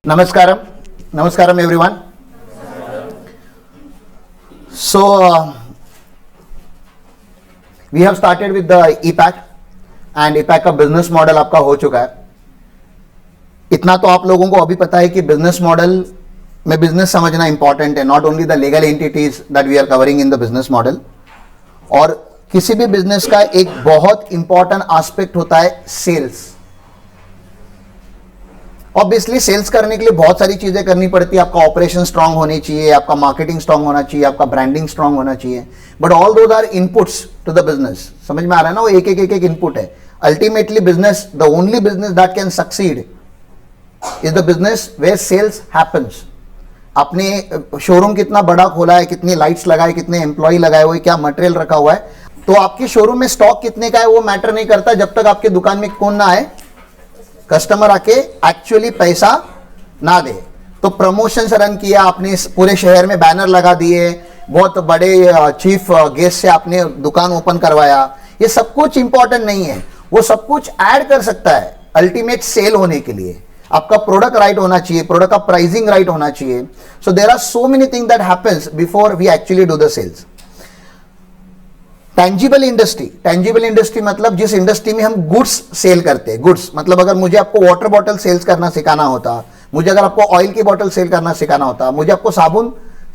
Namaskaram. Namaskaram everyone. So we have started with the EPAC and EPAC का business model आपका हो चुका है. इतना तो आप लोगों को अभी पता है कि बिजनेस मॉडल में बिजनेस समझना इंपॉर्टेंट है, not only the legal entities that we are covering in the business model. और किसी भी बिजनेस का एक बहुत इंपॉर्टेंट एस्पेक्ट होता है सेल्स. ऑब्वियसली सेल्स करने के लिए बहुत सारी चीजें करनी पड़ती है. आपका ऑपरेशन स्ट्रांग होनी चाहिए, आपका मार्केटिंग स्ट्रांग होना चाहिए, आपका ब्रांडिंग स्ट्रांग होना चाहिए. But all those are inputs to the business. समझ में आ रहा है ना? वो एक एक इनपुट है. Ultimately business, the only business that can succeed is the business where sales happens. आपने शोरूम कितना बड़ा खोला है, कितनी लाइट्स लगाए, कितने एम्प्लॉय लगाए हुए, क्या मटेरियल रखा हुआ है, तो आपके शोरूम में स्टॉक कितने का है वो मैटर नहीं करता जब तक आपके दुकान में कौन ना आए, कस्टमर आके एक्चुअली पैसा ना दे. तो प्रमोशन रन किया आपने, पूरे शहर में बैनर लगा दिए, बहुत बड़े चीफ गेस्ट से आपने दुकान ओपन करवाया, ये सब कुछ इंपॉर्टेंट नहीं है. वो सब कुछ ऐड कर सकता है अल्टीमेट सेल होने के लिए. आपका प्रोडक्ट राइट होना चाहिए, प्रोडक्ट का प्राइसिंग राइट होना चाहिए. So there are so many things that happens before we actually do the sales. Tangible industry मतलब जिस इंडस्ट्री में हम गुड्स सेल करते हैं. गुड्स मतलब अगर मुझे आपको वाटर बॉटल सेल्स करना सिखाना होता, मुझे अगर आपको ऑयल की बॉटल सेल करना सिखाना होता, मुझे आपको साबुन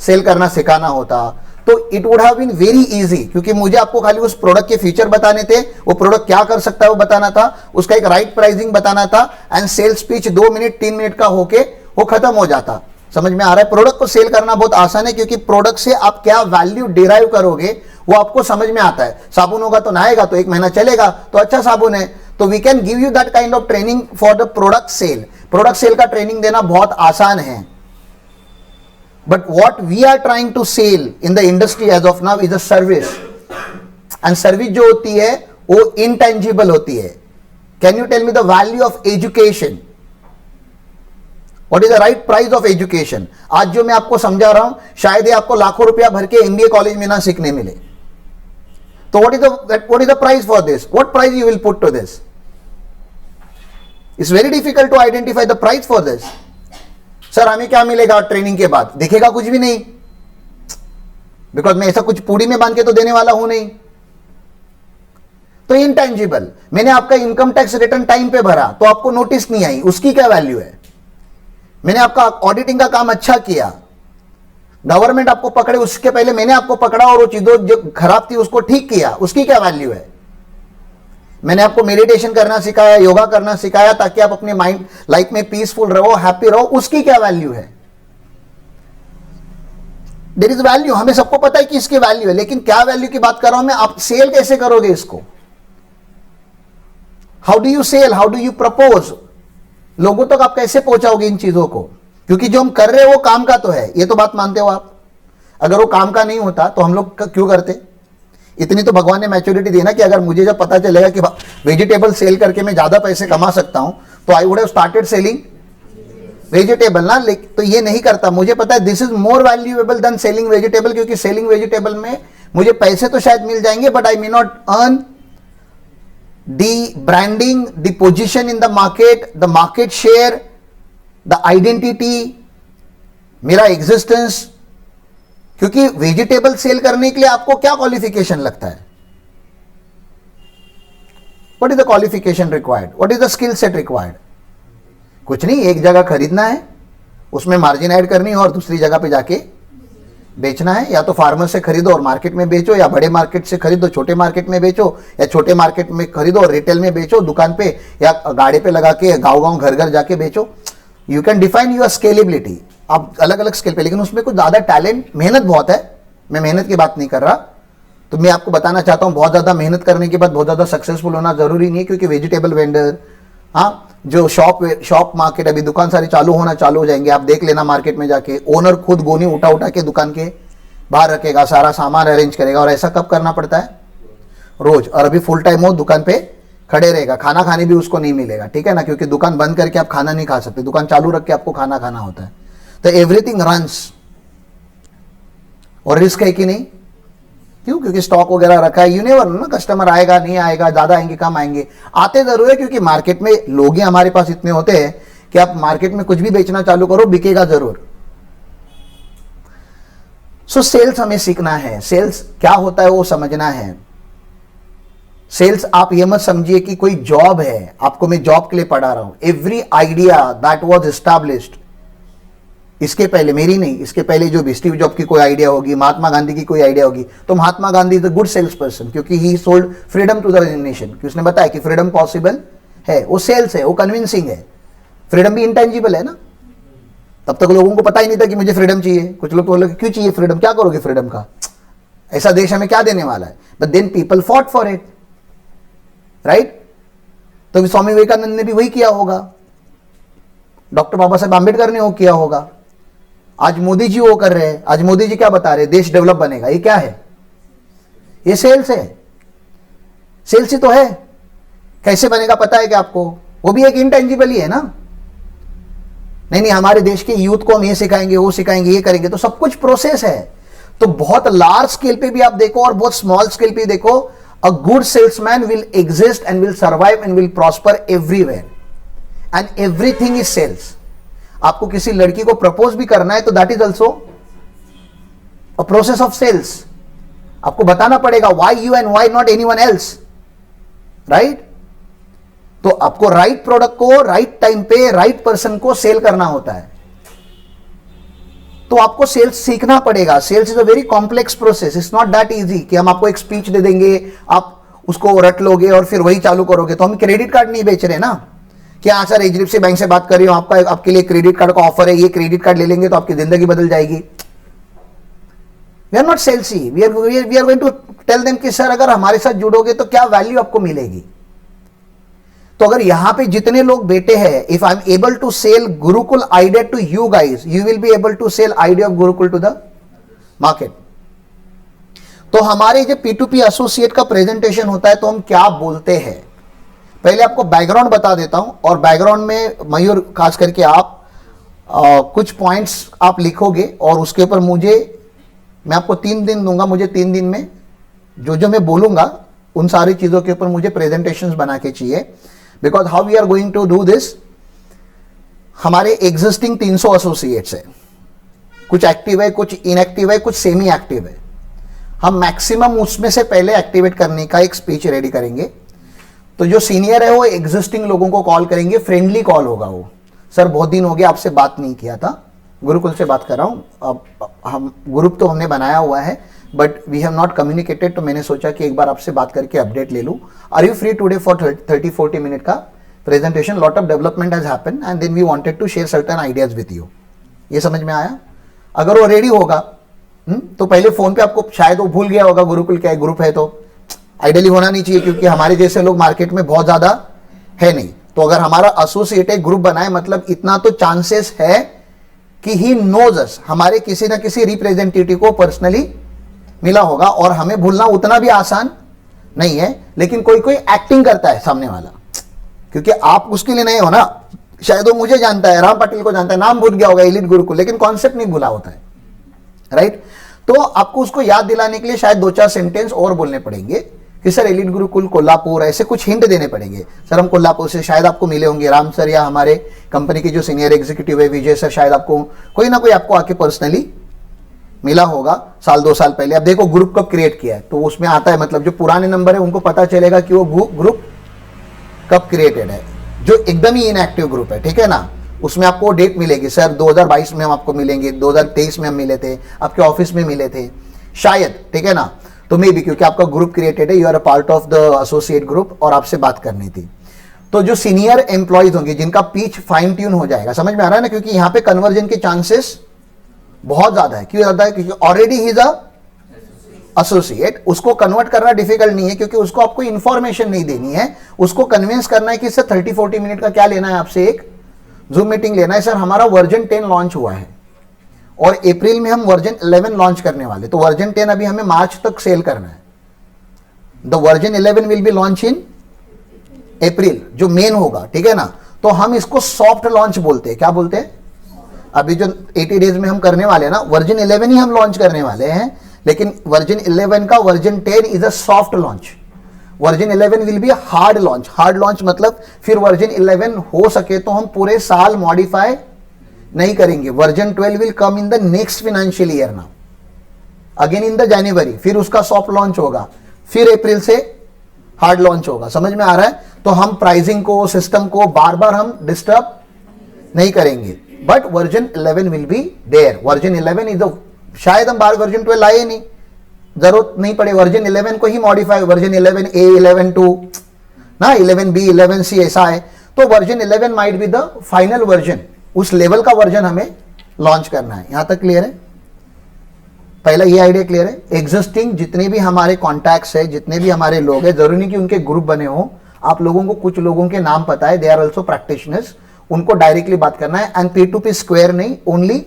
सेल करना सिखाना होता, तो it would have been very easy, क्योंकि मुझे आपको खाली उस प्रोडक्ट के फीचर बताने थे, वो प्रोडक्ट क्या कर सकता है वो बताना था, उसका एक राइट प्राइसिंग बताना था, and sales pitch 2 minute 3 minute का होके वो खत्म हो जाता. समझ में आ रहा है? प्रोडक्ट को सेल करना बहुत आसान है, क्योंकि प्रोडक्ट से आप क्या वैल्यू डिराइव करोगे वो आपको समझ में आता है. साबुन होगा तो नहाएगा तो 1 महीना चलेगा तो अच्छा साबुन है. तो we can give you that kind of training for the product sale. Product sale का ट्रेनिंग देना बहुत आसान है. But what we are trying to sell in the industry as of now is a service. And service जो होती है वो intangible होती है. Can you tell me the value of education? What is the right price of education? आज जो मैं आपको समझा रहा हूं, शायद ये आपको लाखों रुपया भर के MBA कॉलेज में ना सीखने मिले. तो what is the price for this? What price you will put to this? It's very difficult to identify the price for this. Sir हमें क्या मिलेगा ट्रेनिंग के बाद? दिखेगा कुछ भी नहीं, बिकॉज मैं ऐसा कुछ पूड़ी में बांध के तो देने वाला हूं नहीं. तो इनटेंजिबल. मैंने आपका इनकम टैक्स रिटर्न टाइम पे भरा तो आपको नोटिस नहीं आई, उसकी क्या वैल्यू है? मैंने आपका ऑडिटिंग का काम अच्छा किया, गवर्नमेंट आपको पकड़े उसके पहले मैंने आपको पकड़ा और वो चीजों जो खराब थी उसको ठीक किया, उसकी क्या वैल्यू है? मैंने आपको मेडिटेशन करना सिखाया, योगा करना सिखाया, ताकि आप अपने माइंड लाइफ में पीसफुल रहो, हैप्पी रहो, उसकी क्या वैल्यू है? There is value. हमें सबको पता है कि इसकी वैल्यू है, लेकिन क्या वैल्यू की बात कर रहा हूं मैं. आप सेल कैसे करोगे इसको? How do you sell? How do you propose? लोगों तक आप कैसे पहुंचाओगे इन चीजों को? क्योंकि जो हम कर रहे हैं वो काम का तो है, ये तो बात मानते हो आप. अगर वो काम का नहीं होता तो हम लोग क्यों करते? इतनी तो भगवान ने मैच्योरिटी दी ना कि अगर मुझे जब पता चलेगा कि वेजिटेबल सेल करके मैं ज्यादा पैसे कमा सकता हूं तो I would have started selling vegetable ना. तो ये नहीं करता. मुझे पता है this is more valuable then selling vegetable, क्योंकि सेलिंग वेजिटेबल में मुझे पैसे तो शायद मिल जाएंगे, but I may not earn the branding, the position in the market share, the identity, मेरा existence. क्योंकि वेजिटेबल सेल करने के लिए आपको क्या क्वालिफिकेशन लगता है? What is the qualification required? What is the skill set required? कुछ नहीं, एक जगह खरीदना है, उसमें मार्जिन ऐड करनी है और दूसरी जगह पे जाके बेचना है. या तो फार्मर से खरीदो और मार्केट में बेचो, या बड़े मार्केट से खरीदो छोटे मार्केट में बेचो, या छोटे मार्केट में खरीदो और रिटेल में बेचो दुकान पे, या गाड़ी पे लगा के गांव-गांव घर-घर जाके बेचो. You can define your scalability. आप अलग अलग स्केल पे, लेकिन उसमें कुछ ज्यादा टैलेंट, मेहनत बहुत है. मैं मेहनत की बात नहीं कर रहा. तो मैं आपको बताना चाहता हूं बहुत ज्यादा मेहनत करने के बाद बहुत ज्यादा सक्सेसफुल होना जरूरी नहीं है. क्योंकि वेजिटेबल वेंडर, हाँ, जो शॉप मार्केट, अभी दुकान सारी चालू हो जाएंगे. आप देख लेना मार्केट में जाके, ओनर खुद गोनी उठा के दुकान के बाहर रखेगा, सारा सामान अरेंज करेगा. और ऐसा कब करना पड़ता है? रोज. और अभी फुल टाइम वो दुकान पे खड़े रहेगा, खाना खाने भी उसको नहीं मिलेगा. ठीक है ना? क्योंकि दुकान बंद करके आप खाना नहीं खा सकते, दुकान चालू रख के आपको खाना खाना होता है. तो एवरीथिंग रन्स. और रिस्क है कि नहीं? क्यों? क्योंकि स्टॉक वगैरह रखा है. यू नेवर नो ना, कस्टमर आएगा नहीं आएगा, ज्यादा आएंगे कम आएंगे. आते जरूर है, क्योंकि मार्केट में लोग ही हमारे पास इतने होते हैं कि आप मार्केट में कुछ भी बेचना चालू करो, बिकेगा जरूर। सो सेल्स हमें सीखना है, सेल्स क्या होता है वो समझना है। सेल्स आप ये मत समझिए कि कोई जॉब है, आपको मैं जॉब के लिए पढ़ा रहा हूं। Every idea that was established, इसके पहले मेरी नहीं, इसके पहले जो भी स्टीव जॉब की कोई आइडिया होगी, महात्मा गांधी की कोई आइडिया होगी, तो Mahatma Gandhi is a good sales person, क्योंकि he sold freedom to the nation, क्योंकि उसने बताया कि फ्रीडम पॉसिबल है। वो सेल्स है, वो कन्विंसिंग है। फ्रीडम भी इंटेंजिबल है ना, तब तक लोगों को पता ही नहीं था कि मुझे फ्रीडम चाहिए। कुछ लोग बोले क्यों चाहिए फ्रीडम, क्या करोगे फ्रीडम का, ऐसा देश हमें क्या देने वाला है। But then people fought for it, right. तो स्वामी विवेकानंद ने भी वही किया होगा, डॉक्टर बाबा साहेब आंबेडकर ने वो किया होगा, आज मोदी जी वो कर रहे हैं। आज मोदी जी क्या बता रहे हैं, देश डेवलप बनेगा। ये क्या है, ये सेल्स है, सेल्स ही तो है। कैसे बनेगा पता है क्या आपको, वो भी एक इंटेंजिबल ही है ना। नहीं हमारे देश के यूथ को हम ये सिखाएंगे, वो सिखाएंगे, ये करेंगे, तो सब कुछ प्रोसेस है। तो बहुत लार्ज स्केल पे भी आप देखो और बहुत स्मॉल स्केल पे देखो, a good salesman will exist and will survive and will prosper everywhere, and everything is sales. आपको किसी लड़की को प्रपोज भी करना है तो that is also a process of sales. आपको बताना पड़ेगा why you and why not anyone else, right. तो आपको राइट प्रोडक्ट को राइट टाइम पे राइट पर्सन को सेल करना होता है। तो आपको सेल्स सीखना पड़ेगा। Sales is a very complex process, it's not that easy कि हम आपको एक स्पीच दे देंगे, आप उसको रट लोगे और फिर वही चालू करोगे। तो हम क्रेडिट कार्ड नहीं बेच रहे ना कि हाँ सर एचडीएफसी बैंक से बात कर रही हूं, आपका आपके लिए क्रेडिट कार्ड का ऑफर है, ये क्रेडिट कार्ड ले लेंगे तो आपकी जिंदगी बदल जाएगी। We are not salesy, we are going to tell them कि सर अगर हमारे साथ जुड़ोगे तो क्या वैल्यू आपको मिलेगी। तो अगर यहां पे जितने लोग बैठे हैं, if I am able to sell Gurukul idea to you guys, you will be able to sell idea of Gurukul to the market. तो हमारे जो P2P एसोसिएट का प्रेजेंटेशन होता है तो हम क्या बोलते हैं, पहले आपको बैकग्राउंड बता देता हूं। और बैकग्राउंड में मयूर खास करके आप कुछ पॉइंट्स आप लिखोगे और उसके ऊपर मैं आपको 3 दिन दूंगा। मुझे 3 दिन में जो मैं बोलूंगा उन सारी चीजों के ऊपर मुझे प्रेजेंटेशंस बना के चाहिए। Because how we are going to do this, हमारे एग्जिस्टिंग 300 एसोसिएट्स है, कुछ एक्टिव है, कुछ इनएक्टिव है, कुछ सेमी एक्टिव है। हम मैक्सिमम उसमें से पहले एक्टिवेट करने का एक स्पीच रेडी करेंगे। तो जो सीनियर है वो एग्जिस्टिंग लोगों को कॉल करेंगे, फ्रेंडली कॉल होगा वो। सर बहुत दिन हो गया आपसे बात नहीं किया था, गुरुकुल से बात कर रहा हूँ, अब हम ग्रुप तो हमने बनाया हुआ है but we have not communicated, तो मैंने सोचा कि एक बार आपसे बात करके अपडेट ले लूँ। Are you free today for 30-40 minute का presentation, lot of development has happened and then we wanted to share certain ideas with you. ये समझ में आया। अगर वो रेडी होगा तो पहले फोन पे आपको शायद वो भूल गया होगा गुरुकुल क्या ग्रुप है, तो आइडियली होना नहीं चाहिए क्योंकि हमारे जैसे लोग मार्केट में बहुत ज्यादा है नहीं। तो अगर हमारा एसोसिएट एक ग्रुप बनाए मतलब इतना तो चांसेस है कि ही नोज अस, हमारे किसी ना किसी रिप्रेजेंटेटिव को पर्सनली मिला होगा। और हमें भूलना उतना भी आसान नहीं है, लेकिन कोई कोई एक्टिंग करता है सामने वाला, क्योंकि आप उसके लिए नहीं हो ना। शायद वो मुझे जानता है, राम पाटिल को जानता है, नाम भूल गया होगा एलिट गुरुकुल, लेकिन कॉन्सेप्ट नहीं भूला होता है, राइट। तो आपको उसको याद दिलाने के लिए शायद 2-4 सेंटेंस और बोलने पड़ेंगे कि सर एलिट गुरुकुल कोल्हापुर, ऐसे कुछ हिंट देने पड़ेंगे। सर हम कोल्हापुर से, शायद आपको मिले होंगे राम सर या हमारे कंपनी के जो सीनियर एग्जीक्यूटिव है विजय सर, शायद आपको कोई ना कोई आपको आके पर्सनली मिला होगा 1-2 साल पहले। अब देखो ग्रुप कब क्रिएट किया है तो उसमें आता है, मतलब जो पुराने नंबर है उनको पता चलेगा कि वो ग्रुप कब क्रिएटेड है। जो एकदम ही इनएक्टिव ग्रुप है, ठीक है ना, उसमें आपको डेट मिलेगी, सर 2022 में हम आपको मिलेंगे, 2023 में हम मिले थे, आपके ऑफिस में मिले थे शायद, ठीक है ना। तो मे भी क्योंकि आपका ग्रुप क्रिएटेड है, you are a part of the associate group और आपसे बात करनी थी। तो जो सीनियर एम्प्लॉयज होंगे जिनका पिच फाइन ट्यून हो जाएगा, समझ में आ रहा है ना, क्योंकि यहां पे कन्वर्जन के चांसेस बहुत ज्यादा है। क्यों ज्यादा है? क्योंकि already he is a associate, उसको कन्वर्ट करना डिफिकल्ट नहीं है क्योंकि उसको आपको इंफॉर्मेशन नहीं देनी है, उसको कन्विंस करना है कि सर 30-40 मिनट का क्या लेना है आपसे, एक जूम मीटिंग लेना है। सर हमारा वर्जन 10 लॉन्च हुआ है और अप्रैल में हम वर्जन 11 लॉन्च करने वाले, तो वर्जन 10 अभी हमें मार्च तक सेल करना है। The version 11 will be launch in April, जो मेन होगा, ठीक है ना। तो हम इसको सॉफ्ट लॉन्च बोलते हैं। क्या बोलते हैं? अभी जो 80 डेज में हम करने वाले हैं ना, वर्जन 11 ही हम लॉन्च करने वाले हैं, लेकिन वर्जन 11 का version 10 is a soft launch. Version 11 will B hard launch. Hard launch मतलब फिर वर्जन 11 हो सके तो हम पूरे साल मॉडिफाई नहीं करेंगे। Version 12 will come in the next financial year now, again in the January, फिर उसका सॉफ्ट लॉन्च होगा, फिर अप्रैल से हार्ड लॉन्च होगा। समझ में आ रहा है? तो हम प्राइसिंग को, सिस्टम को बार बार हम डिस्टर्ब नहीं करेंगे, but version 11 will be there. Version 11 is शायद हम बार वर्जन 12 लाए नहीं, जरूरत नहीं पड़े, वर्जन 11 को ही मॉडिफाई, वर्जन 11A, 11.2 ना, 11B, 11C ऐसा है। तो version 11 might be the final version, उस लेवल का वर्जन हमें लॉन्च करना है। यहां तक क्लियर है? पहला ये आइडिया क्लियर है। एग्जिस्टिंग जितने भी हमारे कॉन्टैक्ट्स है, जितने भी हमारे लोग हैं, जरूरी नहीं कि उनके ग्रुप बने हो, आप लोगों को कुछ लोगों के नाम पता है, दे आर ऑल्सो प्रैक्टिशनर्स, उनको डायरेक्टली बात करना है। एंड P2P स्क्वायर नहीं, ओनली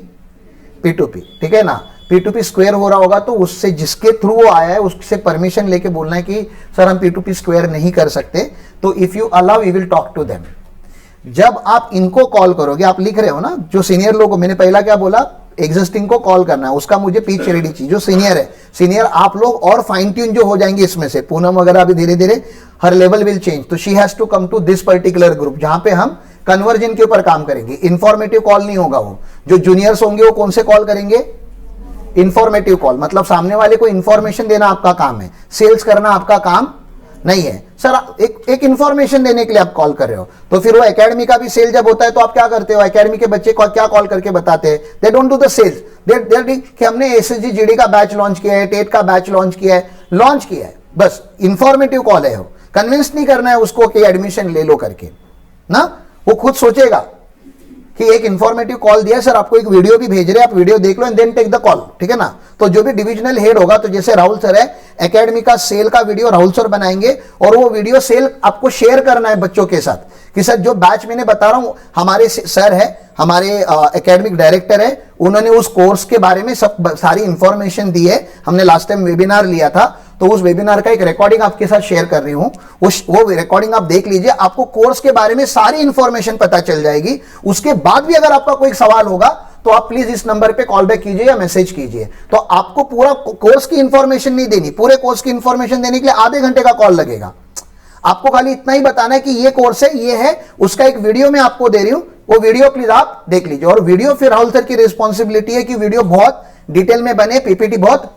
P2P, ठीक है ना? P2P स्क्वायर हो रहा होगा तो उससे, जिसके थ्रू वो आया है उससे परमिशन लेके बोलना है कि सर हम P2P स्क्वायर नहीं कर सकते, तो if you allow we will talk to them. जब आप इनको कॉल करोगे, आप लिख रहे हो ना, जो सीनियर लोगों, मैंने पहला क्या बोला, एग्जिस्टिंग को कॉल करना है, उसका मुझे पिच रेडी चाहिए। जो सीनियर है, सीनियर आप लोग और फाइन ट्यून जो हो जाएंगे इसमें से, पूनम वगैरह अभी धीरे धीरे हर लेवल विल चेंज, तो she has to come to this particular group जहां पे हम कन्वर्जन के ऊपर काम करेंगे। इंफॉर्मेटिव कॉल नहीं होगा वो, जो जूनियर्स होंगे वो कौन से कॉल करेंगे? इंफॉर्मेटिव कॉल, मतलब सामने वाले को इंफॉर्मेशन देना आपका काम है, सेल्स करना आपका काम नहीं है। सर एक इंफॉर्मेशन देने के लिए आप कॉल कर रहे हो, तो फिर वो एकेडमी का भी सेल जब होता है तो आप क्या करते हो? एकेडमी के बच्चे को क्या कॉल करके बताते हैं? They don't do the sales, they कि हमने एसएसजी जीडी का बैच लॉन्च किया है, टेट का बैच लॉन्च किया है, बस इंफॉर्मेटिव कॉल है। वो कन्विंस नहीं करना है उसको कि एडमिशन ले लो करके ना, वो खुद सोचेगा कि एक इंफॉर्मेटिव कॉल दिया, सर आपको एक वीडियो भी भेज रहे हैं, आप वीडियो देख लो and then take the call, ठीक है ना? तो जो भी डिविजनल हेड होगा, तो जैसे राहुल सर है, एकेडमी का सेल का वीडियो राहुल सर बनाएंगे और वो वीडियो सेल आपको शेयर करना है बच्चों के साथ कि सर जो बैच मैंने बता रहा हूं, हमारे सर है, हमारे एकेडमिक डायरेक्टर है, उन्होंने उस कोर्स के बारे में सब सारी इंफॉर्मेशन दी है। हमने लास्ट टाइम वेबिनार लिया था, तो उस वेबिनार का एक रिकॉर्डिंग आपके साथ शेयर कर रही हूं, वो रिकॉर्डिंग आप देख लीजिए, आपको कोर्स के बारे में सारी इंफॉर्मेशन पता चल जाएगी। उसके बाद भी अगर आपका कोई सवाल होगा तो आप प्लीज इस नंबर पे कॉल बैक कीजिए या मैसेज कीजिए। तो आपको पूरा कोर्स की इंफॉर्मेशन नहीं देनी, पूरे कोर्स की इंफॉर्मेशन देने के लिए आधे घंटे का कॉल लगेगा। आपको खाली इतना ही बताना है कि ये कोर्स है, ये है, उसका एक वीडियो मैं आपको दे रही हूं, वो वीडियो प्लीज आप देख लीजिए। और वीडियो फिर राहुल सर की रिस्पॉन्सिबिलिटी है कि वीडियो बहुत डिटेल में बने, पीपीटी बहुत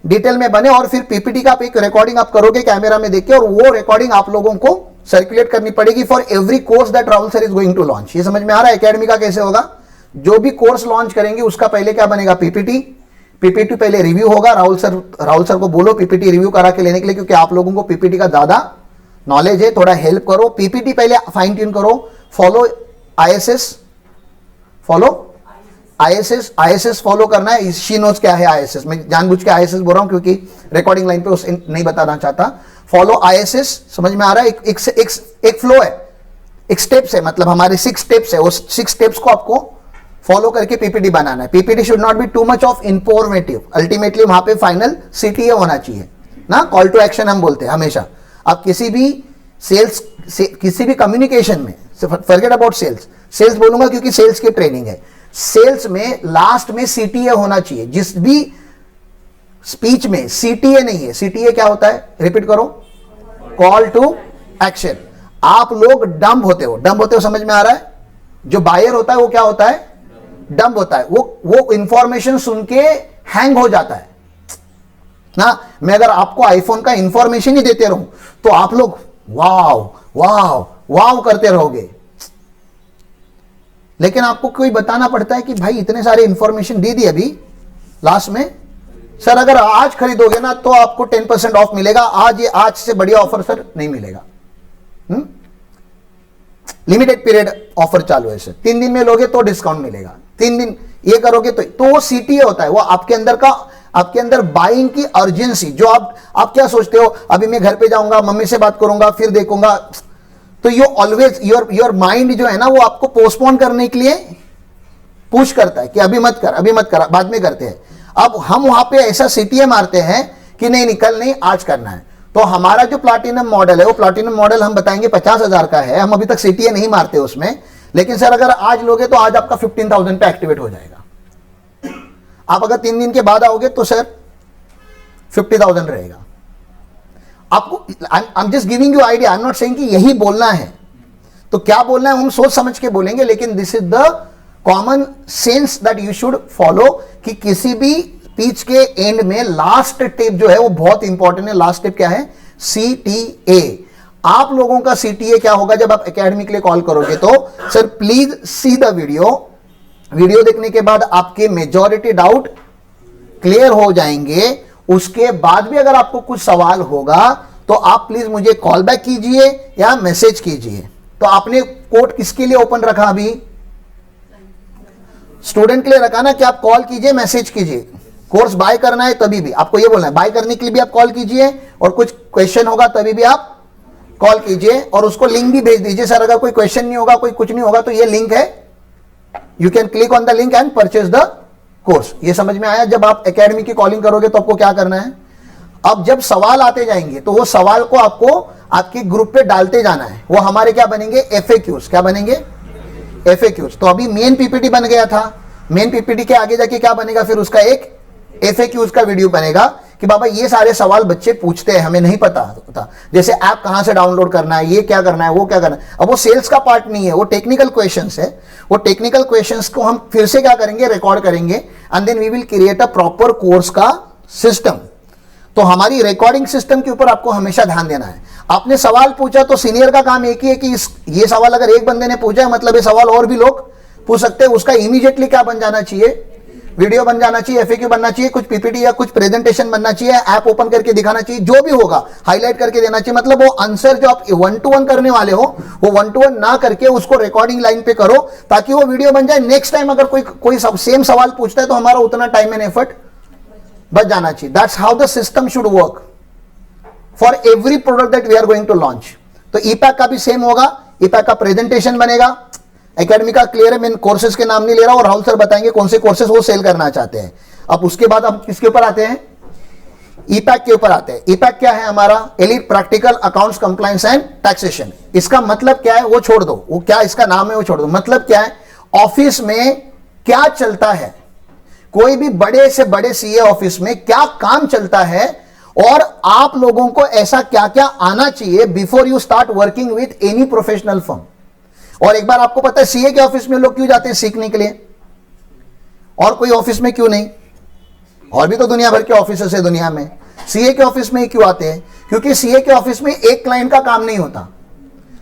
डिटेल में बने, और फिर पीपीटी का आप एक रिकॉर्डिंग आप करोगे कैमरा में देख के, और वो रिकॉर्डिंग आप लोगों को सर्कुलेट करनी पड़ेगी for every course that Rahul sir is going to launch. ये समझ में आ रहा है एकेडमी का कैसे होगा? जो भी कोर्स लॉन्च करेंगे उसका पहले क्या बनेगा? पीपीटी पहले रिव्यू होगा। राहुल सर को बोलो पीपीटी रिव्यू करा के लेने के लिए, क्योंकि आप लोगों को पीपीटी का ज्यादा नॉलेज है, थोड़ा हेल्प करो। पीपीटी पहले फाइन ट्यून करो, फॉलो आईएसएस फॉलो करना है। शी नोज क्या है आईएसएस, मैं जानबूझ के आईएसएस बोल रहा हूं क्योंकि रिकॉर्डिंग लाइन पे उस नहीं बताना चाहता। फॉलो आईएसएस, समझ में आ रहा है? एक फ्लो है, एक स्टेप्स है, मतलब हमारे 6 स्टेप्स है, उस 6 स्टेप्स को आपको फॉलो करके पीपीटी बनाना है। PPT should not be to much of informative, ultimately वहां पे फाइनल सीटीए होना चाहिए ना, कॉल टू एक्शन हम बोलते हैं हमेशा। आप किसी भी सेल्स किसी भी कम्युनिकेशन में, फॉरगेट अबाउट सेल्स बोलूंगा क्योंकि सेल्स की ट्रेनिंग है, सेल्स में लास्ट में सीटीए होना चाहिए। जिस भी स्पीच में सीटीए नहीं है, सीटीए क्या होता है? रिपीट करो, कॉल टू एक्शन। आप लोग डंब होते हो, समझ में आ रहा है? जो बायर होता है वो क्या होता है? डंब होता है। वो इंफॉर्मेशन सुन के हैंग हो जाता है ना। मैं अगर आपको आईफोन का इंफॉर्मेशन ही देते रहूं तो आप लोग वाव वाव वाव करते रहोगे, लेकिन आपको कोई बताना पड़ता है कि भाई इतने सारे इंफॉर्मेशन दे दी अभी लास्ट में, सर अगर आज खरीदोगे ना तो आपको 10% ऑफ मिलेगा, आज से बढ़िया ऑफर सर नहीं मिलेगा। लिमिटेड पीरियड ऑफर चालू है सर, 3 दिन में लोगे तो डिस्काउंट मिलेगा, 3 दिन ये करोगे तो वो सीटीए होता है। वो आपके अंदर बाइंग की अर्जेंसी, जो आप क्या सोचते हो, अभी मैं घर पे जाऊंगा, मम्मी से बात करूंगा, फिर देखूंगा, तो यू ऑलवेज योर माइंड जो है ना वो आपको पोस्टपोन करने के लिए पुश करता है कि अभी मत कर, बाद में करते हैं। अब हम वहां पे ऐसा सीटीए मारते हैं कि नहीं निकल नहीं, आज करना है। तो हमारा जो प्लैटिनम मॉडल है, वो प्लैटिनम मॉडल हम बताएंगे 50,000 का है, हम अभी तक सीटीए नहीं मारते उसमें, लेकिन सर अगर आज लोगे तो आज आपका 15,000 पे एक्टिवेट हो जाएगा। आप अगर 3 दिन के बाद आओगे तो सर 50,000 रहेगा। आपको I am just giving you idea, I am not saying कि यही बोलना है, तो क्या बोलना है हम सोच समझ के बोलेंगे, लेकिन this is the common sense that you should follow कि किसी भी स्पीच के एंड में लास्ट टिप जो है वो बहुत इंपॉर्टेंट है। लास्ट टिप क्या है? CTA। आप लोगों का CTA क्या होगा जब आप एकेडमी के लिए कॉल करोगे? तो sir please see the video, video देखने के बाद आपके मेजॉरिटी डाउट क्लियर हो जाएंगे। उसके बाद भी अगर आपको कुछ सवाल होगा तो आप प्लीज मुझे कॉल बैक कीजिए या मैसेज कीजिए। तो आपने कोड किसके लिए ओपन रखा? अभी स्टूडेंट के लिए रखा ना कि आप कॉल कीजिए, मैसेज कीजिए। कोर्स बाय करना है तभी भी आपको ये बोलना है, बाय करने के लिए भी आप कॉल कीजिए, और कुछ क्वेश्चन होगा तभी भी आप कॉल कीजिए, और उसको लिंक भी भेज दीजिए। सर अगर कोई क्वेश्चन नहीं होगा, कोई कुछ नहीं होगा, तो ये लिंक है, you can click on the link and purchase the course. ये समझ में आया? जब आप एकेडमी की कॉलिंग करोगे तो आपको क्या करना है? अब जब सवाल आते जाएंगे तो वो सवाल को आपको आपके ग्रुप पे डालते जाना है। वो हमारे क्या बनेंगे? FAQs। क्या बनेंगे? FAQs। तो अभी मेन PPT बन गया था, मेन PPT के आगे जाके क्या बनेगा? फिर उसका एक FAQs का वीडियो बनेगा कि बाबा ये सारे सवाल बच्चे पूछते हैं, हमें नहीं पता होता, जैसे ऐप कहां से डाउनलोड करना है, ये क्या करना है, वो क्या करना है। अब वो सेल्स का पार्ट नहीं है, वो टेक्निकल क्वेश्चंस है। वो टेक्निकल क्वेश्चंस को हम फिर से क्या करेंगे? रिकॉर्ड करेंगे, and then we will create a proper course का सिस्टम। तो हमारी रिकॉर्डिंग सिस्टम के ऊपर आपको हमेशा ध्यान देना है। आपने सवाल पूछा तो सीनियर का काम एक ही है कि ये सवाल अगर एक बंदे ने पूछा है मतलब ये सवाल और भी लोग पूछ सकते हैं। उसका इमीडिएटली क्या बन जाना चाहिए? वीडियो बन जाना चाहिए, FAQ बनना चाहिए, कुछ PPT या कुछ प्रेजेंटेशन बनना चाहिए, ऐप ओपन करके दिखाना चाहिए, जो भी होगा हाईलाइट करके देना चाहिए। मतलब वो आंसर जो आप 1-to-1 करने वाले हो वो 1-to-1 ना करके उसको रिकॉर्डिंग लाइन पे करो, ताकि वो वीडियो बन जाए। नेक्स्ट टाइम अगर कोई सेम सवाल पूछता है तो हमारा उतना टाइम एंड एफर्ट बच जाना चाहिए। That's how the system should work for every product that we are going to launch. तो ईपैक का भी सेम होगा, ईपैक का प्रेजेंटेशन बनेगा। एकेडमी का क्लियर है, मैं कोर्सेज के नाम नहीं ले रहा, और राहुल सर बताएंगे कौन से कोर्सेज वो सेल करना चाहते हैं। अब उसके बाद हम किसके ऊपर आते हैं? ईपैक के ऊपर आते हैं। ईपैक क्या है? हमारा elite practical accounts compliance and taxation. इसका मतलब क्या है वो छोड़ दो, वो क्या इसका नाम है वो छोड़ दो। मतलब क्या है? ऑफिस में क्या चलता है, कोई भी बड़े से बड़े CA ऑफिस में क्या काम चलता है, और आप लोगों को ऐसा क्या क्या आना चाहिए before you start working with any professional firm. और एक बार आपको पता है CA के ऑफिस में लोग क्यों जाते हैं? सीखने के लिए। और कोई ऑफिस में क्यों नहीं? और भी तो दुनिया भर के ऑफिस है दुनिया में, CA के ऑफिस में ही क्यों आते हैं? क्योंकि CA के ऑफिस में एक क्लाइंट का काम नहीं होता।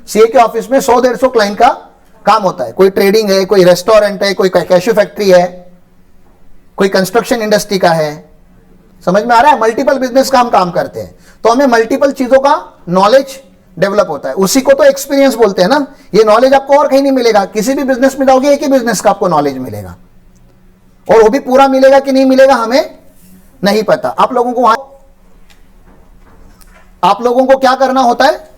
CA के ऑफिस में 100-150 क्लाइंट का काम होता है। कोई ट्रेडिंग है, कोई रेस्टोरेंट है, कोई कैशू फैक्ट्री है, कोई कंस्ट्रक्शन इंडस्ट्री का है। समझ में आ रहा है? मल्टीपल बिजनेस का हम काम करते हैं, तो हमें मल्टीपल चीजों का नॉलेज डेवलप होता है। उसी को तो एक्सपीरियंस बोलते हैं ना। ये नॉलेज आपको और कहीं नहीं मिलेगा। किसी भी बिजनेस में जाओगे एक ही बिजनेस का आपको नॉलेज मिलेगा, और वो भी पूरा मिलेगा कि नहीं मिलेगा हमें नहीं पता। आप लोगों को क्या करना होता है?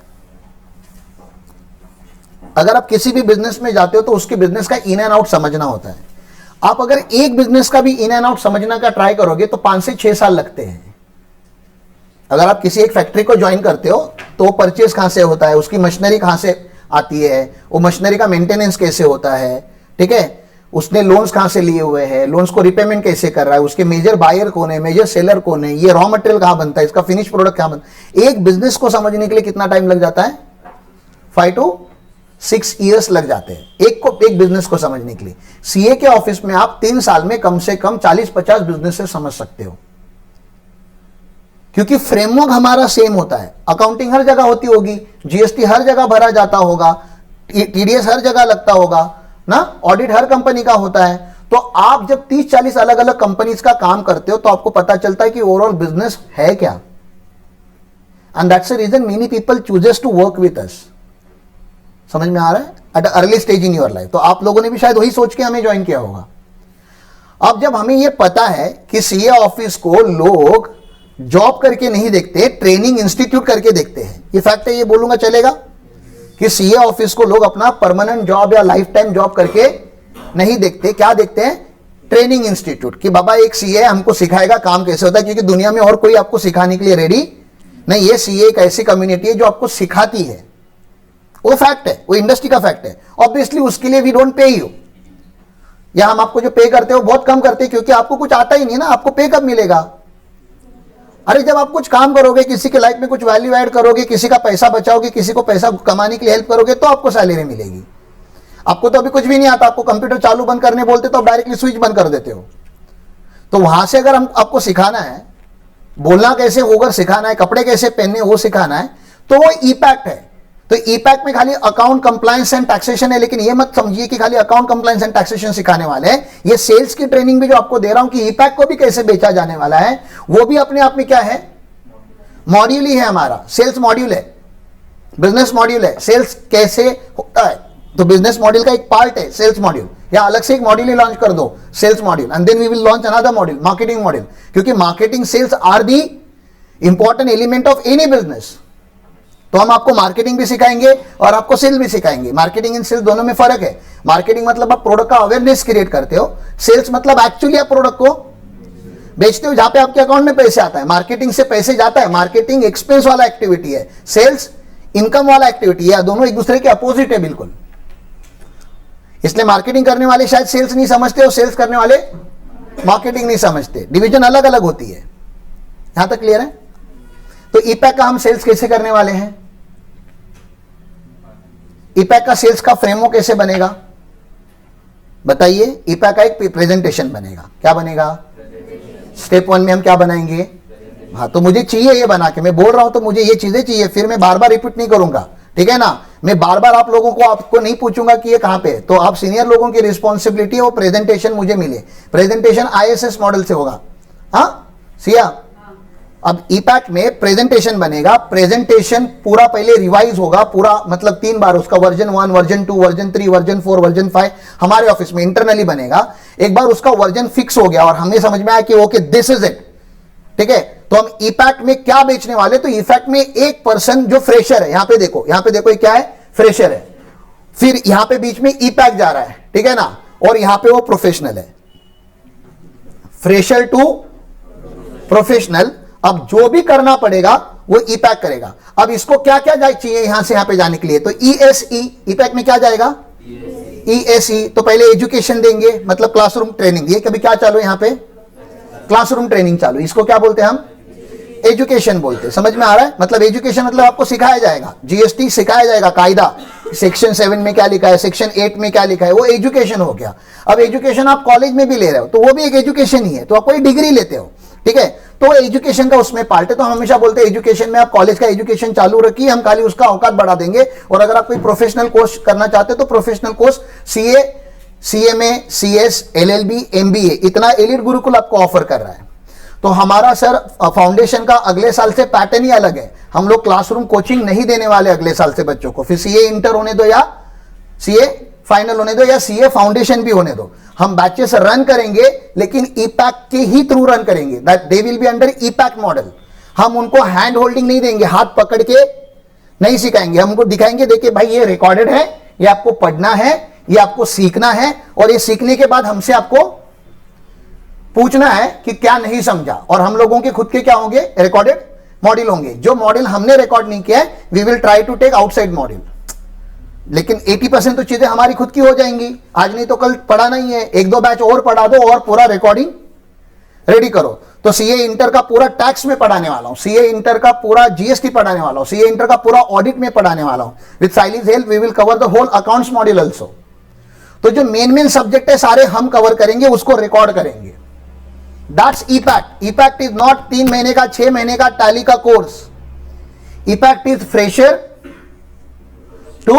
अगर आप किसी भी बिजनेस में जाते हो तो उसके बिजनेस का इन एंड आउट समझना होता है। आप अगर एक बिजनेस का भी इन एंड आउट समझना का ट्राई करोगे तो 5 से 6 साल लगते हैं। अगर आप किसी एक फैक्ट्री को ज्वाइन करते हो तो वो परचेज कहां से होता है, उसकी मशीनरी कहां से आती है, वो मशीनरी का मेंटेनेंस कैसे होता है, ठीक है, उसने लोन्स कहां से लिए हुए हैं, लोन्स को रिपेमेंट कैसे कर रहा है, उसके मेजर बायर कौन है, मेजर सेलर कौन है, ये रॉ मटेरियल कहां बनता है, इसका फिनिश प्रोडक्ट कहां बनता है। एक बिजनेस को समझने के लिए कितना टाइम लग जाता है? 5 to 6 ईयर्स लग जाते हैं एक बिजनेस को समझने के लिए। CA के ऑफिस में आप 3 साल में कम से कम 40-50 बिजनेस से समझ सकते हो, क्योंकि फ्रेमवर्क हमारा सेम होता है। अकाउंटिंग हर जगह होती होगी, GST हर जगह भरा जाता होगा, TDS हर जगह लगता होगा ना, ऑडिट हर कंपनी का होता है। तो आप जब 30-40 अलग अलग कंपनीज का काम करते हो तो आपको पता चलता है कि ओवरऑल बिजनेस है क्या। And that's the reason many people chooses to work with us. समझ में आ रहा है? At early stage in your life. तो आप लोगों ने भी शायद वही सोच के हमें ज्वाइन किया होगा। अब जब हमें यह पता है कि CA ऑफिस को लोग जॉब करके नहीं देखते, ट्रेनिंग इंस्टीट्यूट करके देखते हैं, ये फैक्ट है, ये बोलूंगा चलेगा कि CA ऑफिस को लोग अपना परमानेंट जॉब या लाइफ टाइम जॉब करके नहीं देखते। क्या देखते हैं? ट्रेनिंग इंस्टीट्यूट, कि बाबा एक CA हमको सिखाएगा काम कैसे होता है, क्योंकि दुनिया में और कोई आपको सिखाने के लिए रेडी नहीं। ये CA एक ऐसी कम्युनिटी है जो आपको सिखाती है। वो फैक्ट है, वो इंडस्ट्री का फैक्ट है। ऑब्वियसली उसके लिए वी डोंट पे यू, या हम आपको जो पे करते हो बहुत कम करते हैं, क्योंकि आपको कुछ आता ही नहीं ना, आपको पे कब मिलेगा? अरे जब आप कुछ काम करोगे, किसी के लाइफ में कुछ वैल्यू ऐड करोगे, किसी का पैसा बचाओगे, किसी को पैसा कमाने के लिए हेल्प करोगे, तो आपको सैलरी मिलेगी। आपको तो अभी कुछ भी नहीं आता, आपको कंप्यूटर चालू बंद करने बोलते तो आप डायरेक्टली स्विच बंद कर देते हो। तो वहां से अगर हम आपको सिखाना है, बोलना कैसे होगा सिखाना है, कपड़े कैसे पहनने वो सिखाना है, तो वो ईपैक्ट है। तो ईपैक्ट में खाली अकाउंट कंप्लायंस एंड टैक्सेशन है, लेकिन ये मत समझिए कि खाली अकाउंट कंप्लायंस एंड टैक्सेशन सिखाने वाले हैं। ये सेल्स की ट्रेनिंग भी जो आपको दे रहा हूं कि ईपैक्ट को भी कैसे बेचा जाने वाला है, वो भी अपने आप में क्या है, मॉड्यूल ही है। हमारा सेल्स मॉड्यूल है, बिजनेस मॉड्यूल है। सेल्स कैसे होता है, तो बिजनेस मॉड्यूल का एक पार्ट है सेल्स मॉड्यूल, या अलग से एक मॉड्यूल ही लॉन्च कर दो, sales module, and then we will launch another module, marketing module, क्योंकि marketing sales are the important element of any business. तो हम आपको मार्केटिंग भी सिखाएंगे और आपको सेल भी सिखाएंगे। मार्केटिंग एंड सेल्स दोनों में फर्क है। मार्केटिंग मतलब आप प्रोडक्ट का अवेयरनेस क्रिएट करते हो, सेल्स मतलब एक्चुअली आप प्रोडक्ट को बेचते हो, जहां पे आपके अकाउंट में पैसे आता है। मार्केटिंग से पैसे जाता है, मार्केटिंग एक्सपेंस वाला एक्टिविटी है, सेल्स इनकम वाला एक्टिविटी है। दोनों एक दूसरे के अपोजिट है बिल्कुल। इसलिए मार्केटिंग करने वाले शायद सेल्स नहीं समझते और सेल्स करने वाले मार्केटिंग नहीं समझते, डिवीजन अलग अलग होती है। यहां तक क्लियर है? तो ईपैक का हम सेल्स कैसे करने वाले हैं, ईपैक का सेल्स का फ्रेमवर्क कैसे बनेगा बताइए। ईपैक का एक प्रेजेंटेशन बनेगा। क्या बनेगा? स्टेप 1 में हम क्या बनाएंगे? हाँ, तो मुझे चाहिए ये बना के, मैं बोल रहा हूं तो मुझे ये चीजें चाहिए, फिर मैं बार बार रिपीट नहीं करूंगा, ठीक है ना। मैं बार बार आप लोगों को आपको नहीं पूछूंगा कि ये कहां पे है। तो आप सीनियर लोगों की रिस्पॉन्सिबिलिटी है वो प्रेजेंटेशन मुझे मिले। प्रेजेंटेशन ISS मॉडल से होगा। हाँ सिया, अब ईपैक में प्रेजेंटेशन बनेगा। प्रेजेंटेशन पूरा पहले रिवाइज होगा, पूरा मतलब 3 बार उसका version 1, version 2, version 3, version 4, version 5 हमारे ऑफिस में इंटरनली बनेगा। एक बार उसका वर्जन फिक्स हो गया और हमें समझ में आया कि ओके दिस इज इट, ठीक है, तो हम ईपैक्ट में क्या बेचने वाले। तो ईपैक्ट में एक पर्सन जो फ्रेशर है, यहां पे देखो, यहां पे देखो ये क्या है, फ्रेशर है, फिर यहां पे बीच में ईपैक्ट जा रहा है, ठीक है ना, और यहां पे वो प्रोफेशनल है, फ्रेशर टू प्रोफेशनल। अब जो भी करना पड़ेगा वो ईपैक करेगा। अब इसको क्या क्या चाहिए यहां से यहां पे जाने के लिए, तो ESE, ईपैक में क्या जाएगा, ESE। तो पहले एजुकेशन देंगे, मतलब क्लासरूम ट्रेनिंग। ये कभी क्या चालू है यहां पे, क्लासरूम ट्रेनिंग चालू, इसको क्या बोलते हैं हम, एजुकेशन बोलते हैं। समझ में आ रहा है? मतलब एजुकेशन मतलब आपको सिखाया जाएगा, GST सिखाया जाएगा, कायदा सेक्शन 7 में क्या लिखा है, सेक्शन 8 में क्या लिखा है, वो एजुकेशन हो गया। अब एजुकेशन आप कॉलेज में भी ले रहे हो तो वो भी एक एजुकेशन ही है, तो आप कोई डिग्री लेते हो, ठीक है, तो एजुकेशन का उसमें पार्ट है। तो हम हमेशा बोलते हैं एजुकेशन में आप कॉलेज का एजुकेशन चालू रखिए, हम खाली उसका औकात बढ़ा देंगे। और अगर आप कोई प्रोफेशनल कोर्स करना चाहते हो तो professional course CA, CMA, CS, LLB, MBA, इतना एलिट गुरुकुल आपको ऑफर कर रहा है। तो हमारा सर फाउंडेशन का अगले साल से पैटर्न ही अलग है। हम लोग क्लासरूम कोचिंग नहीं देने वाले अगले साल से बच्चों को। फिर CA इंटर होने दो या CA फाइनल होने दो या CA फाउंडेशन भी होने दो, हम बैचेस रन करेंगे, लेकिन ईपैक के ही थ्रू रन करेंगे। That they will be under EPACK model. हम उनको हैंड होल्डिंग नहीं देंगे, हाथ पकड़ के नहीं सिखाएंगे। हम उनको दिखाएंगे, देखिए भाई ये रिकॉर्डेड है, ये आपको पढ़ना है, ये आपको सीखना है, और ये सीखने के बाद हमसे आपको पूछना है कि क्या नहीं समझा। और हम लोगों के खुद के क्या होंगे, रिकॉर्डेड मॉड्यूल होंगे। जो मॉड्यूल हमने रिकॉर्ड नहीं किया है we will try to take outside module, लेकिन 80% तो चीजें हमारी खुद की हो जाएंगी। आज नहीं तो कल पढ़ाना ही है, 1-2 बैच और पढ़ा दो और पूरा रिकॉर्डिंग रेडी करो। तो CA इंटर का पूरा टैक्स में पढ़ाने वाला हूं, CA इंटर का पूरा GST पढ़ाने वाला हूं, CA इंटर का पूरा ऑडिट में पढ़ाने वाला हूं। विद साइलीज help we will cover the whole accounts module also. तो जो मेन सब्जेक्ट है सारे हम कवर करेंगे, उसको रिकॉर्ड करेंगे। That's ePact. EPact is not 3 महीने का 6 महीने का टैली का कोर्स। ईपैक्ट is fresher to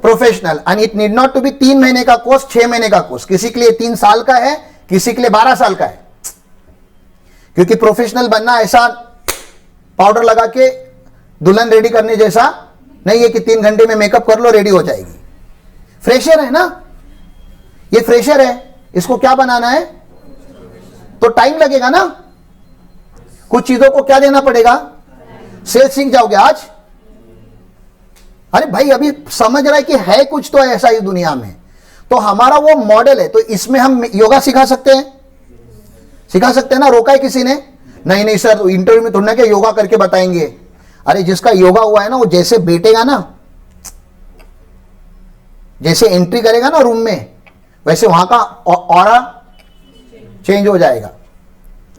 professional and it need not to be 3 महीने का कोर्स, 6 महीने का कोर्स। किसी के लिए 3 साल का है, किसी के लिए 12 साल का है। क्योंकि प्रोफेशनल बनना ऐसा पाउडर लगा के दुल्हन रेडी करने जैसा नहीं है कि 3 घंटे में मेकअप कर लो रेडी हो जाएगी। फ्रेशर है ना, ये फ्रेशर है, इसको क्या बनाना है तो टाइम लगेगा ना। कुछ चीजों को क्या देना पड़ेगा, सेल्स सीख जाओगे आज। अरे भाई अभी समझ रहा है कि है कुछ तो ऐसा इस दुनिया में, तो हमारा वो मॉडल है। तो इसमें हम योगा सिखा सकते हैं, सिखा सकते हैं ना। रोका है किसी ने? नहीं सर इंटरव्यू में थोड़ा ना क्या योगा करके बताएंगे। अरे जिसका योगा हुआ है ना वो जैसे बैठेगा ना, जैसे एंट्री करेगा ना रूम में, वैसे वहां का ऑरा चेंज हो जाएगा।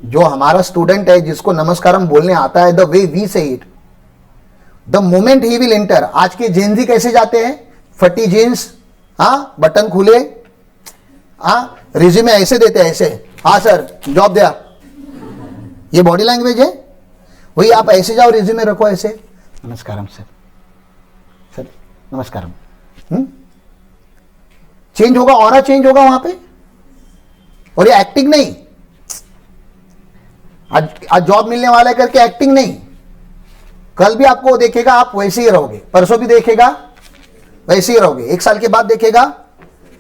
जो हमारा स्टूडेंट है जिसको नमस्कारम बोलने आता है, द वे वी से it, the moment he will enter. आज के जेनजी कैसे जाते हैं, फटी जींस, हाँ बटन खुले, हाँ रिज्यूमे ऐसे देते हैं, ऐसे, हाँ सर जॉब दिया, ये बॉडी लैंग्वेज है। वही आप ऐसे जाओ, रिज्यूमे रखो ऐसे, नमस्कारम सर, सर नमस्कारम। चेंज होगा, ऑरा चेंज होगा वहां पे। और ये एक्टिंग नहीं, आज जॉब मिलने वाला है करके एक्टिंग नहीं, कल भी आपको देखेगा आप वैसे ही रहोगे, परसों भी देखेगा वैसे ही रहोगे, 1 साल के बाद देखेगा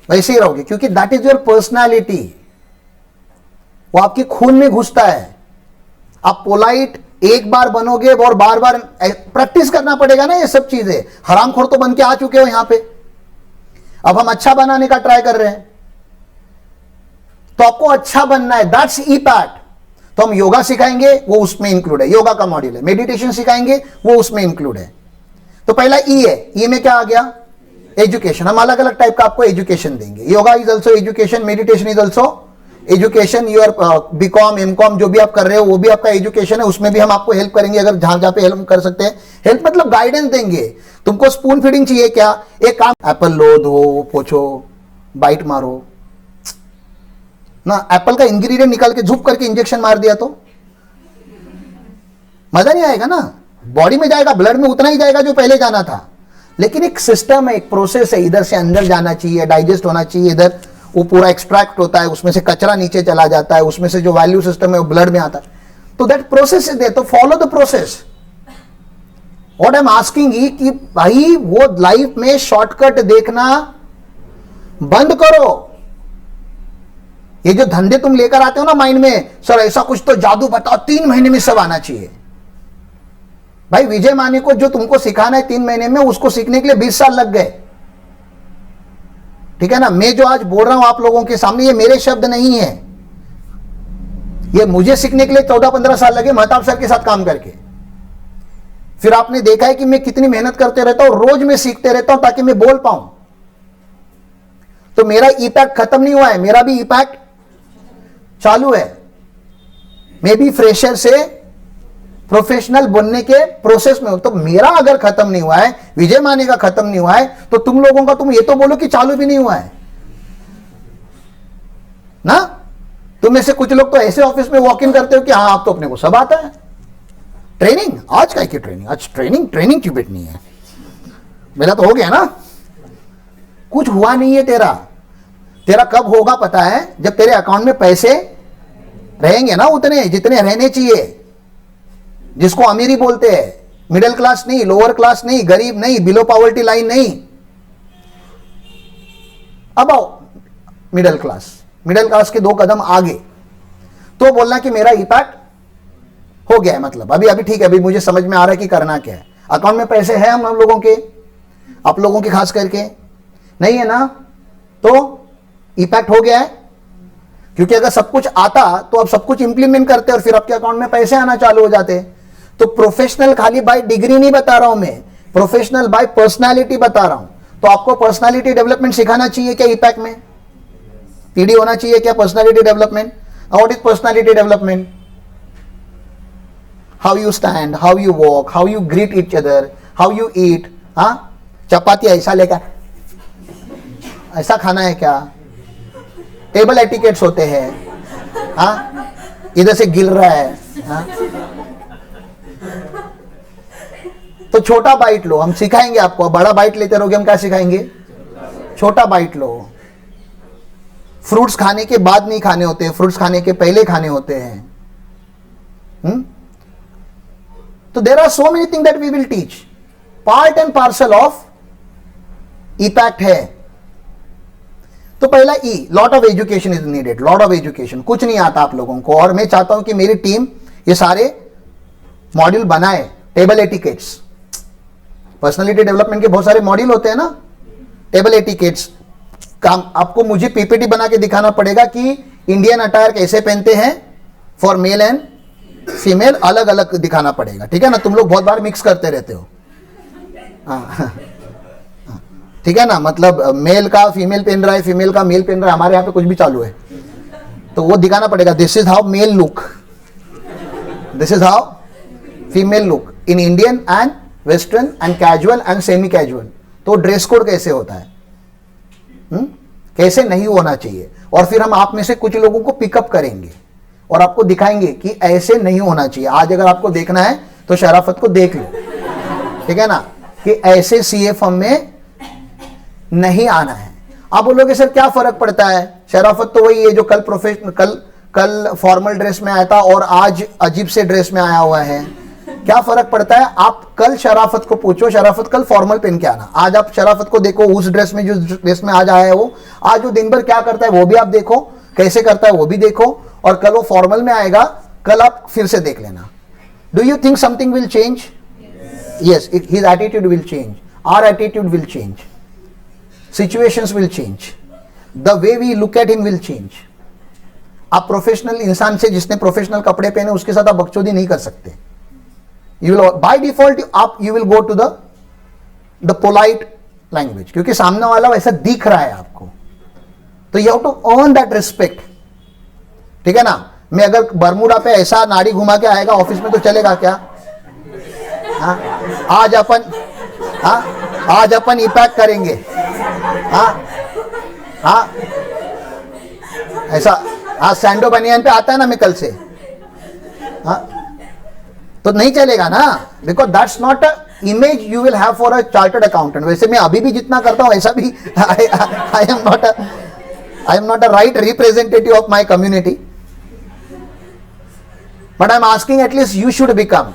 वैसे ही रहोगे, क्योंकि दैट इज योर पर्सनालिटी। वो आपके खून में घुसता है। आप पोलाइट एक बार बनोगे और बार बार प्रैक्टिस करना पड़ेगा ना, ये सब चीजें। हरामखोर तो बन के आ चुके हो यहां पे, अब हम अच्छा बनाने का ट्राई कर रहे हैं। तो आपको अच्छा बनना है, दैट्स ईपैक्ट। तो हम योगा सिखाएंगे, वो उसमें इंक्लूड है, योगा का मॉड्यूल है। मेडिटेशन सिखाएंगे, वो उसमें इंक्लूड है। तो पहला ई है, ई में क्या आ गया, एजुकेशन। हम अलग अलग टाइप का आपको एजुकेशन देंगे। Yoga is also education, meditation is also education. Your BCom MCom जो भी आप कर रहे हो वो भी आपका एजुकेशन है, उसमें भी हम आपको हेल्प करेंगे अगर जहां जहां पे हेल्प कर सकते हैं। हेल्प मतलब गाइडेंस देंगे। तुमको स्पून फीडिंग चाहिए क्या, एक काम, एप्पल लो, धो, पोछो, बाइट मारो ना। एप्पल का इंग्रेडिएंट निकाल के झुक करके इंजेक्शन मार दिया तो मजा नहीं आएगा ना। बॉडी में जाएगा, ब्लड में उतना ही जाएगा जो पहले जाना था, लेकिन एक सिस्टम है, एक प्रोसेस है, इधर से अंदर जाना चाहिए, डाइजेस्ट होना चाहिए, इधर वो पूरा एक्सट्रैक्ट होता है, उसमें से कचरा नीचे चला जाता है, उसमें से जो वैल्यू सिस्टम है वो ब्लड में आता है। तो दैट प्रोसेस इज देयर, तो follow the process. What I am asking ई कि भाई वो लाइफ में शॉर्टकट देखना बंद करो। ये जो धंधे तुम लेकर आते हो ना माइंड में, सर ऐसा कुछ तो जादू बताओ, 3 महीने में सब आना चाहिए। भाई विजय माने को जो तुमको सिखाना है 3 महीने में, उसको सीखने के लिए 20 साल लग गए। ठीक है ना। मैं जो आज बोल रहा हूं आप लोगों के सामने, ये मेरे शब्द नहीं है, ये मुझे सीखने के लिए 14-15 साल लगे महताब सर के साथ काम करके। फिर आपने देखा है कि मैं कितनी मेहनत करते रहता हूं, रोज मैं सीखते रहता हूं ताकि मैं बोल पाऊं। तो मेरा इपैक्ट खत्म नहीं हुआ है, मेरा भी इपैक्ट चालू है। मैं भी फ्रेशर से प्रोफेशनल बनने के प्रोसेस में हूं। तो मेरा अगर खत्म नहीं हुआ है, विजय माने का खत्म नहीं हुआ है, तो तुम लोगों का तुम ये तो बोलो कि चालू भी नहीं हुआ है ना। तुम में से कुछ लोग तो ऐसे ऑफिस में वॉक इन करते हो कि हाँ आप तो अपने को सब आता है। ट्रेनिंग आज का की ट्रेनिंग, आज ट्रेनिंग की बैठनी है। मेरा तो हो गया ना, कुछ हुआ नहीं है तेरा। तेरा कब होगा पता है, जब तेरे अकाउंट में पैसे रहेंगे ना उतने जितने रहने चाहिए, जिसको अमीरी बोलते हैं। मिडिल क्लास नहीं, लोअर क्लास नहीं, गरीब नहीं, बिलो पॉवर्टी लाइन नहीं, अब आओ मिडिल क्लास के 2 कदम आगे। तो बोलना कि मेरा इपैक्ट हो गया है, मतलब अभी ठीक है, अभी मुझे समझ में आ रहा है कि करना क्या है। अकाउंट में पैसे हैं हम लोगों के, आप लोगों के खास करके नहीं है ना, तो इपैक्ट हो गया है। क्योंकि अगर सब कुछ आता तो आप सब कुछ इंप्लीमेंट करते और फिर आपके अकाउंट में पैसे आना चालू हो जाते। तो प्रोफेशनल खाली बाय डिग्री नहीं बता रहा हूं मैं, प्रोफेशनल बाय पर्सनालिटी बता रहा हूं। तो आपको पर्सनालिटी डेवलपमेंट सिखाना चाहिए क्या इपैक्ट में, पीडी होना चाहिए क्या personality development. What is personality development, how you stand, how you walk, how you greet each other, how you eat. हाँ चपाती ऐसा लेकर ऐसा खाना है क्या, टेबल एटिकेट्स होते हैं। हाँ इधर से गिर रहा है। हाँ? तो छोटा बाइट लो, हम सिखाएंगे आपको। बड़ा बाइट लेते रहोगे, हम क्या सिखाएंगे, छोटा बाइट लो। फ्रूट्स खाने के बाद नहीं खाने होते, फ्रूट्स खाने के पहले खाने होते हैं। तो there are so many thing that we will teach, part and parcel of ePact है। तो पहला ई, lot of education is needed, lot of education. कुछ नहीं आता आप लोगों को, और मैं चाहता हूं कि मेरी टीम ये सारे मॉड्यूल बनाए। टेबल एटिकेट्स, पर्सनालिटी डेवलपमेंट के बहुत सारे मॉड्यूल होते हैं ना। टेबल एटिकेट्स काम आपको मुझे पीपीटी बना के दिखाना पड़ेगा कि इंडियन अटायर कैसे पहनते हैं फॉर मेल एंड फीमेल, अलग अलग दिखाना पड़ेगा। ठीक है ना, तुम लोग बहुत बार मिक्स करते रहते हो। हाँ ठीक है ना, मतलब मेल का फीमेल पहन रहा है, फीमेल का मेल पहन रहा है, हमारे यहाँ पे कुछ भी चालू है, तो वो दिखाना पड़ेगा। This is how male look, this is how female look in Indian and western and casual and semi casual. तो ड्रेस कोड कैसे होता है, कैसे नहीं होना चाहिए, और फिर हम आप में से कुछ लोगों को पिकअप करेंगे और आपको दिखाएंगे कि ऐसे नहीं होना चाहिए. आज अगर आपको देखना है तो शराफत को देख लो, ठीक है ना, कि ऐसे सीए फर्म में नहीं आना है. आप बोलोगे सर क्या फर्क पड़ता है, शराफत तो वही है जो कल प्रोफेशनल कल फॉर्मल ड्रेस में आया था और आज अजीब से ड्रेस में आया हुआ है. क्या फर्क पड़ता है, आप कल शराफत को पूछो, शराफत कल फॉर्मल पहन के आना. आज आप शराफत को देखो उस ड्रेस में, जो ड्रेस में आज आया है वो, आज वो दिन भर क्या करता है वो भी आप देखो, कैसे करता है वो भी देखो, और कल वो फॉर्मल में आएगा, कल आप फिर से देख लेना. Do you think something will change? Yes, his attitude will change, our attitude will change, situations will change, the way we look at him will change. आप प्रोफेशनल इंसान से जिसने प्रोफेशनल कपड़े पहने उसके साथ आप बकचोदी नहीं कर सकते. You will by default you will go to the polite language, क्योंकि सामने वाला वैसा दिख रहा है आपको, तो you have to earn that respect. ठीक है ना. मैं अगर बरमूडा पे ऐसा नाड़ी घुमा के आएगा ऑफिस में तो चलेगा क्या? हाँ, आज अपन इपैक करेंगे. हाँ हाँ, ऐसा आज सैंडो बनियान पे आता है ना मैं कल से, हाँ, तो नहीं चलेगा ना, because that's not a image you will have for a chartered accountant. वैसे मैं अभी भी जितना करता हूं ऐसा भी आई am not a right representative of my community, but I am asking at least you should become.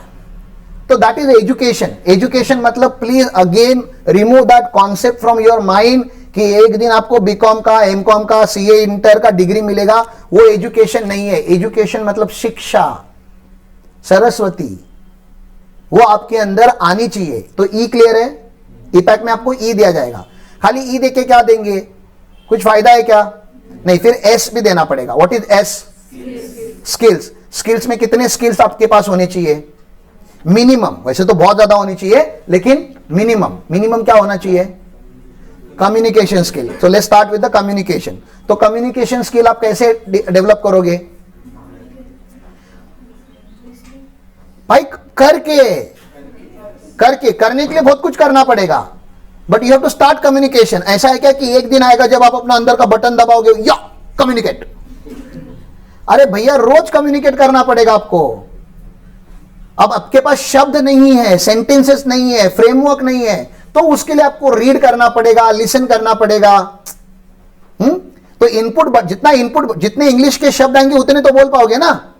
तो दैट इज एजुकेशन. एजुकेशन मतलब please again remove that concept from your mind कि एक दिन आपको बीकॉम का, एमकॉम का, सीए इंटर का degree मिलेगा, वो एजुकेशन नहीं है. एजुकेशन मतलब शिक्षा, सरस्वती, वो आपके अंदर आनी चाहिए. तो ई क्लियर है, ईपैक में आपको ई दिया जाएगा. खाली ई देके क्या देंगे, कुछ फायदा है क्या? नहीं, फिर एस भी देना पड़ेगा. What is S? Skills. Skills में कितने स्किल्स आपके पास होने चाहिए? मिनिमम. वैसे तो बहुत ज्यादा होनी चाहिए, लेकिन मिनिमम क्या होना चाहिए? Communication skill. तो let's start with the communication. तो कम्युनिकेशन स्किल आप कैसे डेवलप करोगे भाई? करने के लिए बहुत कुछ करना पड़ेगा, but you have to start communication. ऐसा है क्या कि एक दिन आएगा जब आप अपना अंदर का बटन दबाओगे, या कम्युनिकेट? अरे भैया रोज कम्युनिकेट करना पड़ेगा आपको. अब आपके पास शब्द नहीं है, सेंटेंसेस नहीं है, फ्रेमवर्क नहीं है, तो उसके लिए आपको रीड करना पड़ेगा, लिसन करना पड़ेगा. तो जितने इंग्लिश के शब्द आएंगे उतने तो बोल पाओगे ना.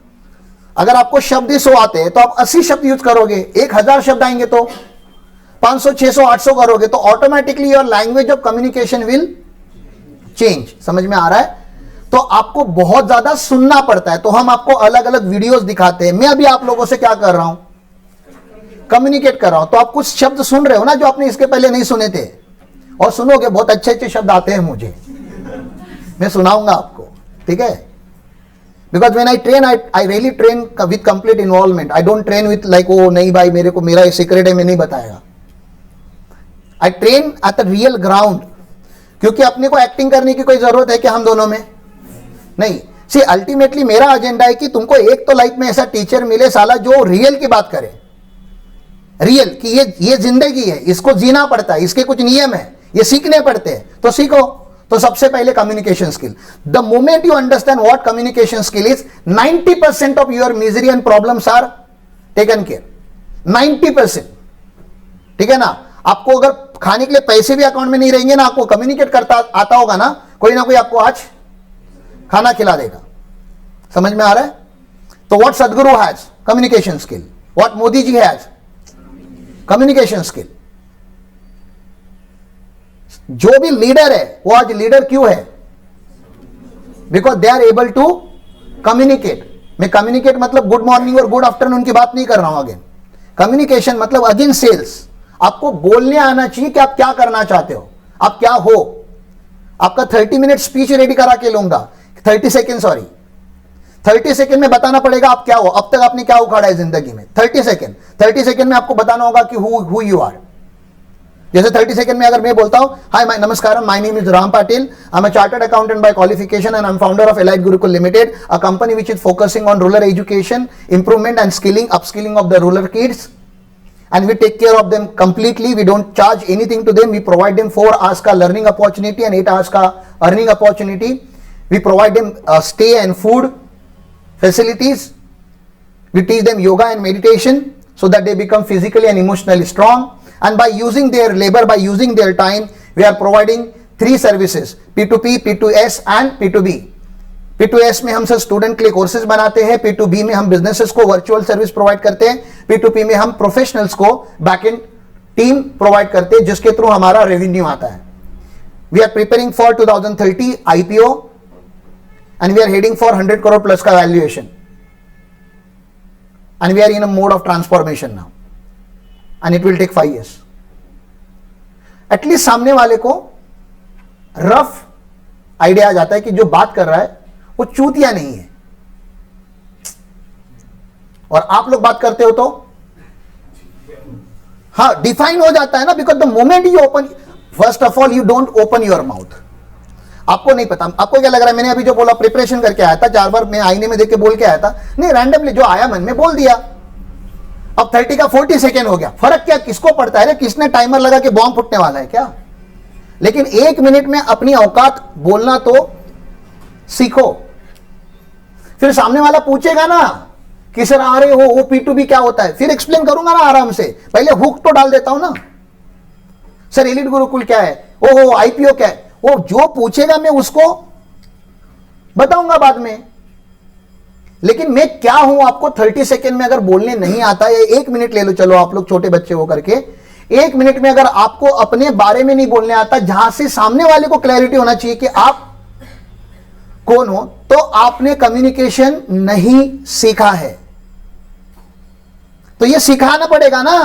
अगर आपको शब्द 100 आते हैं तो आप 80 शब्द यूज करोगे. 1000 शब्द आएंगे तो 500, 600, 800 करोगे, तो automatically your language of communication will change. समझ में आ रहा है? तो आपको बहुत ज्यादा सुनना पड़ता है. तो हम आपको अलग अलग वीडियोस दिखाते हैं. मैं अभी आप लोगों से क्या कर रहा हूं, कम्युनिकेट कर रहा हूं. तो आप कुछ शब्द सुन रहे हो ना जो आपने इसके पहले नहीं सुने थे, और सुनोगे. बहुत अच्छे अच्छे शब्द आते हैं मुझे, मैं सुनाऊंगा आपको, ठीक है? Because when I train, I really train with complete involvement. I don't train with like, oh नहीं भाई मेरे को मेरा ये सीक्रेट है मैं नहीं बताएगा. I train at the real ground. क्योंकि अपने को एक्टिंग करने की कोई जरूरत है क्या हम दोनों में? नहीं. सी अल्टीमेटली मेरा एजेंडा है कि तुमको एक तो लाइफ में ऐसा टीचर मिले साला जो रियल की बात करे. रियल कि ये जिंदगी है, इसको जीना पड़ता है, इसके कुछ नियम है, ये सीखने पड़ते हैं, तो सीखो. तो सबसे पहले communication skill. The moment you understand what communication skill is, 90% of your misery and problems are taken care. 90%. ठीक है ना. आपको अगर खाने के लिए पैसे भी अकाउंट में नहीं रहेंगे ना, आपको कम्युनिकेट करता आता होगा ना कोई आपको आज खाना खिला देगा. समझ में आ रहा है? तो what Sadhguru has? Communication skill. What Modi ji has? Communication skill. जो भी लीडर है वो आज लीडर क्यों है? Because they are able to communicate. मैं कम्युनिकेट मतलब गुड मॉर्निंग और गुड आफ्टरनून की बात नहीं कर रहा हूं. अगेन कम्युनिकेशन मतलब अगेन सेल्स. आपको बोलने आना चाहिए कि आप क्या करना चाहते हो, आप क्या हो. आपका 30 मिनट स्पीच रेडी करा के लूंगा, 30 सेकेंड में बताना पड़ेगा आप क्या हो, अब तक आपने क्या उखाड़ा है जिंदगी में. 30 सेकेंड में आपको बताना होगा कि हु यू आर. जैसे 30 सेकंड में अगर मैं बोलता हूं, हाय नमस्कारम, my name is Ram Patil, I am a chartered accountant by qualification and I am founder of Elite Gurukul Limited, a company which is focusing on rural education improvement and skilling upskilling of the rural kids, and we take care of them completely. We don't charge anything to them. We provide them 4 hours ka learning opportunity and 8 hours ka earning opportunity. We provide them stay and food facilities. We teach them yoga and meditation so that they become physically and emotionally strong. And by using their labor, by using their time, we are providing 3 services: P2P, P2S and P2B. P2S में हम सब student के लिए courses बनाते हैं, P2B में हम businesses को वर्चुअल सर्विस प्रोवाइड करते हैं, P2P में हम प्रोफेशनल्स को बैकएंड टीम प्रोवाइड करते हैं जिसके थ्रू हमारा रेवेन्यू आता है. We are preparing for 2030 IPO and we are heading for 100 crore plus का valuation and we are in a mode of transformation now and it will take 5 years. At least सामने वाले को रफ आइडिया आ जाता है कि जो बात कर रहा है वो चूतिया नहीं है. और आप लोग बात करते हो तो हाँ डिफाइन हो जाता है ना, because the moment you open, first of all you don't open your mouth. आपको नहीं पता, आपको क्या लग रहा है मैंने अभी जो बोला प्रिपरेशन करके आया था, 4 बार मैं आईने में देख के बोल के आया था, नहीं रैंडमली जो आया मन में बोल दिया. अब 30 का 40 सेकेंड हो गया, फर्क क्या किसको पड़ता है? किसने टाइमर लगा के बॉम्ब फुटने वाला है क्या? लेकिन 1 मिनट में अपनी औकात बोलना तो सीखो. फिर सामने वाला पूछेगा ना कि सर आ रहे हो वो P2B क्या होता है, फिर एक्सप्लेन करूंगा ना आराम से. पहले हुक तो डाल देता हूं ना, सर एलिट गुरुकुल क्या है, ओहो IPO क्या है. वो जो पूछेगा मैं उसको बताऊंगा बाद में. लेकिन मैं क्या हूं आपको 30 सेकेंड में अगर बोलने नहीं आता, या 1 मिनट ले लो, चलो आप लोग छोटे बच्चे हो करके, 1 मिनट में अगर आपको अपने बारे में नहीं बोलने आता, जहां से सामने वाले को क्लैरिटी होना चाहिए कि आप कौन हो, तो आपने कम्युनिकेशन नहीं सीखा है. तो ये सिखाना पड़ेगा ना.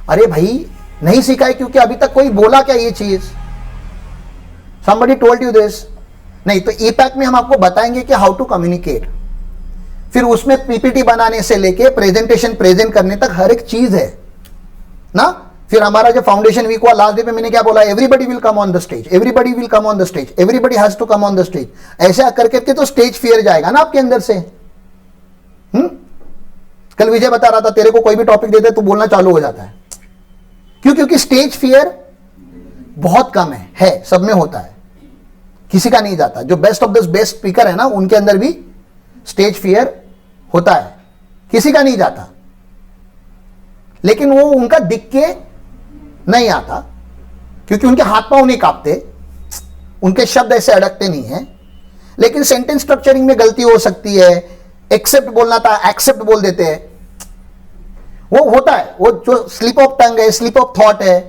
अरे भाई नहीं सीखा है क्योंकि अभी तक कोई बोला क्या ये चीज, somebody told you this? नहीं. तो ईपैक में हम आपको बताएंगे कि हाउ टू कम्युनिकेट. फिर उसमें पीपीटी बनाने से लेके प्रेजेंटेशन प्रेजेंट करने तक हर एक चीज है ना. फिर हमारा जो फाउंडेशन वीक हुआ लास्ट डे पे मैंने क्या बोला, everybody will come on the stage, everybody will come on the stage, everybody has to come on the stage. ऐसा करके तो स्टेज फियर जाएगा ना आपके अंदर से. कल विजय बता रहा था तेरे को कोई भी टॉपिक देते तू बोलना चालू हो जाता है. क्यों? क्योंकि स्टेज फियर बहुत कम है, सब में होता है, किसी का नहीं जाता. जो best of the best speaker है ना उनके अंदर भी स्टेज फियर होता है, किसी का नहीं जाता. लेकिन वो उनका दिख के नहीं आता क्योंकि उनके हाथ पांव नहीं कांपते, उनके शब्द ऐसे अड़कते नहीं है. लेकिन सेंटेंस स्ट्रक्चरिंग में गलती हो सकती है. एक्सेप्ट बोलना था एक्सेप्ट बोल देते हैं, वो होता है. वो जो स्लिप ऑफ टंग है, स्लिप ऑफ थॉट है,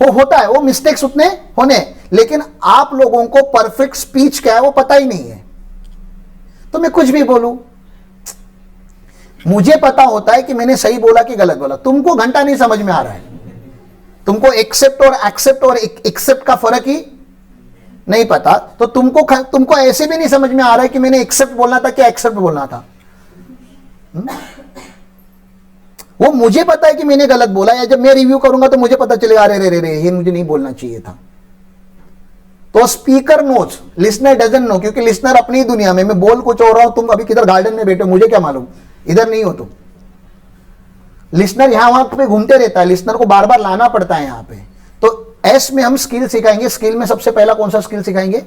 वो होता है. वो मिस्टेक्स उतने होने, लेकिन आप लोगों को परफेक्ट स्पीच क्या है वो पता ही नहीं है. तो मैं कुछ भी बोलूं, मुझे पता होता है कि मैंने सही बोला कि गलत बोला. तुमको घंटा नहीं समझ में आ रहा है. तुमको एक्सेप्ट और एक्सेप्ट और एक्सेप्ट का फर्क ही नहीं पता. तो तुमको ऐसे भी नहीं समझ में आ रहा है कि मैंने एक्सेप्ट बोलना था क्या एक्सेप्ट बोलना था. वो मुझे पता है कि मैंने गलत बोला, या जब मैं रिव्यू करूंगा तो मुझे पता चलेगा अरे रे रे ये मुझे नहीं बोलना चाहिए था. तो speaker knows, listener doesn't know. क्योंकि लिसनर अपनी ही दुनिया में, मैं बोल कुछ हो रहा हूं, तुम अभी किधर गार्डन में बैठे, मुझे क्या मालूम, इधर नहीं हो तुम. लिसनर यहां वहां पे घूमते रहता है, लिसनर को बार बार लाना पड़ता है यहां पे. तो एस में हम स्किल सिखाएंगे. स्किल में सबसे पहला कौन सा स्किल सिखाएंगे?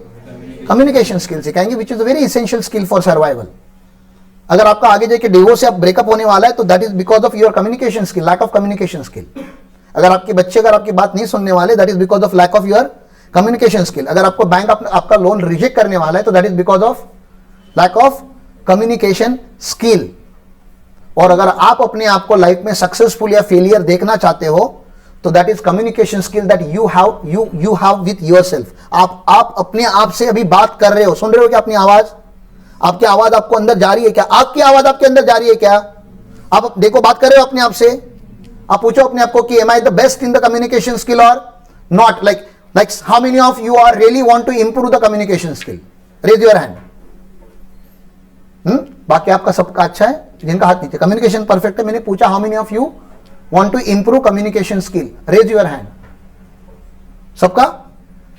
कम्युनिकेशन स्किल सिखाएंगे, which is a very essential skill for survival. अगर आपका आगे जाके डिवोर्स या ब्रेकअप होने वाला है तो that is because of your communication skill, lack of communication skill. अगर आपके बच्चे अगर आपकी बात नहीं सुनने वाले, that is because of lack of your communication skill. अगर आपको बैंक आपका लोन रिजेक्ट करने वाला है तो that is because of lack of communication skill. और अगर आप अपने आप को लाइफ में सक्सेसफुल या फेलियर देखना चाहते हो तो that is communication skill that you have with yourself. आप अपने आप से अभी बात कर रहे हो, सुन रहे हो क्या अपनी आवाज? आपकी आवाज आपको अंदर जा रही है क्या? आपकी आवाज आपके अंदर जा रही है क्या? आप देखो बात कर रहे हो अपने आप से. आप पूछो अपने आप को कि am I the best in the communication skill और not. Like how many of you are really want to improve the communication skill? Raise your hand. बाकी आपका सबका अच्छा है, जिनका हाथ नीचे. कम्युनिकेशन परफेक्ट है. मैंने पूछा how many of you want to improve communication skill? Raise your hand. सबका?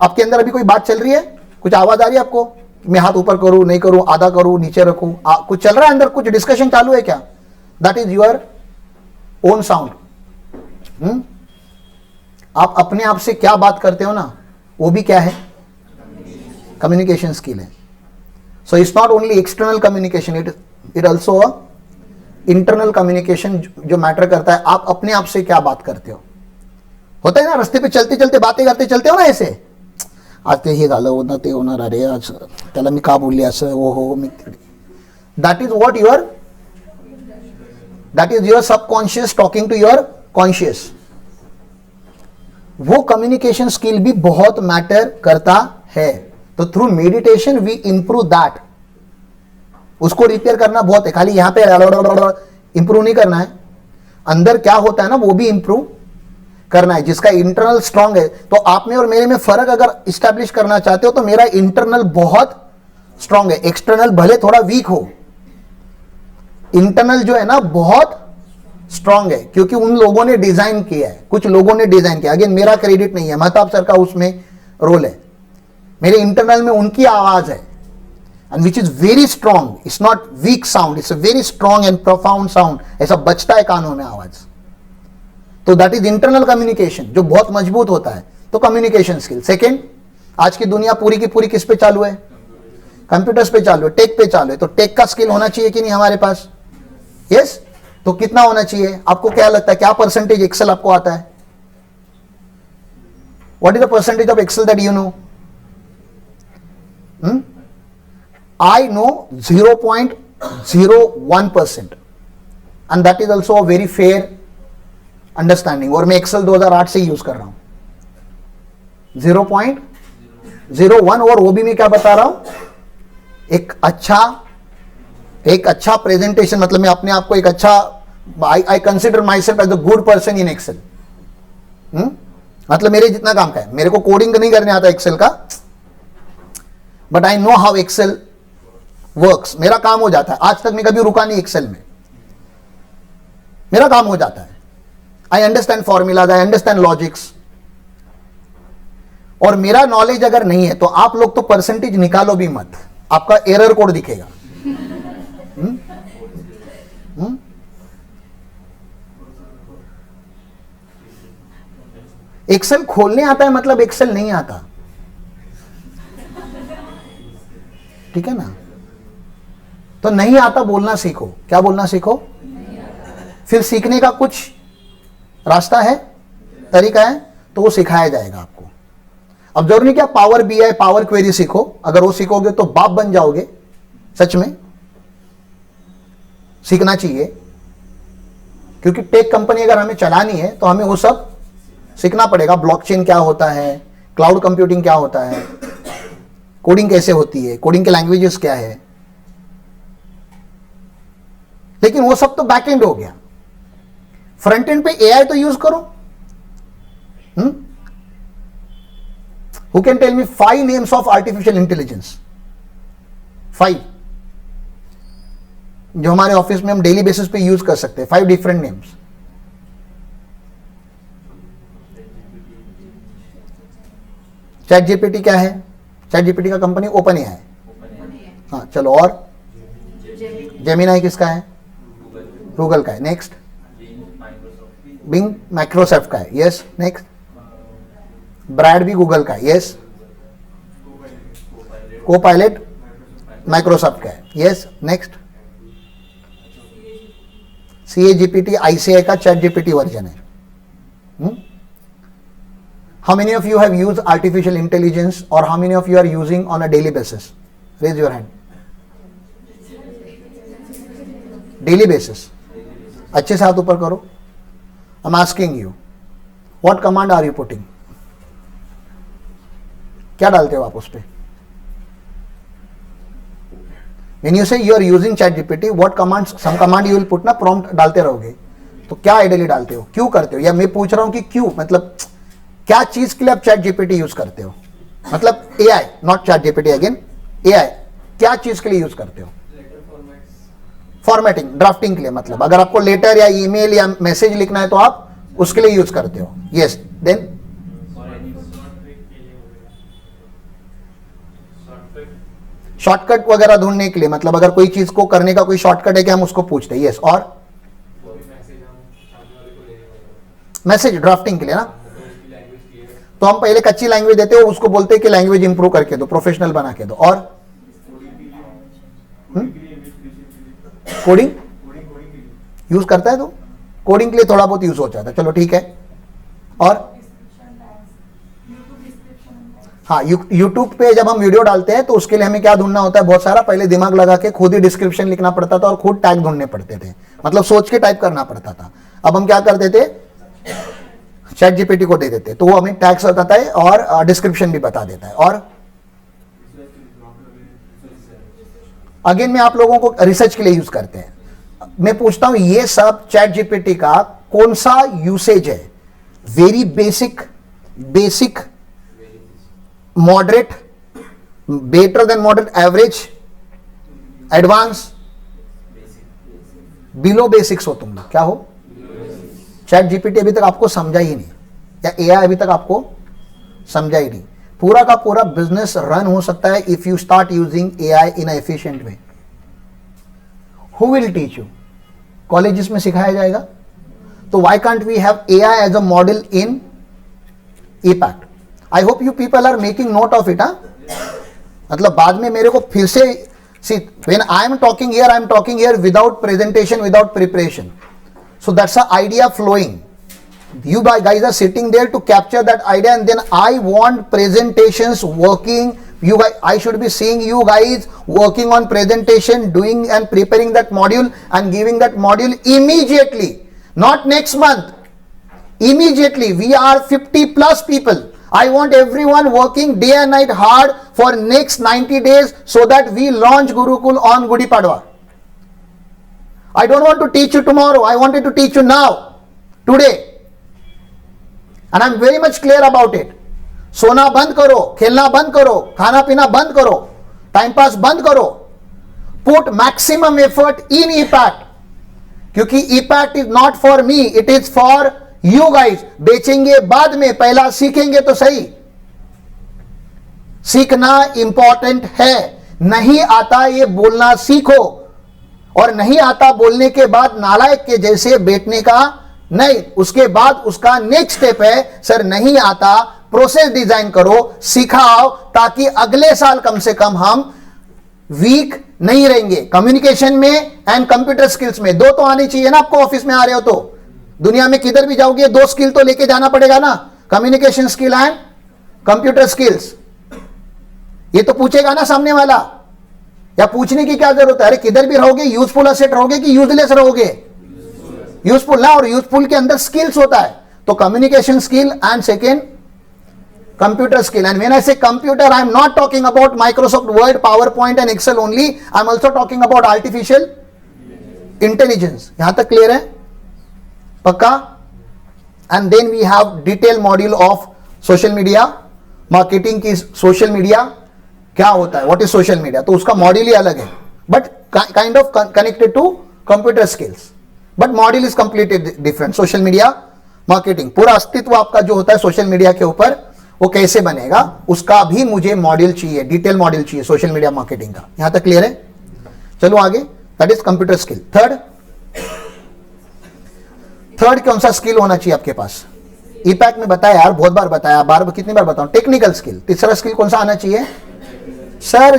आपके अंदर अभी कोई बात चल रही है? कुछ आवाज आ रही है आपको? मैं हाथ ऊपर करूं, नहीं करूं, आधा करूं, नीचे रखूं, कुछ चल रहा है अंदर, कुछ डिस्कशन चालू है क्या? That is your own sound. आप अपने आप से क्या बात करते हो ना, वो भी क्या है? कम्युनिकेशन स्किल है. So it's not only external communication, it also internal communication जो मैटर करता है. आप अपने आप से क्या बात करते हो. होता है ना, रास्ते पे चलते चलते बातें करते चलते हो ना, ऐसे आज ते हे झालं होणार, ते होणार, अरे आज त्याला मी का बोलले असं, ओ हो मी. That is what your, that is your subconscious talking to your conscious. वो कम्युनिकेशन स्किल भी बहुत मैटर करता है. तो through meditation we improve that. उसको रिपेयर करना बहुत है, खाली यहां पे इंप्रूव नहीं करना है, अंदर क्या होता है ना वो भी इंप्रूव करना है. जिसका इंटरनल स्ट्रांग है, तो आप में और मेरे में फर्क अगर इस्टेब्लिश करना चाहते हो तो मेरा इंटरनल बहुत स्ट्रांग है, एक्सटर्नल भले थोड़ा वीक हो, इंटरनल जो है ना बहुत स्ट्रांग है, क्योंकि उन लोगों ने डिजाइन किया है, कुछ लोगों ने डिजाइन किया. अगेन मेरा क्रेडिट नहीं है, महताब सर का उसमें रोल है. मेरे इंटरनल में उनकी आवाज है, and which is very strong. It's not weak sound, it's a very strong and profound sound. ऐसा बचता है कानों में आवाज. तो दैट इज इंटरनल कम्युनिकेशन, जो बहुत मजबूत होता है. तो कम्युनिकेशन स्किल. सेकेंड, आज की दुनिया पूरी की पूरी किस पे चालू है? कंप्यूटर्स पे चालू है, टेक पे चालू है. तो टेक का स्किल होना चाहिए कि नहीं हमारे पास? यस. तो कितना होना चाहिए? आपको क्या लगता है, क्या परसेंटेज एक्सेल आपको आता है? What is the percentage of Excel that you know? I know 0.01%, and that is also a very fair understanding. और मैं एक्सेल 2008 से यूज कर रहा हूं. 0.01, और वो भी मैं क्या बता रहा हूं, एक अच्छा प्रेजेंटेशन, मतलब मैं अपने आप को एक अच्छा, I consider myself as a good person in Excel. मतलब मेरे जितना काम का है. मेरे को कोडिंग नहीं करने आता एक्सेल का, but I know how Excel works. मेरा काम हो जाता है. आज तक मैं कभी रुका नहीं एक्सेल में, मेरा काम हो जाता है. I understand formulas, I understand logics. और मेरा नॉलेज अगर नहीं है तो आप लोग तो परसेंटेज निकालो भी मत, आपका एरर कोड दिखेगा. एक्सेल खोलने आता है मतलब एक्सेल नहीं आता, ठीक है ना. तो नहीं आता बोलना सीखो. क्या बोलना सीखो? फिर सीखने का कुछ रास्ता है, तरीका है, तो वो सिखाया जाएगा आपको. अब जरूरी नहीं कि आप पावर बीआई, पावर क्वेरी सीखो. अगर वो सीखोगे तो बाप बन जाओगे. सच में सीखना चाहिए, क्योंकि टेक कंपनी अगर हमें चलानी है तो हमें वो सब सीखना पड़ेगा. ब्लॉकचेन क्या होता है, क्लाउड कंप्यूटिंग क्या होता है, कोडिंग कैसे होती है, कोडिंग के लैंग्वेजेस क्या है. लेकिन वो सब तो बैक एंड हो गया. फ्रंट एंड पे एआई तो यूज करो. Who can tell me 5 names of artificial intelligence? 5 जो हमारे ऑफिस में हम डेली बेसिस पे यूज कर सकते हैं. 5 डिफरेंट नेम्स. चैट जीपीटी क्या है? चैट जीपीटी का कंपनी ओपन एआई है. हाँ चलो. और जेमिनाई किसका है? गूगल का है. नेक्स्ट, बिंग माइक्रोसॉफ्ट का है. यस. नेक्स्ट, ब्रैड भी गूगल का है. यस. कोपायलट माइक्रोसॉफ्ट का है. यस. नेक्स्ट, CAGPT ICI का चैट जीपीटी वर्जन है. How many of you have used artificial intelligence, or how many of you are using on a daily basis? Raise your hand. Daily basis. अच्छे से हाथ ऊपर करो. I'm asking you, what command are you putting? क्या डालते हो आप उस पे? When you say you are using ChatGPT, what commands? Some command you will put ना, prompt डालते रहोगे. तो क्या आइडियली डालते हो? क्यों करते हो? या मैं पूछ रहा हूं कि क्यों, मतलब क्या चीज के लिए आप चैट जीपीटी यूज करते हो? मतलब AI, not chat GPT, again AI. क्या चीज के लिए यूज करते हो? फॉर्मेटिंग, ड्राफ्टिंग के लिए, मतलब अगर आपको लेटर या ईमेल या मैसेज लिखना है तो आप उसके लिए यूज करते हो. यस, देन शॉर्टकट वगैरह ढूंढने के लिए, मतलब अगर कोई चीज को करने का कोई शॉर्टकट है कि हम उसको पूछते हैं. यस, और मैसेज ड्राफ्टिंग के लिए ना, तो हम पहले कच्ची लैंग्वेज देते हो, उसको बोलते हैं कि लैंग्वेज इंप्रूव करके दो, प्रोफेशनल बना के दो. और कोडिंग यूज करता है तो कोडिंग के लिए थोड़ा बहुत यूज हो जाता है. चलो ठीक है. और हाँ, यूट्यूब पे जब हम वीडियो डालते हैं तो उसके लिए हमें क्या ढूंढना होता है, बहुत सारा पहले दिमाग लगा के खुद ही डिस्क्रिप्शन लिखना पड़ता था और खुद टैग ढूंढने पड़ते थे, मतलब सोच के टाइप करना पड़ता था. अब हम क्या करते थे, चैट जीपीटी को दे देते, तो वो हमें टैग्स बताता है और डिस्क्रिप्शन भी बता देता है. और अगेन मैं आप लोगों को रिसर्च के लिए यूज करते हैं. मैं पूछता हूं ये सब चैट जीपीटी का कौन सा यूसेज है, very basic, moderate, better than moderate, average, advance, below basics हो तुम लोग, क्या हो? चैट जीपीटी अभी तक आपको समझा ही नहीं, या एआई अभी तक आपको समझा ही नहीं. पूरा का पूरा बिजनेस रन हो सकता है if you start using AI in a efficient way. Who will teach you? Colleges में सिखाया जाएगा. तो why can't we have AI as a model in ePact? I hope you people are making note of it. मतलब बाद में मेरे को फिर से, see when I am talking here without presentation, without preparation. So that's the idea flowing. You guys are sitting there to capture that idea, and then I want presentations working. You guys, I should be seeing you guys working on presentation, doing and preparing that module and giving that module immediately, not next month. Immediately. We are 50 plus people. I want everyone working day and night hard for next 90 days so that we launch Gurukul on Gudi Padwa. I don't want to teach you tomorrow. I wanted to teach you now, today. And I'm very much clear about it. सोना बंद करो, खेलना बंद करो, खाना पीना बंद करो, टाइम पास बंद करो. Put maximum effort in EPACT. क्योंकि EPACT is not for me, it is for you guys. बेचेंगे बाद में, पहला सीखेंगे तो सही. सीखना इंपॉर्टेंट है. नहीं आता ये बोलना सीखो, और नहीं आता बोलने के बाद नालायक के जैसे बैठने का नहीं. उसके बाद उसका नेक्स्ट स्टेप है, सर नहीं आता, प्रोसेस डिजाइन करो, सिखाओ, ताकि अगले साल कम से कम हम वीक नहीं रहेंगे. कम्युनिकेशन में एंड कंप्यूटर स्किल्स में दो तो आनी चाहिए ना. आपको ऑफिस में आ रहे हो तो दुनिया में किधर भी जाओगे, दो स्किल तो लेके जाना पड़ेगा ना, communication skill and computer skills. ये तो पूछेगा ना सामने वाला, या पूछने की क्या जरूरत है? अरे किधर भी रहोगे, यूजफुल असेट रहोगे कि यूजलेस रहोगे? यूजफुल ना, और यूजफुल के अंदर स्किल्स होता है. तो communication skill and second computer skill. And when I say computer, I am not talking about Microsoft Word, PowerPoint and Excel only. I am also talking about artificial intelligence. यहां तक clear है? पक्का? And then we have detail module of social media marketing की. Social media क्या होता है, what is social media, तो उसका मॉड्यूल ही अलग है, but kind of connected to computer skills, but module is completely different. Social media marketing, पूरा अस्तित्व आपका जो होता है सोशल मीडिया के ऊपर, वो कैसे बनेगा, उसका भी मुझे मॉड्यूल चाहिए, डिटेल मॉड्यूल चाहिए सोशल मीडिया मार्केटिंग का. यहां तक क्लियर है? चलो आगे. That is computer skill. Third कौन सा स्किल होना चाहिए आपके पास? ईपैक में बताया यार, बहुत बार बताया, कितनी बार बताऊं? Technical skill. तीसरा स्किल कौन सा आना चाहिए? सर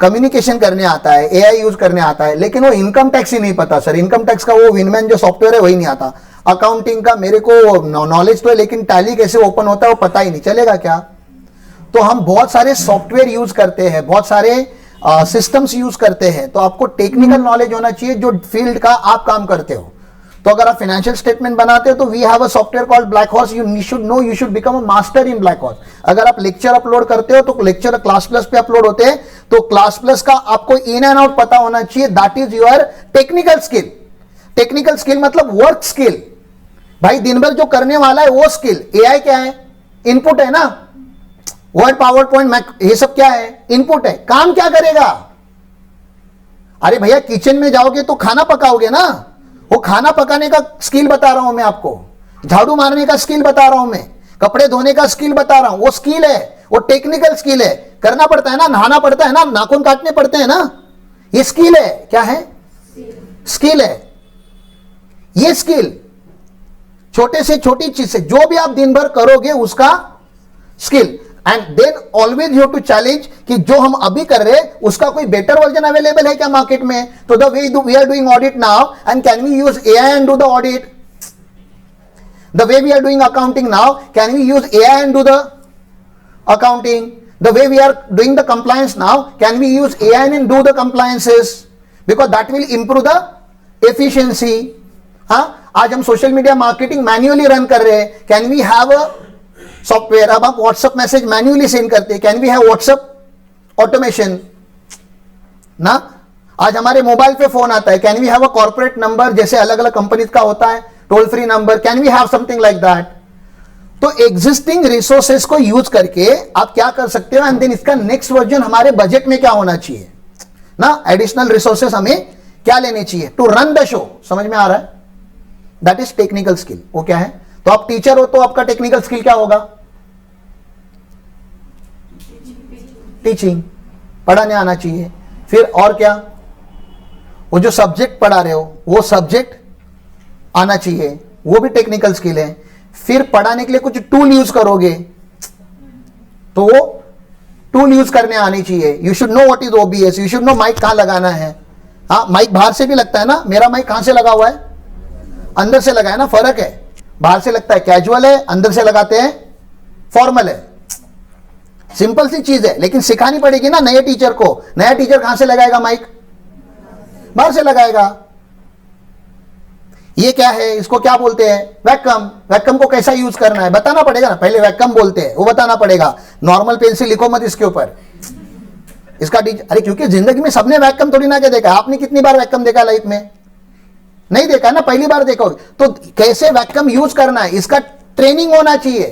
कम्युनिकेशन करने आता है, एआई यूज करने आता है, लेकिन वो इनकम टैक्स ही नहीं पता. सर इनकम टैक्स का वो विनमैन जो सॉफ्टवेयर है वही नहीं आता. अकाउंटिंग का मेरे को नॉलेज तो है, लेकिन टैली कैसे ओपन होता है वो पता ही नहीं, चलेगा क्या? तो हम बहुत सारे सॉफ्टवेयर यूज करते हैं, बहुत सारे सिस्टम्स यूज करते हैं. तो आपको टेक्निकल नॉलेज होना चाहिए जो फील्ड का आप काम करते हो. तो अगर आप फाइनेंशियल स्टेटमेंट बनाते हो तो we have a software called black horse. You should know, you should become a master in black horse. अगर आप लेक्चर अपलोड करते हो तो लेक्चर क्लास प्लस पे अपलोड होते हैं, तो क्लास प्लस का आपको इन एंड आउट पता होना चाहिए. That is your technical skill. Technical skill मतलब वर्क स्किल. भाई दिन भर जो करने वाला है वो स्किल. एआई क्या है? इनपुट है ना. वर्ड, पावर पॉइंट, ये सब क्या है? इनपुट है. काम क्या करेगा? अरे भैया किचन में जाओगे तो खाना पकाओगे ना, वो खाना पकाने का स्किल बता रहा हूं मैं आपको, झाड़ू मारने का स्किल बता रहा हूं मैं, कपड़े धोने का स्किल बता रहा हूं, वो स्किल है, वो टेक्निकल स्किल है, करना पड़ता है ना, नहाना पड़ता है ना, नाखून काटने पड़ते हैं ना, ये स्किल है। क्या है? स्किल है। ये स्किल छोटे से छोटी चीज से जो भी आप दिन भर करोगे उसका skill. And then always you to challenge कि जो हम अभी कर रहे हैं उसका कोई बेटर वर्जन अवेलेबल है क्या मार्केट में? तो the way we are doing audit now, and can we use AI and do the audit? The way we are doing accounting now, can we use AI and do the accounting? The way we are doing the compliance now, can we use AI and do the compliances? Because that will improve the efficiency. हाँ, आज हम social media marketing manually run कर रहे हैं, can we have a software? अब आप WhatsApp message manually send करते हैं, can we have WhatsApp automation ना? आज हमारे मोबाइल पे फोन आता है, can we have a corporate number, जैसे अलग अलग कंपनीज का होता है toll free number, can we have something like that? तो एग्जिस्टिंग रिसोर्सेज को यूज करके आप क्या कर सकते हो, एंड देन इसका नेक्स्ट वर्जन हमारे बजट में क्या होना चाहिए ना, एडिशनल रिसोर्सेज हमें क्या लेने चाहिए टू रन द शो। समझ में आ रहा है? That is technical skill. वो क्या है? तो आप टीचर हो तो आपका टेक्निकल स्किल क्या होगा? टीचिंग, पढ़ाने आना चाहिए। फिर और क्या? वो जो सब्जेक्ट पढ़ा रहे हो वो सब्जेक्ट आना चाहिए, वो भी टेक्निकल स्किल है। फिर पढ़ाने के लिए कुछ टूल यूज करोगे तो वो टूल यूज करने आनी चाहिए। You should know what is OBS, you should know mic कहां लगाना है। हाँ, माइक बाहर से भी लगता है ना, मेरा माइक कहां से लगा हुआ है? अंदर से लगा है ना, फर्क है। बाहर से लगता है कैजुअल है, अंदर से लगाते हैं फॉर्मल है। सिंपल सी चीज है, लेकिन सिखानी पड़ेगी ना नए टीचर को। नया टीचर कहां से लगाएगा माइक? बाहर से लगाएगा। ये क्या है, इसको क्या बोलते हैं? वैक्यूम। वैक्यूम को कैसा यूज करना है बताना पड़ेगा ना, पहले वैक्यूम बोलते हैं वो बताना पड़ेगा। नॉर्मल पेन से लिखो मत इसके ऊपर, इसका टीचर। अरे क्योंकि जिंदगी में सबने वैक्यूम थोड़ी ना के देखा। आपने कितनी बार वैक्यूम देखा लाइफ में? नहीं देखा ना, पहली बार देखोगे। तो कैसे वैक्यूम यूज करना है इसका ट्रेनिंग होना चाहिए,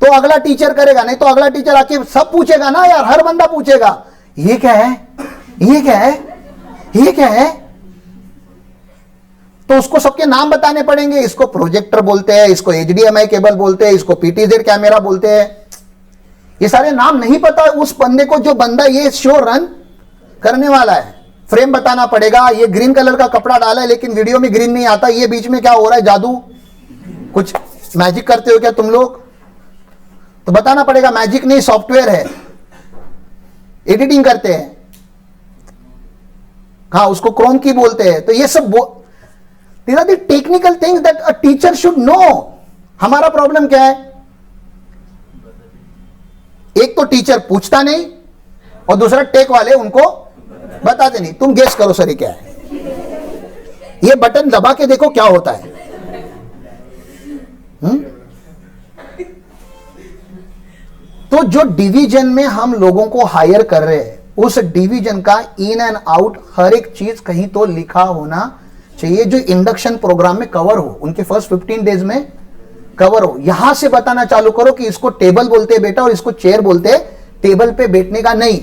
तो अगला टीचर करेगा। नहीं तो अगला टीचर आके सब पूछेगा ना यार, हर बंदा पूछेगा ये क्या है, ये क्या है, ये क्या है। तो उसको सबके नाम बताने पड़ेंगे। इसको प्रोजेक्टर बोलते हैं, इसको एचडीएमआई केबल बोलते हैं, इसको पीटीजेड कैमरा बोलते हैं। ये सारे नाम नहीं पता उस बंदे को, जो बंदा ये शो रन करने वाला है। फ्रेम बताना पड़ेगा, ये ग्रीन कलर का कपड़ा डाला है लेकिन वीडियो में ग्रीन नहीं आता, ये बीच में क्या हो रहा है? जादू, कुछ मैजिक करते हो क्या तुम लोग? तो बताना पड़ेगा मैजिक नहीं, सॉफ्टवेयर है, एडिटिंग करते हैं। हाँ, उसको क्रोम की बोलते हैं। तो ये सब these are the technical things that a teacher should know. हमारा प्रॉब्लम क्या है? एक तो टीचर पूछता नहीं और दूसरा टेक वाले उनको बताते नहीं। तुम गेस करो सर ये क्या है? ये बटन दबा के देखो क्या होता है। तो जो डिवीजन में हम लोगों को हायर कर रहे हैं, उस डिवीजन का इन एंड आउट हर एक चीज कहीं तो लिखा होना चाहिए, जो इंडक्शन प्रोग्राम में कवर हो, उनके फर्स्ट 15 डेज में कवर हो। यहां से बताना चालू करो कि इसको टेबल बोलते हैं बेटा और इसको चेयर बोलते हैं। टेबल पे बैठने का नहीं,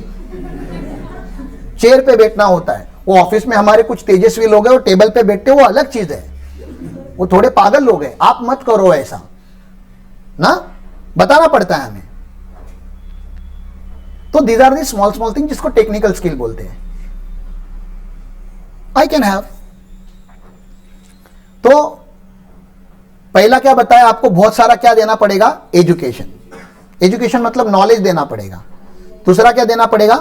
चेयर पे बैठना होता है। वो ऑफिस में हमारे कुछ तेजस्वी लोग हैं, वो टेबल पे बैठते, वो अलग चीज है, वो थोड़े पागल लोग हैं। आप मत करो ऐसा ना, बताना पड़ता है हमें। तो these are the small small thing जिसको टेक्निकल स्किल बोलते हैं। I can have. तो पहला क्या बताया आपको? बहुत सारा क्या देना पड़ेगा? एजुकेशन। एजुकेशन मतलब नॉलेज देना पड़ेगा। दूसरा क्या देना पड़ेगा?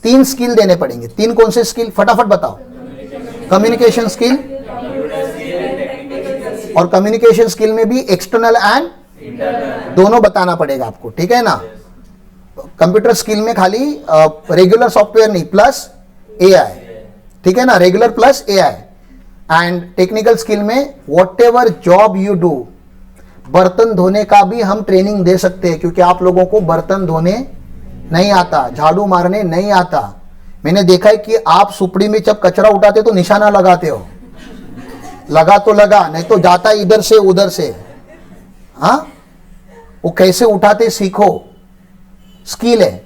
3 स्किल देने पड़ेंगे। 3 कौन से स्किल? फटाफट बताओ। कम्युनिकेशन स्किल, और कम्युनिकेशन स्किल में भी एक्सटर्नल एंड दोनों बताना पड़ेगा आपको, ठीक है ना? कंप्यूटर स्किल में खाली रेगुलर सॉफ्टवेयर नहीं, प्लस एआई, ठीक है ना? Regular plus AI. And technical skill में whatever job you do, बर्तन धोने का भी हम ट्रेनिंग दे सकते हैं, क्योंकि आप लोगों को बर्तन धोने नहीं आता, झाड़ू मारने नहीं आता। मैंने देखा है कि आप सुपड़ी में जब कचरा उठाते तो निशाना लगाते हो, लगा तो लगा, नहीं तो जाता इधर से उधर से। हाँ, वो कैसे उठाते सीखो, स्किल है।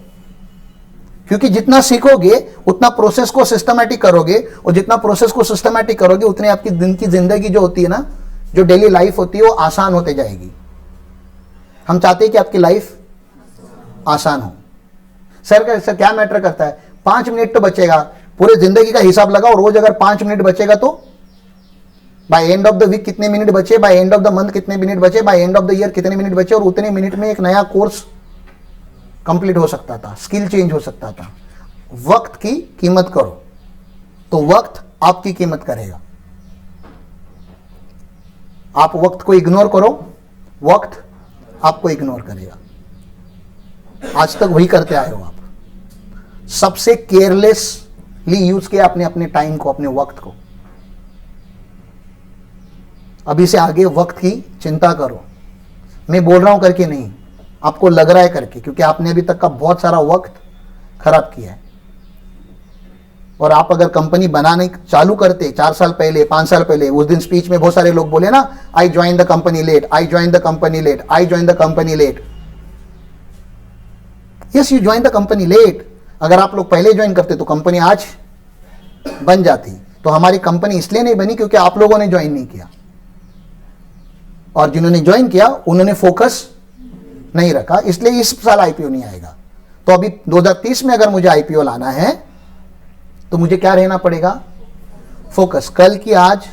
क्योंकि जितना सीखोगे उतना प्रोसेस को सिस्टमैटिक करोगे, और जितना प्रोसेस को सिस्टमैटिक करोगे उतनी आपकी दिन की जिंदगी जो होती है ना, जो डेली लाइफ होती है, वो आसान होते जाएगी। हम चाहते हैं कि आपकी लाइफ आसान हो। सर क्या मैटर करता है, 5 मिनट तो बचेगा, पूरे जिंदगी का हिसाब लगाओ, रोज अगर 5 मिनट बचेगा तो by end of the week कितने मिनट बचे, by end of the month कितने मिनट बचे, by end of the year कितने मिनट बचे, और उतने मिनट में एक नया कोर्स कंप्लीट हो सकता था, स्किल चेंज हो सकता था। वक्त की कीमत करो तो वक्त आपकी कीमत करेगा। आप वक्त को इग्नोर करो, वक्त आपको इग्नोर करेगा। आज तक वही करते आए हो आप, सबसे केयरलेसली यूज किया आपने अपने टाइम को, अपने वक्त को। अभी से आगे वक्त की चिंता करो। मैं बोल रहा हूं करके नहीं, आपको लग रहा है करके, क्योंकि आपने अभी तक का बहुत सारा वक्त खराब किया है। और आप अगर कंपनी बनाने चालू करते 4 साल पहले, 5 साल पहले, उस दिन स्पीच में बहुत सारे लोग बोले ना, I join the company late, I join the company late, I join the company late. Yes, you join the company late. अगर आप लोग पहले ज्वाइन करते तो कंपनी आज बन जाती। तो हमारी कंपनी इसलिए नहीं बनी क्योंकि आप लोगों ने ज्वाइन नहीं किया, और जिन्होंने ज्वाइन किया उन्होंने फोकस नहीं रखा, इसलिए इस साल आईपीओ नहीं आएगा। तो अभी 2030 में अगर मुझे आईपीओ लाना है तो मुझे क्या रहना पड़ेगा, फोकस। कल की आज,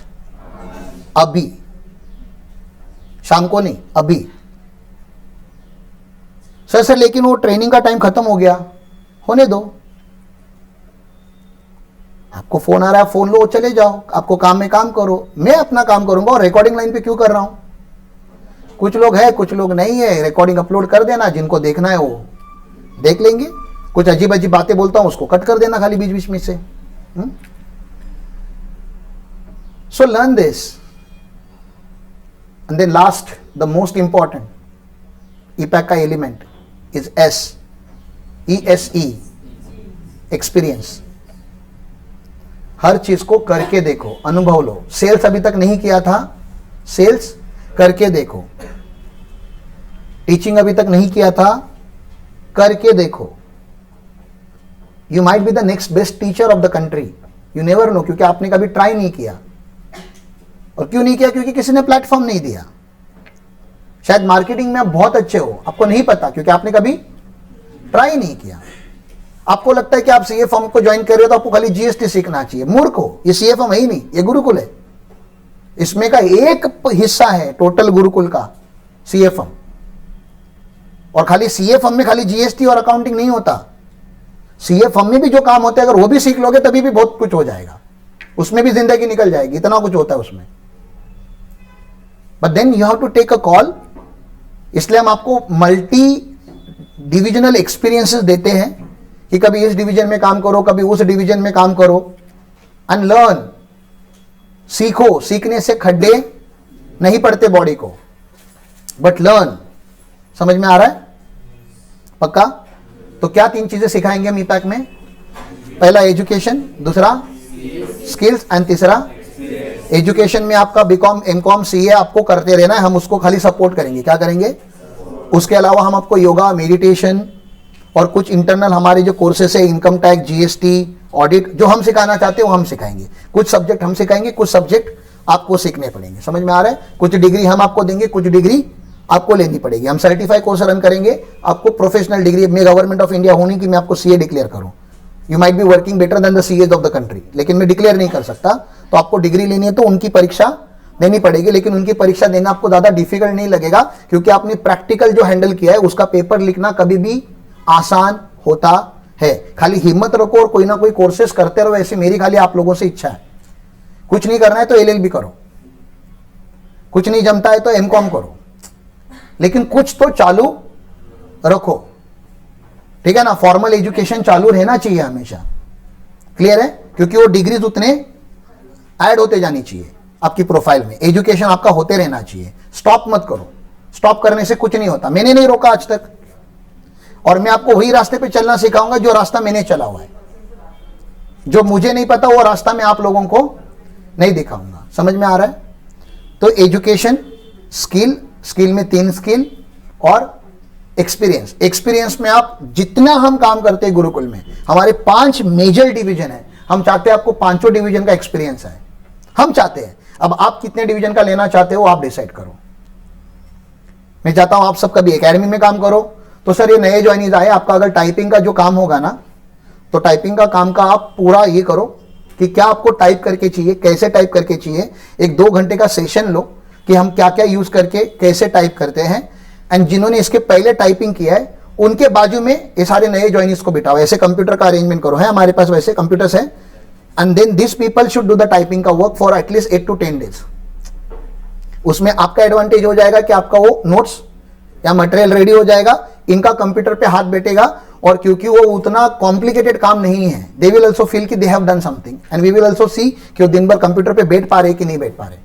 अभी, शाम को नहीं, अभी। सर लेकिन वो ट्रेनिंग का टाइम खत्म हो गया। होने दो, आपको फोन आ रहा है, फोन लो, चले जाओ, आपको काम में काम करो, मैं अपना काम करूंगा। और रिकॉर्डिंग लाइन पे क्यों कर रहा हूं, कुछ लोग है कुछ लोग नहीं है, रिकॉर्डिंग अपलोड कर देना, जिनको देखना है वो देख लेंगे। कुछ अजीब अजीब बातें बोलता हूं उसको कट कर देना खाली बीच बीच में से। So learn this. And then last, the most important ePack का एलिमेंट इज ESE, एक्सपीरियंस। हर चीज को करके देखो, अनुभव लो। सेल्स अभी तक नहीं किया था, सेल्स करके देखो। टीचिंग अभी तक नहीं किया था, करके देखो। You might be the next best teacher of the country, you never know, क्योंकि आपने कभी ट्राई नहीं किया। और क्यों नहीं किया, क्योंकि किसी ने प्लेटफॉर्म नहीं दिया। शायद मार्केटिंग में आप बहुत अच्छे हो, आपको नहीं पता, क्योंकि आपने कभी ट्राई नहीं किया। आपको लगता है कि आप सीए फर्म को ज्वाइन कर रहे हो तो आपको खाली जीएसटी सीखना चाहिए। मूर्ख हो, ये सीए फर्म है ही नहीं, ये गुरुकुल है। इसमें का एक हिस्सा है टोटल गुरुकुल का, सीए फर्म। और खाली सीए फर्म में खाली जीएसटी और अकाउंटिंग नहीं होता, सीए फर्म में भी जो काम होते हैं अगर वो भी सीख लोगे तभी भी बहुत कुछ हो जाएगा, उसमें भी जिंदगी निकल जाएगी, इतना कुछ होता है उसमें। But then you have to take a call. इसलिए हम आपको मल्टी डिविजनल एक्सपीरियंसेस देते हैं कि कभी इस डिवीजन में काम करो, कभी उस डिवीजन में काम करो, एंड लर्न। सीखो, सीखने से खड्डे नहीं पड़ते बॉडी को, बट लर्न। समझ में आ रहा है पक्का? तो क्या 3 चीजें सिखाएंगे हम ईपैक में? पहला एजुकेशन, दूसरा स्किल्स, एंड तीसरा एजुकेशन में आपका बीकॉम, एमकॉम, सीए आपको करते रहना है, हम उसको खाली सपोर्ट करेंगे। क्या करेंगे? उसके अलावा हम आपको योगा, मेडिटेशन और कुछ इंटरनल हमारे जो कोर्सेस है, इनकम टैक्स, जीएसटी, ऑडिट, जो हम सिखाना चाहते हैं वो हम सिखाएंगे। कुछ सब्जेक्ट हम सिखाएंगे, कुछ सब्जेक्ट आपको सीखने पड़ेंगे। समझ में आ रहा है? कुछ डिग्री हम आपको देंगे, कुछ डिग्री आपको लेनी पड़ेगी। हम सर्टिफाइड कोर्स रन करेंगे, आपको प्रोफेशनल डिग्री। मैं गवर्नमेंट ऑफ इंडिया होने की मैं आपको सीए डिक्लेयर करूं, you might be working better than the CEOs of the country, लेकिन मैं डिक्लेयर नहीं कर सकता। तो आपको डिग्री लेनी है तो उनकी परीक्षा देनी पड़ेगी, लेकिन उनकी परीक्षा देना आपको ज्यादा डिफिकल्ट नहीं लगेगा, क्योंकि आपने प्रैक्टिकल जो हैंडल किया है उसका पेपर लिखना कभी भी आसान होता है। खाली हिम्मत रखो और कोई ना कोई कोर्सेस करते रहो, ऐसी मेरी खाली आप लोगों से इच्छा है। कुछ नहीं करना है तो एलएलबी करो, कुछ नहीं जमता है तो एमकॉम करो, लेकिन कुछ तो चालू रखो, ठीक है ना? फॉर्मल एजुकेशन चालू रहना चाहिए हमेशा। क्लियर है? क्योंकि वो डिग्रीज उतने ऐड होते जानी चाहिए आपकी प्रोफाइल में, एजुकेशन आपका होते रहना चाहिए। स्टॉप मत करो, स्टॉप करने से कुछ नहीं होता। मैंने नहीं रोका आज तक, और मैं आपको वही रास्ते पे चलना सिखाऊंगा जो रास्ता मैंने चला हुआ है। जो मुझे नहीं पता वो रास्ता मैं आप लोगों को नहीं दिखाऊंगा। समझ में आ रहा है? तो एजुकेशन, स्किल, स्किल में 3 स्किल और एक्सपीरियंस। एक्सपीरियंस में आप जितना हम काम करते हैं गुरुकुल में, हमारे 5 मेजर डिवीजन है, हम चाहते हैं आपको 5 डिवीजन का एक्सपीरियंस है, हम चाहते हैं। अब आप कितने डिवीजन का लेना चाहते हो आप डिसाइड करो। मैं चाहता हूं आप सब कभी एकेडमी में काम करो। तो सर ये नए ज्वाइनीज आए, आपका अगर टाइपिंग का जो काम होगा ना, तो टाइपिंग का काम का आप पूरा ये करो कि क्या आपको टाइप करके चाहिए, कैसे टाइप करके चाहिए। एक 2 घंटे का सेशन लो कि हम क्या क्या यूज करके कैसे टाइप करते हैं। एंड जिन्होंने इसके पहले टाइपिंग किया है उनके बाजू में ये सारे नए ज्वाइनीज को बिठाओ, ऐसे कंप्यूटर का अरेंजमेंट करो। है हमारे पास वैसे कंप्यूटर्स हैं। And then this people should do the typing का work for at least 8 to 10 days। उसमें आपका एडवांटेज हो जाएगा कि आपका वो नोट्स या मटेरियल रेडी हो जाएगा, इनका कंप्यूटर पे हाथ बैठेगा, और क्योंकि वो उतना कॉम्प्लिकेटेड काम नहीं है, दे विल ऑल्सो फील कि they have done something and we will also see कि वो दिन भर कंप्यूटर पे बैठ पा रहे कि नहीं बैठ पा रहे।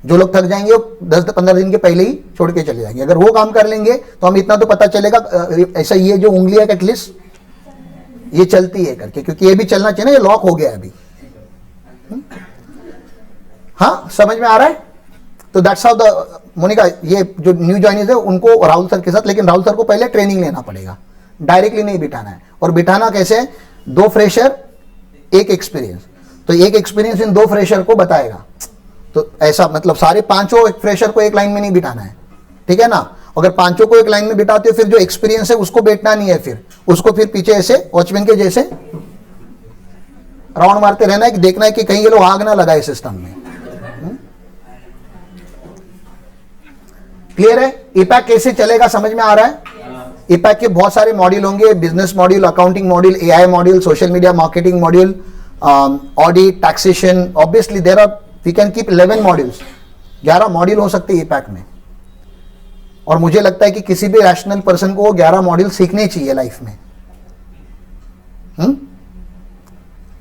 जो लोग थक जाएंगे वो 10-15 दिन के पहले ही छोड़ के चले जाएंगे। अगर वो काम कर लेंगे तो हम इतना तो पता चलेगा ऐसा ये जो उंगली है एटलीस्ट ये चलती है करके, क्योंकि ये भी चलना चाहिए ना, ये लॉक हो गया अभी। हाँ समझ में आ रहा है? तो दैट्स हाउ द मोनिका, ये जो न्यू ज्वाइनीज है उनको राहुल सर के साथ, लेकिन राहुल सर को पहले ट्रेनिंग लेना पड़ेगा, डायरेक्टली नहीं बिठाना है। और बिठाना कैसे है? 2 फ्रेशर 1 एक्सपीरियंस, तो 1 एक्सपीरियंस इन 2 फ्रेशर को बताएगा। तो ऐसा मतलब सारे 5 फ्रेशर को एक लाइन में नहीं बिठाना है, ठीक है ना। अगर 5 को एक लाइन में बिठाते हो फिर जो एक्सपीरियंस है उसको बैठना नहीं है, फिर उसको फिर पीछे ऐसे वॉचमैन के जैसे राउंड मारते रहना है कि देखना है कि कहीं ये लोग आग ना लगाए सिस्टम में। क्लियर है? ईपैक कैसे चलेगा समझ में आ रहा है? ईपैक के बहुत सारे मॉड्यूल होंगे, business module, accounting module, AI module, social media marketing module, audit, taxation. Obviously there are, we can keep 11 modules, 11 module हो सकते हैं ईपैक में। और मुझे लगता है कि किसी भी रैशनल पर्सन को 11 मॉड्यूल सीखने चाहिए लाइफ में।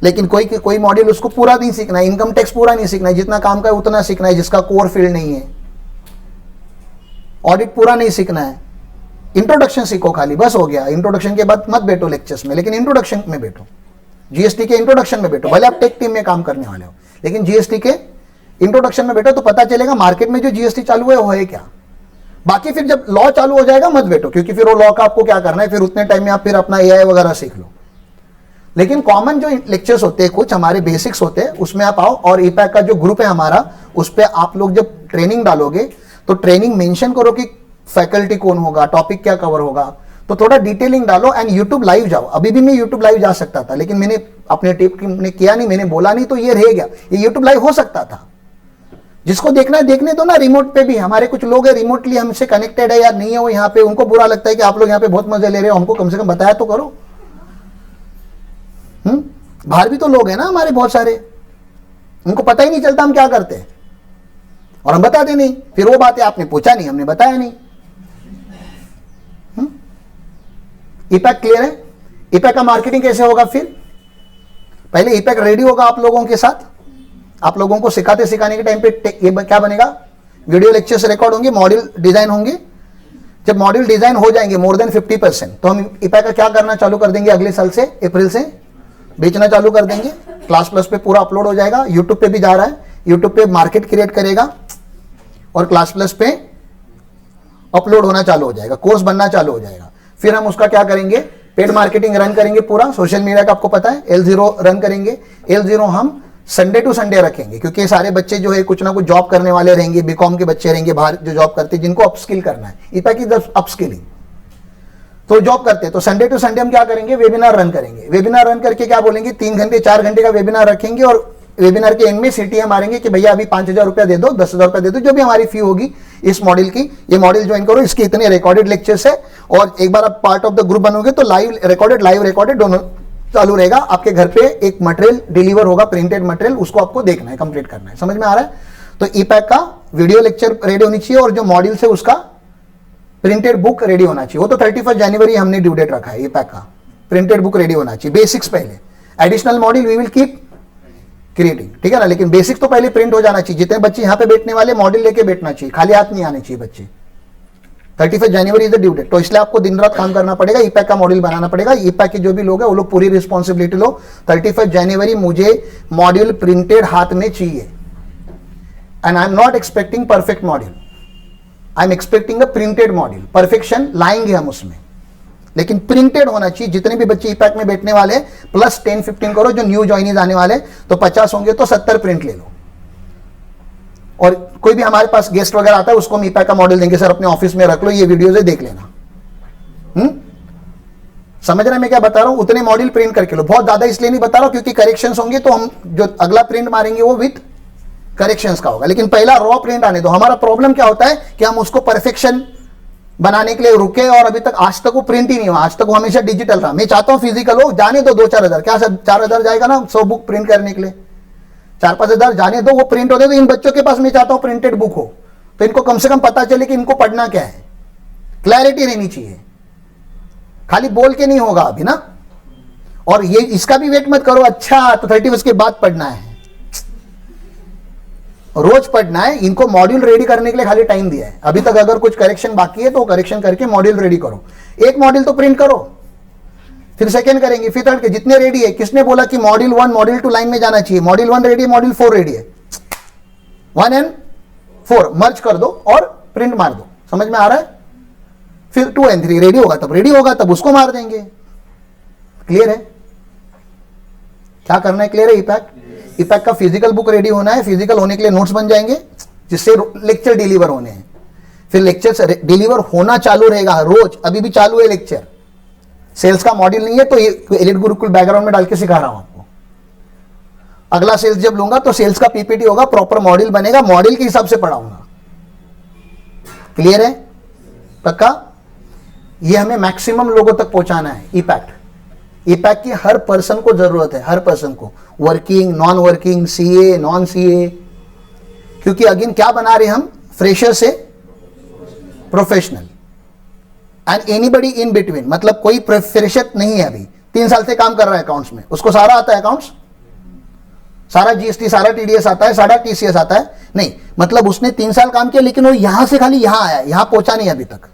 लेकिन कोई मॉड्यूल उसको पूरा नहीं सीखना है, इनकम टैक्स पूरा नहीं सीखना है, जितना काम का है उतना सीखना है जिसका कोर फील्ड नहीं है। ऑडिट पूरा नहीं सीखना है, इंट्रोडक्शन सीखो खाली, बस हो गया। इंट्रोडक्शन के बाद मत बैठो लेक्चर्स में, लेकिन इंट्रोडक्शन में बैठो, जीएसटी के इंट्रोडक्शन में बैठो। भले आप टेक टीम में काम करने वाले हो, लेकिन जीएसटी के इंट्रोडक्शन में बैठो तो पता चलेगा मार्केट में जो जीएसटी चालू है वो है क्या। बाकी फिर जब लॉ चालू हो जाएगा मत बैठो, क्योंकि फिर वो लॉ का आपको क्या करना है, फिर उतने टाइम में आप फिर अपना एआई वगैरह सीख लो। लेकिन कॉमन जो लेक्चर्स होते हैं, कुछ हमारे बेसिक्स होते हैं, उसमें आप आओ। और ईपैक का जो ग्रुप है हमारा, उस पर आप लोग जब ट्रेनिंग डालोगे तो ट्रेनिंग मेंशन करो कि फैकल्टी कौन होगा, टॉपिक क्या कवर होगा, तो थोड़ा डिटेलिंग डालो। एंड यूट्यूब लाइव जाओ। अभी भी मैं यूट्यूब लाइव जा सकता था, लेकिन मैंने अपने टीम ने किया नहीं, मैंने बोला नहीं, तो ये रह गया। ये यूट्यूब लाइव हो सकता था, जिसको देखना है देखने दो ना। रिमोट पे भी हमारे कुछ लोग हैं रिमोटली हमसे कनेक्टेड है या नहीं है वो यहाँ पे, उनको बुरा लगता है कि आप लोग यहाँ पे बहुत मजे ले रहे हो, हमको कम से कम बताया तो करो। बाहर भी तो लोग हैं ना हमारे बहुत सारे, उनको पता ही नहीं चलता हम क्या करते हैं, और हम बताते नहीं। फिर वो बात है आपने पूछा नहीं, हमने बताया नहीं। ईपैक क्लियर है? ईपैक का मार्केटिंग कैसे होगा? फिर पहले ईपैक रेडी होगा आप लोगों के साथ, आप लोगों को सिखाते सिखाने के टाइम पे ये क्या बनेगा, वीडियो लेक्चर्स रिकॉर्ड होंगे, मॉड्यूल डिजाइन होंगे। जब मॉड्यूल डिजाइन हो जाएंगे मोर देन 50%, तो हम ईपैक का क्या करना चालू कर देंगे, अगले साल से अप्रैल से बेचना चालू कर देंगे। क्लास प्लस पे पूरा अपलोड हो जाएगा, यूट्यूब पे भी जा रहा है, यूट्यूब पे मार्केट क्रिएट करेगा और क्लास प्लस पे अपलोड होना चालू हो जाएगा, कोर्स बनना चालू हो जाएगा। फिर हम उसका क्या करेंगे, पेड मार्केटिंग रन करेंगे, पूरा सोशल मीडिया का आपको पता है, L0 रन करेंगे। L0 हम संडे टू संडे रखेंगे, क्योंकि सारे बच्चे जो है कुछ ना कुछ जॉब करने वाले रहेंगे, बीकॉम के बच्चे रहेंगे बाहर जो जॉब करते हैं, जिनको अपस्किल करना है। ईपैक की अपस्किलिंग तो जॉब करते हैं, तो संडे टू संडे हम क्या करेंगे, वेबिनार रन करेंगे। वेबिनार रन करके क्या बोलेंगे, 3 घंटे 4 घंटे का वेबिनार रखेंगे, और वेबिनार के एंड में सीटीएम मारेंगे कि भैया अभी 5,000 रुपया दे दो, 10,000 रुपया दे दो, जो भी हमारी फी होगी इस मॉड्यूल की, ये मॉड्यूल ज्वाइन करो, इसके इतने रिकॉर्डेड लेक्चर्स है। और एक बार आप पार्ट ऑफ द ग्रुप बनोगे तो लाइव रिकॉर्डेड दोनों चालू रहेगा। आपके घर पे एक मटेरियल डिलीवर होगा, प्रिंटेड मटेरियल, उसको आपको देखना है, कंप्लीट करना है। समझ में आ रहा है? तो ईपैक का वीडियो लेक्चर रेडी होनी चाहिए, और जो मॉड्यूल से उसका प्रिंटेड बुक रेडी होना चाहिए। वो तो 31 जनवरी हमने ड्यू डेट रखा है। ईपैक का प्रिंटेड बुक रेडी होना चाहिए, बेसिक्स पहले, additional module we will keep creating, ठीक है ना। लेकिन बेसिक्स तो पहले प्रिंट हो जाना चाहिए। जितने बच्चे यहाँ पे बैठने वाले मॉड्यूल लेके बैठना चाहिए, खाली हाथ नहीं आने चाहिए बच्चे। 31 January is the due date, तो इसलिए आपको दिन रात काम करना पड़ेगा, ईपैक का मॉड्यूल बनाना पड़ेगा। ईपैक के जो भी लोग हैं वो लोग पूरी रिस्पॉन्सिबिलिटी लो। 31 जनवरी मुझे मॉड्यूल प्रिंटेड हाथ में चाहिए, and I am not expecting perfect module. I am expecting a printed module, perfection लाएंगे हम उसमें, लेकिन प्रिंटेड होना चाहिए। जितने भी बच्चे ईपैक में बैठने वाले प्लस 10-15 करो, जो न्यू ज्वाइनीज आने वाले तो 50 होंगे तो 70 प्रिंट ले लो। और कोई भी हमारे पास गेस्ट वगैरह आता है उसको हम ईपैक का मॉडल देंगे, सर अपने ऑफिस में रख लो, ये वीडियो से देख लेना। समझ रहे हैं मैं क्या बता रहा हूं? उतने मॉड्यूल प्रिंट करके लो। बहुत ज्यादा इसलिए नहीं बता रहा हूं क्योंकि करेक्शंस होंगे तो हम जो अगला प्रिंट मारेंगे वो विद करेक्शंस का होगा, लेकिन पहला रॉ प्रिंट आने दो। हमारा प्रॉब्लम क्या होता है कि हम उसको परफेक्शन बनाने के लिए रुके और अभी तक आज तक वो प्रिंट ही नहीं हुआ, आज तक वो हमेशा डिजिटल रहा। मैं चाहता हूं फिजिकल हो, जाने दो 2-4 हजार, क्या सर 4 हजार जाएगा ना 100 बुक प्रिंट करने के लिए, 4-5 हजार जाने दो, वो प्रिंट होते तो इन बच्चों के पास मैं चाहता हूं प्रिंटेड बुक हो, तो इनको कम से कम पता चले कि इनको पढ़ना क्या है, क्लैरिटी रहनी चाहिए, खाली बोल के नहीं होगा अभी ना। और ये इसका भी वेट मत करो, अच्छा तो 31 के बाद पढ़ना है, रोज पढ़ना है। इनको मॉड्यूल रेडी करने के लिए खाली टाइम दिया है। अभी तक अगर कुछ करेक्शन बाकी है तो करेक्शन करके मॉड्यूल रेडी करो। एक मॉड्यूल तो प्रिंट करो, फिर सेकंड करेंगे, फिर थर्ड के, जितने रेडी है। किसने बोला कि मॉड्यूल 1 मॉड्यूल 2 लाइन में जाना चाहिए? मॉड्यूल 1 रेडी है, मॉड्यूल 4 रेडी है, 1 and 4 मर्ज कर दो और प्रिंट मार दो। समझ में आ रहा है? फिर 2 and 3 रेडी होगा तब उसको मार देंगे। क्लियर है? क्या करना है? क्लियर है? ईपैक का फिजिकल बुक रेडी होना है, फिजिकल होने के लिए नोट्स बन जाएंगे जिससे लेक्चर डिलीवर होने हैं, फिर लेक्चर डिलीवर होना चालू रहेगा रोज। अभी भी चालू है लेक्चर, सेल्स का मॉड्यूल नहीं है तो ये एलिट गुरुकुल बैकग्राउंड में डाल के सिखा रहा हूं आपको। अगला सेल्स जब लूंगा तो सेल्स का पीपीटी होगा, प्रॉपर मॉड्यूल बनेगा, मॉड्यूल के हिसाब से पढ़ाऊंगा। क्लियर है? पक्का? ये हमें मैक्सिमम लोगों तक पहुंचाना है। ईपैक की हर पर्सन को जरूरत है, हर पर्सन को, working, non working, CA, non CA. क्योंकि अगेन क्या बना रहे हम? फ्रेशर से professional and anybody in between. मतलब कोई फ्रेशर नहीं है, अभी 3 साल से काम कर रहा है अकाउंट्स में, उसको सारा आता है अकाउंट्स, सारा जीएसटी, सारा टीडीएस आता है, सारा टीसीएस आता है? नहीं, मतलब उसने 3 साल काम किया लेकिन वो यहां से खाली यहां आया, यहां पहुंचा नहीं अभी तक।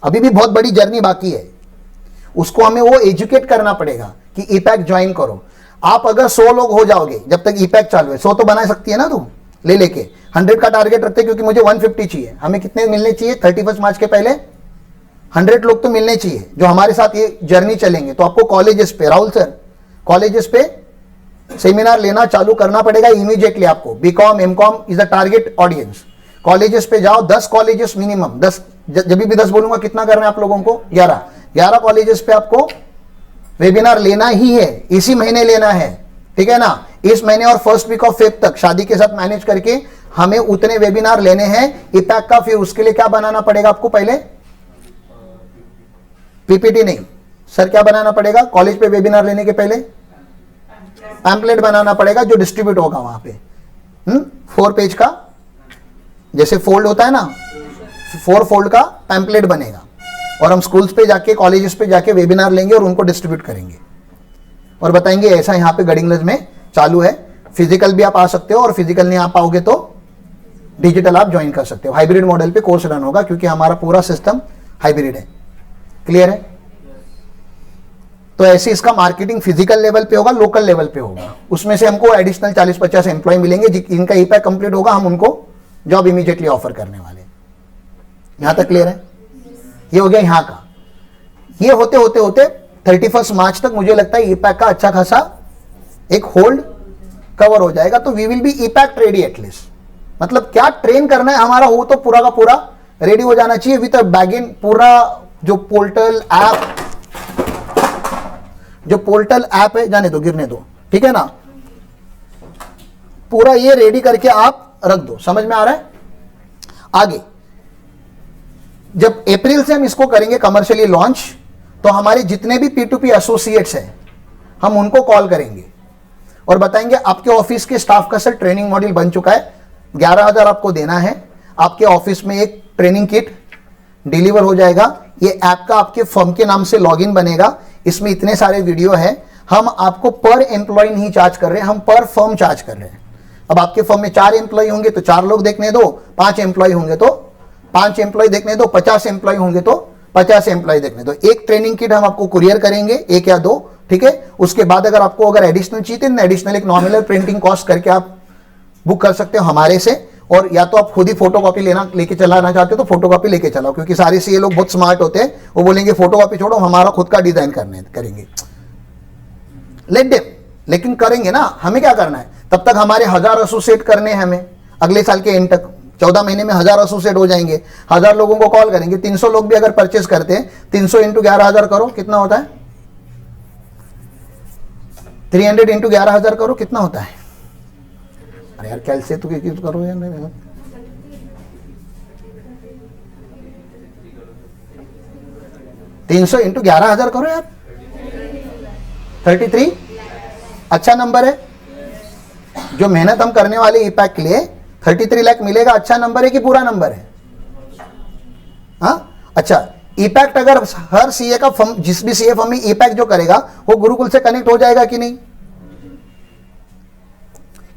अभी भी बहुत बड़ी जर्नी बाकी है, उसको हमें वो एजुकेट करना पड़ेगा कि ईपैक ज्वाइन करो। आप अगर 100 लोग हो जाओगे जब तक ईपैक चालू है, 100 तो बना सकती है ना तुम ले लेके। 100 का टारगेट रखते क्योंकि मुझे 150 चाहिए। हमें कितने मिलने चाहिए 31 मार्च के पहले? 100 लोग तो मिलने चाहिए जो हमारे साथ ये जर्नी चलेंगे। तो आपको कॉलेजेस पे, राहुल सर, कॉलेजेस पे सेमिनार लेना चालू करना पड़ेगा इमीडिएटली आपको। BCom, MCom is the target audience. Colleges पे जाओ, 10 कॉलेजेस मिनिमम, 10, जब भी 10 बोलूंगा कितना करना है आप लोगों को? 11 कॉलेजेस पे आपको वेबिनार लेना ही है, इसी महीने लेना है, ठीक है ना? इस महीने और फर्स्ट वीक ऑफ फेब तक शादी के साथ मैनेज करके हमें उतने वेबिनार लेने हैं ईपैक का। फिर उसके लिए क्या बनाना पड़ेगा आपको? पहले पीपीटी नहीं सर, क्या बनाना पड़ेगा? कॉलेज पे वेबिनार लेने के पहले पैम्पलेट बनाना पड़ेगा जो डिस्ट्रीब्यूट होगा वहां पे। 4 पेज का, जैसे फोल्ड होता है ना, 4 फोल्ड का पैम्पलेट बनेगा और हम स्कूल्स पे जाके, कॉलेजेस पे जाके वेबिनार लेंगे और उनको डिस्ट्रीब्यूट करेंगे और बताएंगे ऐसा यहाँ पे गडिंग्लज में चालू है। फिजिकल भी आप आ सकते हो और फिजिकल नहीं आ पाओगे तो डिजिटल आप ज्वाइन कर सकते हो। हाइब्रिड मॉडल पे कोर्स रन होगा क्योंकि हमारा पूरा सिस्टम हाइब्रिड है। क्लियर है? तो ऐसे इसका मार्केटिंग फिजिकल लेवल पे होगा, लोकल लेवल पे होगा। उसमें से हमको एडिशनल 40-50 एम्प्लॉय मिलेंगे जिनका ईपैक कंप्लीट होगा, हम उनको जॉब इमीडिएटली ऑफर करने वाले। यहां तक क्लियर है? ये हो गया यहां का। ये होते होते होते 31 मार्च तक मुझे लगता है ईपैक का अच्छा खासा एक होल्ड कवर हो जाएगा। तो we will be ePack ready at least. मतलब क्या ट्रेन करना है हमारा वो तो पूरा का पूरा रेडी हो जाना चाहिए विद बैगिन। पूरा जो पोर्टल ऐप है, जाने दो, गिरने दो, ठीक है ना? पूरा ये रेडी करके आप रख दो। समझ में आ रहा है? आगे जब अप्रैल से हम इसको करेंगे कमर्शियली लॉन्च, तो हमारे जितने भी P2P एसोसिएट्स हैं हम उनको कॉल करेंगे और बताएंगे आपके ऑफिस के स्टाफ का सर ट्रेनिंग मॉड्यूल बन चुका है, 11,000 आपको देना है। आपके ऑफिस में एक ट्रेनिंग किट डिलीवर हो जाएगा। ये ऐप का आपके फर्म के नाम से लॉगिन बनेगा, इसमें इतने सारे वीडियो है। हम आपको पर एम्प्लॉय नहीं चार्ज कर रहे, हम पर फर्म चार्ज कर रहे हैं। अब आपके फर्म में 4 एम्प्लॉय होंगे तो 4 लोग देखने दो, 5 एम्प्लॉय होंगे तो 5 एम्प्लॉय देखने दो, 50 एम्प्लॉय होंगे तो 50 एम्प्लॉय देखने दो। एक ट्रेनिंग किट हम आपको कुरियर करेंगे, 1 या 2, ठीक है? उसके बाद अगर एडिशनल चाहिए तो एडिशनल एक नॉमिनल प्रिंटिंग कॉस्ट करके आप बुक कर सकते हो हमारे से। और या तो आप खुद ही फोटोकॉपी लेके चलाना चाहते हो तो फोटोकॉपी लेके चलाओ, क्योंकि सारे सीए लोग बहुत स्मार्ट होते हैं, वो बोलेंगे फोटोकॉपी छोड़ो, हमारा खुद का डिजाइन करेंगे। लेट देम, लेकिन करेंगे ना। हमें क्या करना है, तब तक हमारे 1000 एसोसिएट करने हैं हमें, अगले साल के एंड तक 14 महीने में 1000 एसोसिएट हो जाएंगे। 1000 लोगों को कॉल करेंगे, 300 लोग भी अगर परचेस करते हैं, 300 इंटू 11,000 करो, कितना होता है? 300 इंटू 11,000 करो, कितना होता है? अरे यार कैसे तू करो यार, 300 इंटू 11,000 करो यार, 33। अच्छा नंबर है, जो मेहनत हम करने वाले ईपैक के लिए 33 लाख मिलेगा, अच्छा नंबर है कि पूरा नंबर है? हाँ अच्छा, ईपैक्ट अगर हर सीए का फर्म, जिस भी सीए फर्म में ईपैक्ट जो करेगा वो गुरुकुल से कनेक्ट हो जाएगा कि नहीं?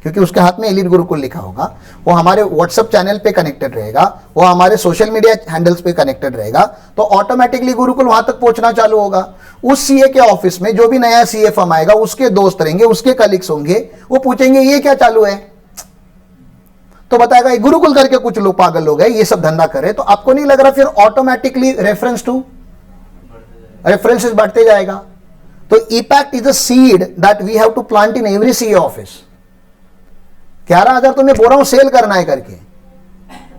क्योंकि उसके हाथ में एलीट गुरुकुल लिखा होगा, वो हमारे व्हाट्सएप चैनल पे कनेक्टेड रहेगा, वो हमारे सोशल मीडिया हैंडल्स पे कनेक्टेड रहेगा, तो ऑटोमेटिकली गुरुकुल वहां तक पहुंचना चालू होगा। उस सीए के ऑफिस में जो भी नया सीए फर्म आएगा, उसके दोस्त रहेंगे, उसके कलीग्स होंगे, वो पूछेंगे ये क्या चालू है, तो बताएगा ये गुरुकुल करके कुछ लोग पागल लोग हैं, ये सब धंधा करे। तो आपको नहीं लग रहा फिर ऑटोमेटिकली रेफरेंसेस बढ़ते जाएगा। तो ePact is a seed that we have to plant in every CA office. 11,000 तो मैं बोल रहा हूं सेल करना है करके,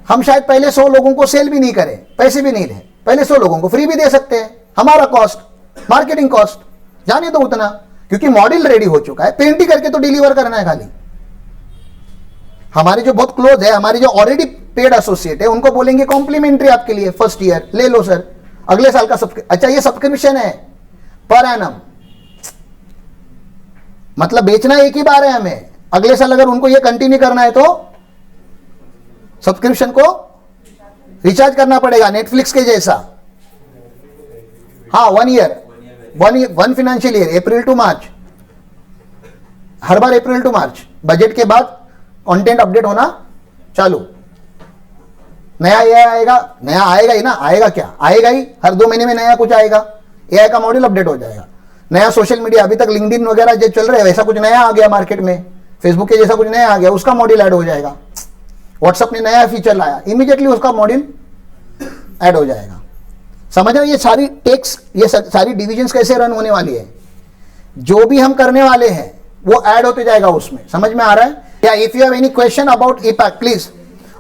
हम शायद पहले 100 लोगों को सेल भी नहीं करें, पैसे भी नहीं ले, पहले 100 लोगों को फ्री भी दे सकते हैं। हमारा कॉस्ट, मार्केटिंग कॉस्ट जाने दो उतना, क्योंकि मॉडल रेडी हो चुका है, पेंट ही करके तो डिलीवर करना है खाली। हमारे जो बहुत क्लोज है, हमारे जो ऑलरेडी पेड एसोसिएट है, उनको बोलेंगे कॉम्प्लीमेंट्री आपके लिए फर्स्ट ईयर ले लो सर, अगले साल का अच्छा ये सब्सक्रिप्शन है पर एनम, मतलब बेचना एक ही बार है हमें, अगले साल अगर उनको ये कंटिन्यू करना है तो सब्सक्रिप्शन को रिचार्ज करना पड़ेगा, नेटफ्लिक्स के जैसा। हाँ 1 year, 1 financial year, April to March, हर बार अप्रैल टू मार्च, बजट के बाद कंटेंट अपडेट होना चालू। नया एआई आएगा, नया आएगा ही ना, आएगा क्या आएगा ही, हर 2 महीने में नया कुछ आएगा, एआई का मॉडल अपडेट हो जाएगा। नया सोशल मीडिया, अभी तक लिंक्डइन वगैरह जो चल रहे हैं वैसा कुछ नया आ गया मार्केट में, फेसबुक के जैसा कुछ नया आ गया, उसका मॉडल ऐड हो जाएगा। व्हाट्सएप ने नया फीचर लाया, इमीडिएटली उसका मॉडल ऐड हो जाएगा। समझ रहे हो ये सारी टेक्स, ये सारी डिविजन्स कैसे रन होने वाली है, जो भी हम करने वाले हैं वो ऐड होते जाएगा उसमें। समझ में आ रहा है? या if you have any question about EPACK please.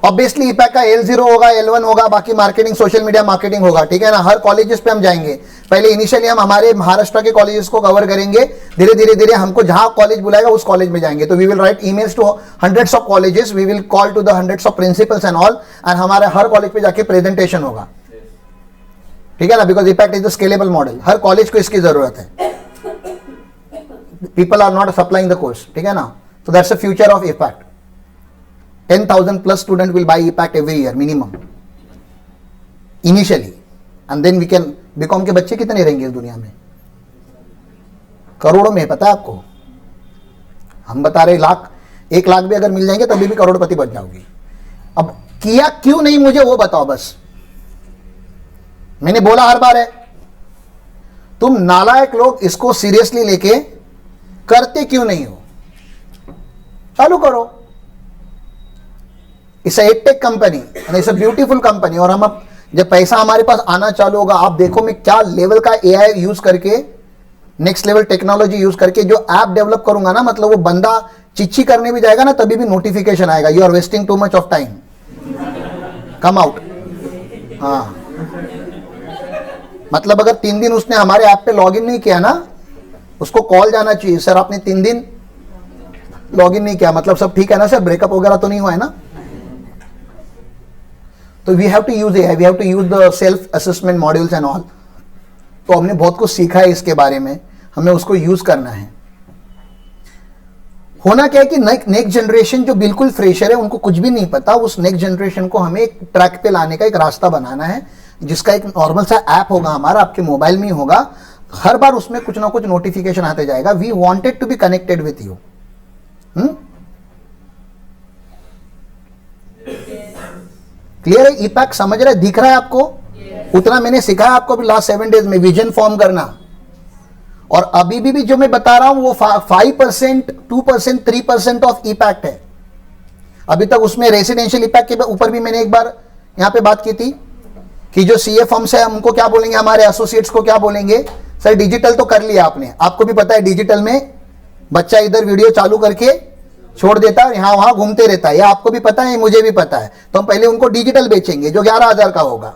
Obviously EPACK का L0 होगा, L1 होगा, बाकी मार्केटिंग, सोशल मीडिया मार्केटिंग होगा, ठीक है ना। हर कॉलेजेस पे हम जाएंगे, पहले इनिशियली हम हमारे महाराष्ट्र के कॉलेजेस को कवर करेंगे, धीरे धीरे धीरे हमको जहां कॉलेज बुलाएगा उस कॉलेज में जाएंगे। तो we will write emails to hundreds of colleges, we will call to the hundreds of principals and all, and हमारे हर कॉलेज पे जाके प्रेजेंटेशन होगा, ठीक है ना, because ePact is the scalable model. हर कॉलेज को इसकी जरूरत है, people are not supplying the course, ठीक है ना। So that's the future of ePact. 10,000 plus student will buy ePact every year minimum initially, and then we can BCom के बच्चे कितने रहेंगे इस दुनिया में? करोड़ों में, पता है आपको? हम बता रहे लाख, 1 लाख भी अगर मिल जाएंगे तभी भी करोड़पति बन जाओगी। अब किया क्यों नहीं मुझे वो बताओ बस। मैंने बोला हर बार है, तुम नालायक लोग इसको सीरियसली लेके करते क्यों नहीं हो? चालू करो। It's a tech company, it's a beautiful company. और हम अब जब पैसा हमारे पास आना चालू होगा, आप देखो मैं क्या लेवल का एआई यूज करके, नेक्स्ट लेवल टेक्नोलॉजी यूज करके जो ऐप डेवलप करूंगा ना, मतलब वो बंदा चिच्ची करने भी जाएगा ना तभी भी नोटिफिकेशन आएगा, you are wasting too much of time, come out. हाँ मतलब अगर 3 दिन उसने हमारे ऐप पे लॉगिन नहीं किया ना, उसको कॉल जाना चाहिए, सर आपने 3 दिन लॉगिन नहीं किया, मतलब सब ठीक है ना सर, ब्रेकअप वगैरह तो नहीं हुआ है ना। तो we have to use AI, we have to use the self assessment modules and all. तो हमने बहुत कुछ सीखा है इसके बारे में, हमें उसको यूज करना है। होना क्या है कि नेक्स्ट जनरेशन जो बिल्कुल फ्रेशर है, उनको कुछ भी नहीं पता, उस नेक्स्ट जनरेशन को हमें एक ट्रैक पे लाने का एक रास्ता बनाना है, जिसका एक नॉर्मल सा ऐप होगा हमारा, आपके मोबाइल में ही होगा, हर बार उसमें कुछ ना कुछ नोटिफिकेशन आते जाएगा। We wanted to be connected with you. Clear है? ईपैक्ट समझ रहे, दिख रहा है आपको? उतना मैंने सिखाया आपको भी लास्ट 7 डेज में, विजन फॉर्म करना। और अभी भी जो मैं बता रहा हूं वो 5%, 2%, 3% ऑफ ईपैक्ट है। अभी तक उसमें रेसिडेंशियल इम्पैक्ट के ऊपर भी मैंने एक बार यहाँ पे बात की थी कि जो सीए फर्म्स है उनको क्या बोलेंगे, हमारे एसोसिएट्स को क्या बोलेंगे। सर डिजिटल तो कर लिया आपने, आपको भी पता है डिजिटल में बच्चा इधर वीडियो चालू करके छोड़ देता है, यहाँ वहां घूमते रहता है, ये आपको भी पता है, मुझे भी पता है। तो हम पहले उनको डिजिटल बेचेंगे जो 11,000 का होगा,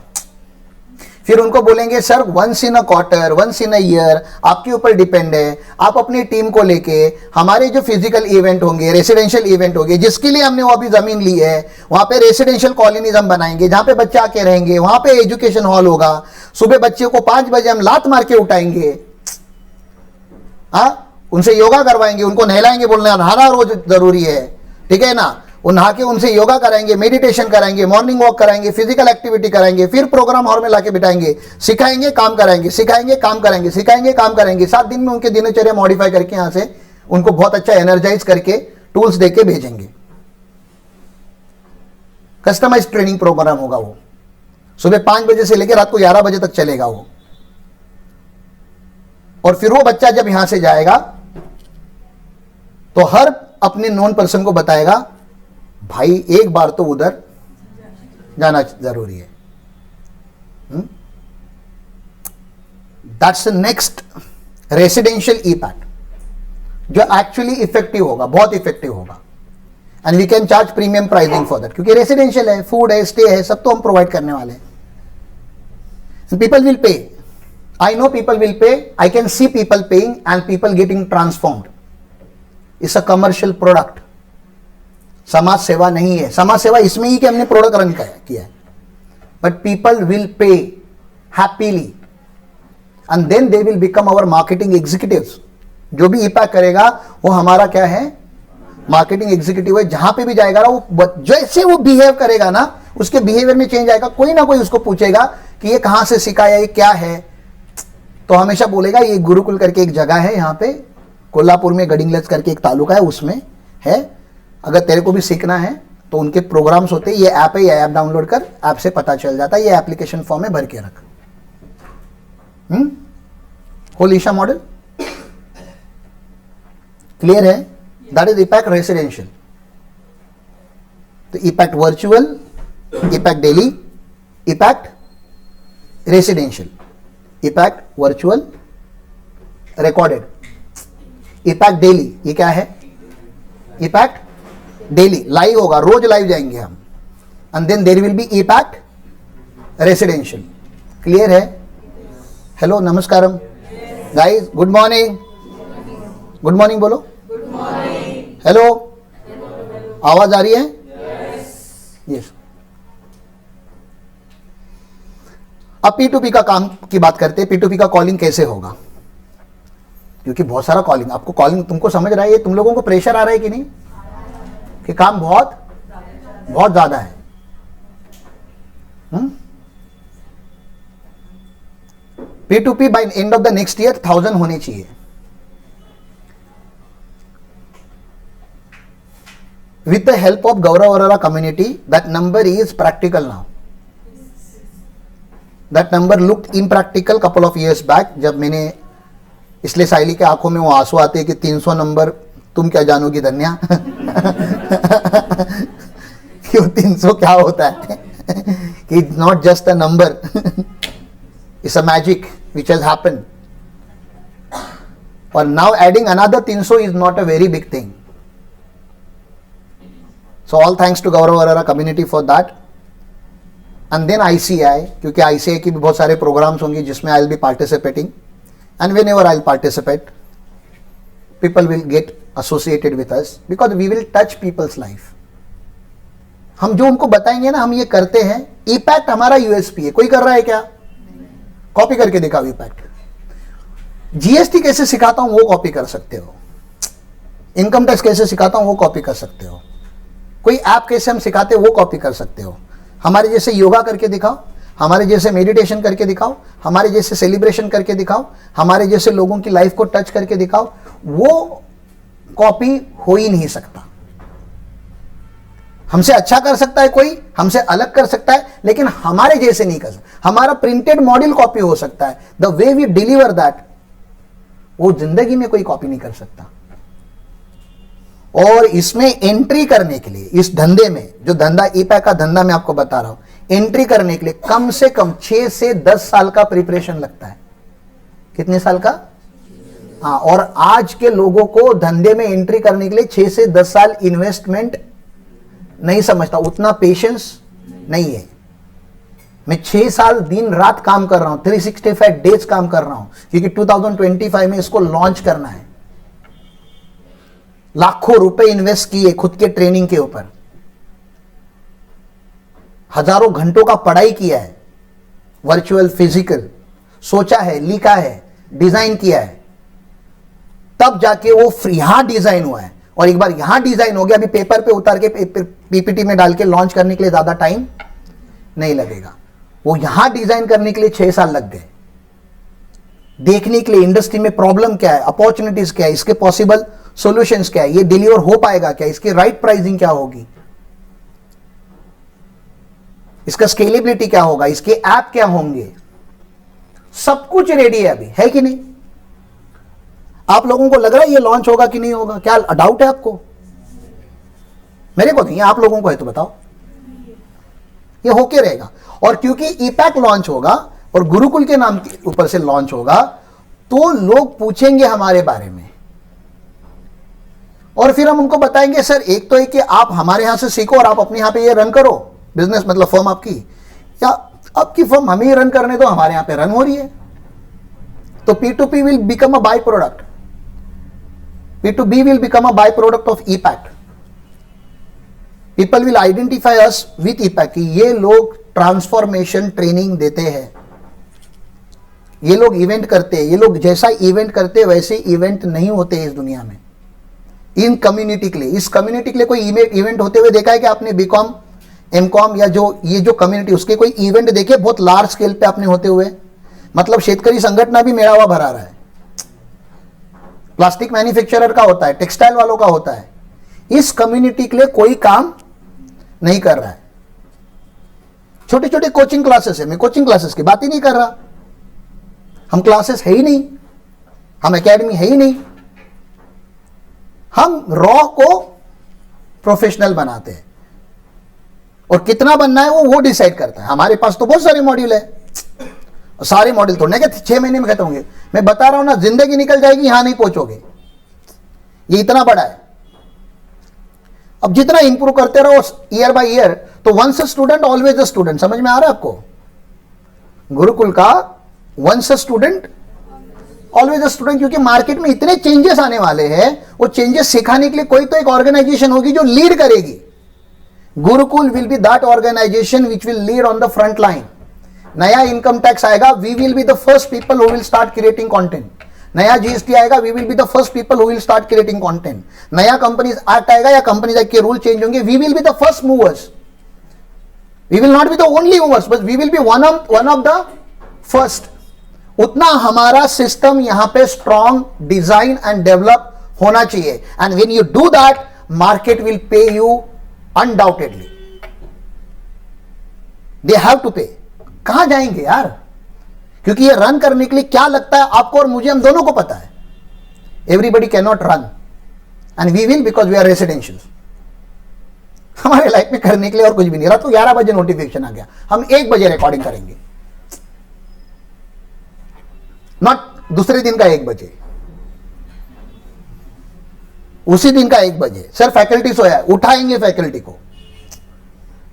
फिर उनको बोलेंगे sir once in a quarter, once in a year, आपके ऊपर डिपेंड है, आप अपनी टीम को लेके हमारे जो फिजिकल इवेंट होंगे, रेसिडेंशियल इवेंट होंगे, जिसके लिए हमने वो अभी जमीन ली है, वहां पे रेसिडेंशियल कॉलोनीज हम बनाएंगे जहां पे बच्चे आके रहेंगे, वहां पे एजुकेशन हॉल होगा, सुबह बच्चे को 5 बजे हम लात मार के उठाएंगे, उनसे योगा करवाएंगे, उनको नहलाएंगे, बोलना नहाना रोज जरूरी है, ठीक है ना, वो नहा के उनसे योगा कराएंगे, मेडिटेशन कराएंगे, मॉर्निंग वॉक कराएंगे, फिजिकल एक्टिविटी कराएंगे, फिर प्रोग्राम हॉल में लाके बिठाएंगे, सिखाएंगे काम कराएंगे, सिखाएंगे काम कराएंगे, सिखाएंगे काम कराएंगे, 7 दिन में उनके दिनचर्या मॉडिफाई करके यहां से उनको बहुत अच्छा एनर्जाइज करके टूल्स देके भेजेंगे। कस्टमाइज ट्रेनिंग प्रोग्राम होगा, वो सुबह 5 बजे से लेकर रात को 11 बजे तक चलेगा वो। और फिर वो बच्चा जब यहां से जाएगा तो हर अपने नॉन पर्सन को बताएगा भाई एक बार तो उधर जाना जरूरी है। That's the next residential impact जो एक्चुअली इफेक्टिव होगा, बहुत इफेक्टिव होगा, and we can charge premium pricing for that, क्योंकि रेसिडेंशियल है, फूड है, स्टे है, सब तो हम प्रोवाइड करने वाले हैं। People will pay, I know people will pay, I can see people paying and people getting transformed. It's a commercial product. समाज सेवा नहीं है, समाज सेवा इसमें ही कि हमने प्रोडक्ट रन किया है, but people will pay happily and then they will become our marketing executives. जो भी इपैक करेगा वो हमारा क्या है, मार्केटिंग एग्जीक्यूटिव है। जहां पे भी जाएगा ना वो जैसे वो बिहेव करेगा ना, उसके बिहेवियर में चेंज आएगा। कोई ना कोई उसको पूछेगा कि ये कहां से सीखा है, ये क्या है, तो हमेशा बोलेगा ये गुरुकुल करके एक जगह है, यहाँ पे कोल्हापुर में गडिंग्लज करके एक तालुका है, उसमें है, अगर तेरे को भी सीखना है तो उनके प्रोग्राम्स होते हैं, ये ऐप है, ये ऐप डाउनलोड कर, ऐप से पता चल जाता है, ये एप्लीकेशन फॉर्म में भर के रख। होल ईशा मॉडल क्लियर है? That is ePact residential. तो ePact virtual, ePact daily, ePact residential, ePact virtual, recorded, ePact daily. ये क्या है? इपैक्ट डेली, लाइव होगा, रोज लाइव जाएंगे हम, and then there will be ePact residential. Clear है? हेलो, नमस्कारम guys, good morning, good morning बोलो, गुड मॉर्निंग, हेलो, आवाज आ रही है? यस। अब P2P का काम की बात करते हैं। P2P का कॉलिंग कैसे होगा, क्योंकि बहुत सारा कॉलिंग, आपको कॉलिंग तुमको समझ रहा है, ये तुम लोगों को प्रेशर आ रहा है कि नहीं, कि काम बहुत बहुत ज्यादा है। P2P by end of the next year 1000 होनी चाहिए। With the help of Gaurav Arora community, that number is practical now. That number looked impractical couple of years back, जब मैंने, इसलिए साइली के आंखों में वो आंसू आते हैं कि 300 नंबर तुम क्या जानोगी धन्या। क्यों 300 क्या होता है? कि it's not just a number, it's a magic which has happened. और now adding another 300 is not a very big thing. So all thanks to Gaurav Arora community for that. And then ICI, क्योंकि ICI की भी बहुत सारे programs होंगे जिसमें I will be participating, and whenever I will participate people will get associated with us, because we will touch people's life. हम जो उनको बताएंगे ना, हम ये करते हैं। इपैक्ट हमारा यूएसपी है। कोई कर रहा है क्या? कॉपी करके दिखाओ इपैक्ट। जीएसटी कैसे सिखाता हूं वो कॉपी कर सकते हो, इनकम टैक्स कैसे सिखाता हूं वो कॉपी कर सकते हो, कोई ऐप कैसे हम सिखाते हैं वो कॉपी कर सकते हो। हमारे जैसे योगा करके दिखाओ, हमारे जैसे मेडिटेशन करके दिखाओ, हमारे जैसे सेलिब्रेशन करके दिखाओ, हमारे जैसे लोगों की लाइफ को टच करके दिखाओ, वो कॉपी हो ही नहीं सकता। हमसे अच्छा कर सकता है कोई, हमसे अलग कर सकता है, लेकिन हमारे जैसे नहीं कर सकता। हमारा प्रिंटेड मॉडल कॉपी हो सकता है, the way we deliver that वो जिंदगी में कोई कॉपी नहीं कर सकता। और इसमें एंट्री करने के लिए, इस धंधे में, जो धंधा ई-पैक का धंधा मैं आपको बता रहा हूं, एंट्री करने के लिए कम से कम 6 से 10 साल का प्रिपरेशन लगता है। कितने साल का? हाँ, और आज के लोगों को धंधे में एंट्री करने के लिए 6 से 10 साल इन्वेस्टमेंट नहीं समझता, उतना पेशेंस नहीं है। मैं 6 साल दिन रात काम कर रहा हूं, 365 डेज काम कर रहा हूं, क्योंकि 2025 में इसको लॉन्च करना है। लाखों रुपए इन्वेस्ट किए खुद के ट्रेनिंग के ऊपर, हजारों घंटों का पढ़ाई किया है, वर्चुअल फिजिकल, सोचा है, लिखा है, डिजाइन किया है, तब जाके वो यहां डिजाइन हुआ है। और एक बार यहां डिजाइन हो गया, अभी पेपर पे उतार के पीपीटी में डाल के लॉन्च करने के लिए ज्यादा टाइम नहीं लगेगा। वो यहां डिजाइन करने के लिए 6 साल लग गए, देखने के लिए इंडस्ट्री में प्रॉब्लम क्या है, अपॉर्चुनिटीज क्या है, इसके पॉसिबल सॉल्यूशंस क्या है, ये डिलीवर हो पाएगा क्या, इसकी राइट प्राइसिंग क्या होगी, इसका स्केलेबिलिटी क्या होगा, इसके ऐप क्या होंगे, सब कुछ रेडी है अभी, है कि नहीं? आप लोगों को लग रहा है ये लॉन्च होगा कि नहीं होगा? क्या डाउट है आपको? मेरे को नहीं है, आप लोगों को है तो बताओ। ये होके रहेगा। और क्योंकि ई-पैक लॉन्च होगा और गुरुकुल के नाम के ऊपर से लॉन्च होगा, तो लोग पूछेंगे हमारे बारे में, और फिर हम उनको बताएंगे सर, एक तो है कि आप हमारे यहां से सीखो और आप अपने यहां पे ये रन करो बिजनेस, मतलब फर्म आपकी, या आपकी फर्म हमें ही रन करने दो, हमारे यहां पे रन हो रही है। तो P2P will become a by product, P2B will become a byproduct of e-pack. People will identify us with e-pack कि ये लोग ट्रांसफॉर्मेशन ट्रेनिंग देते हैं, ये लोग इवेंट करते हैं, ये लोग जैसा इवेंट करते हैं वैसे इवेंट नहीं होते इस दुनिया में। इन कम्युनिटी के लिए, इस कम्युनिटी के लिए कोई इवेंट होते हुए देखा है कि आपने बीकॉम, एमकॉम या जो ये जो कम्युनिटी, उसके कोई इवेंट देखे बहुत लार्ज स्केल पे आपने होते हुए? मतलब शेतकरी संघटना भी मेळावा भरा रहा है, प्लास्टिक मैन्युफैक्चरर का होता है, टेक्सटाइल वालों का होता है। इस कम्युनिटी के लिए कोई काम नहीं कर रहा है। छोटे छोटे कोचिंग क्लासेस है, मैं कोचिंग क्लासेस की बात ही नहीं कर रहा, हम क्लासेस है ही नहीं, हम एकेडमी है ही नहीं, हम रॉ को प्रोफेशनल बनाते हैं, और कितना बनना है वो डिसाइड करता है। हमारे पास तो बहुत सारे मॉड्यूल है, सारे मॉडल थोड़े ना कि 6 महीने में खत्म होंगे। मैं बता रहा हूं ना, जिंदगी निकल जाएगी, यहां नहीं पहुंचोगे, ये इतना बड़ा है। अब जितना इंप्रूव करते रहो ईयर बाय ईयर, तो once a student always a student, समझ में आ रहा है आपको? गुरुकुल का once a student always a student, क्योंकि मार्केट में इतने चेंजेस आने वाले हैं, वो चेंजेस सिखाने के लिए कोई तो एक ऑर्गेनाइजेशन होगी जो लीड करेगी। Gurukul will be that organization which will lead on the front line. नया इनकम टैक्स आएगा, we will be the first people who will start creating content. नया जीएसटी आएगा, we will be the first people who will start creating content. नया companies act आएगा या companies act के rule change होंगे, we will be the first movers. We will not be the only movers, but we will be one of the first. उतना हमारा system यहां पे strong, design and develop होना चाहिए। And when you do that, market will pay you undoubtedly, they have to pay. कहां जाएंगे यार? क्योंकि ये रन करने के लिए क्या लगता है आपको और मुझे, हम दोनों को पता है। Everybody can not run, and we will, because we are residential. हमारे लाइफ में करने के लिए और कुछ भी नहीं। रात को 11 बजे नोटिफिकेशन आ गया, हम 1 बजे रिकॉर्डिंग करेंगे, नॉट दूसरे दिन का 1 बजे, उसी दिन का 1 बजे। सर फैकल्टी सोया है, उठाएंगे फैकल्टी को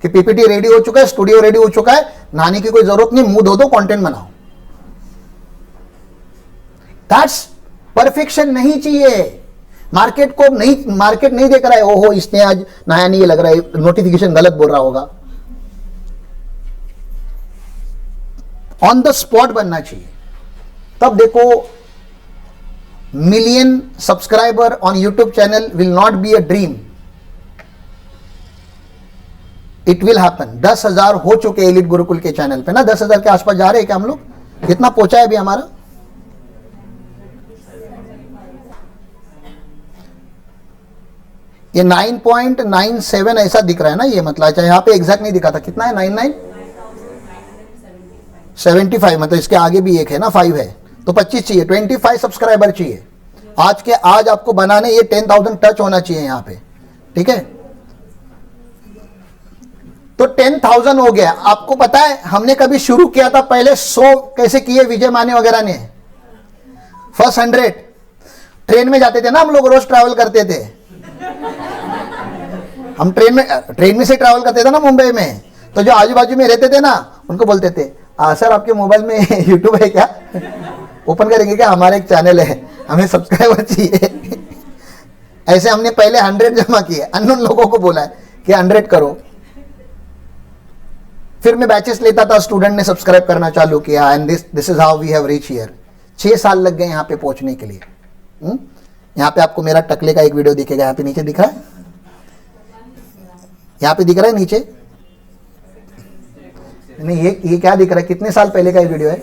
कि पीपीटी रेडी हो चुका है, स्टूडियो रेडी हो चुका है, नहाने की कोई जरूरत नहीं, मुंह धो दो, कंटेंट बनाओ। दैट्स परफेक्शन नहीं चाहिए। मार्केट को नहीं, मार्केट नहीं देख रहा है, ओहो इसने आज नहाया नहीं, ये लग रहा है नोटिफिकेशन गलत बोल रहा होगा। ऑन द स्पॉट बनना चाहिए, तब देखो million subscriber on YouTube channel will not be a dream, it will happen. 10,000 हो चुके एलिट गुरुकुल के चैनल पे ना, 10,000 के आसपास जा रहे हैं क्या हम लोग? कितना पहुंचा है अभी हमारा? ये 9.97 ऐसा दिख रहा है ना, ये मतलब अच्छा यहाँ पे एग्जैक्ट नहीं दिखा था, कितना है? 9975, मतलब इसके आगे भी एक है ना, 5 है, तो 25 चाहिए, 25 सब्सक्राइबर चाहिए। आज आपको बनाने ये 10,000 टच होना चाहिए यहां पे, ठीक है। तो 10,000 हो गया। आपको पता है हमने कभी शुरू किया था पहले 100 कैसे किए विजय माने वगैरह ने? फर्स्ट 100 ट्रेन में जाते थे ना, हम लोग रोज ट्रैवल करते थे, हम ट्रेन में से ट्रैवल करते थे ना मुंबई में। तो जो आजू बाजू में रहते थे ना उनको बोलते थे सर आपके मोबाइल में यूट्यूब है क्या, ओपन करेंगे क्या, हमारा एक चैनल है, हमें सब्सक्राइबर चाहिए। ऐसे हमने पहले 100 जमा किए, अननोन लोगों को बोला है कि 100 करो। फिर मैं बैचेस लेता था, स्टूडेंट ने सब्सक्राइब करना चालू किया, and this is how we have reach here. 6 साल लग गए यहाँ पे पहुंचने के लिए। यहाँ पे आपको मेरा टकले का एक वीडियो दिखेगा, यहाँ पे नीचे दिख रहा है, यहाँ पे दिख रहा है नीचे, नहीं ये क्या दिख रहा है, कितने साल पहले का ये वीडियो है?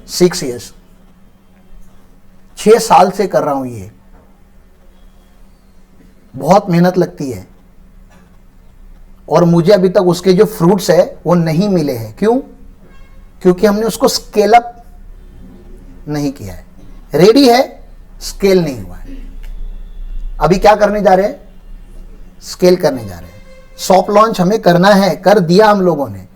6 years, 6 साल से कर रहा हूं। ये बहुत मेहनत लगती है और मुझे अभी तक उसके जो फ्रूट्स है वो नहीं मिले हैं। क्यों? क्योंकि हमने उसको स्केल अप नहीं किया है। रेडी है, स्केल नहीं हुआ है। अभी क्या करने जा रहे हैं? स्केल करने जा रहे हैं। सॉफ्ट लॉन्च हमें करना है, कर दिया हम लोगों ने,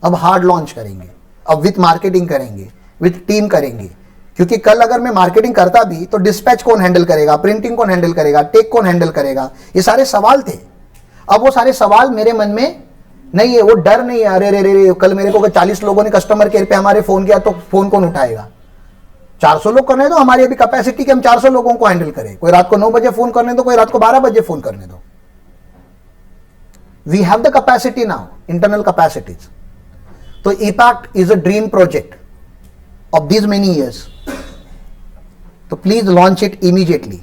अब हार्ड लॉन्च करेंगे, अब विथ मार्केटिंग करेंगे, विथ टीम करेंगे। क्योंकि कल अगर मैं मार्केटिंग करता भी तो डिस्पैच कौन हैंडल करेगा, प्रिंटिंग कौन हैंडल करेगा, टेक कौन हैंडल करेगा, ये सारे सवाल थे। अब वो सारे सवाल मेरे मन में नहीं है, वो डर नहीं है, अरे रे रे कल मेरे को 40 लोगों ने कस्टमर केयर पे हमारे फोन किया तो फोन कौन उठाएगा। 400 लोग करने दो, हमारी अभी कैपेसिटी कि हम 400 लोगों को हैंडल करें। कोई रात को 9 बजे फोन करने दो, कोई रात को 12 बजे फोन करने दो। We have the capacity now, internal capacities. तो ePact is a dream project of these many years. तो please launch it immediately,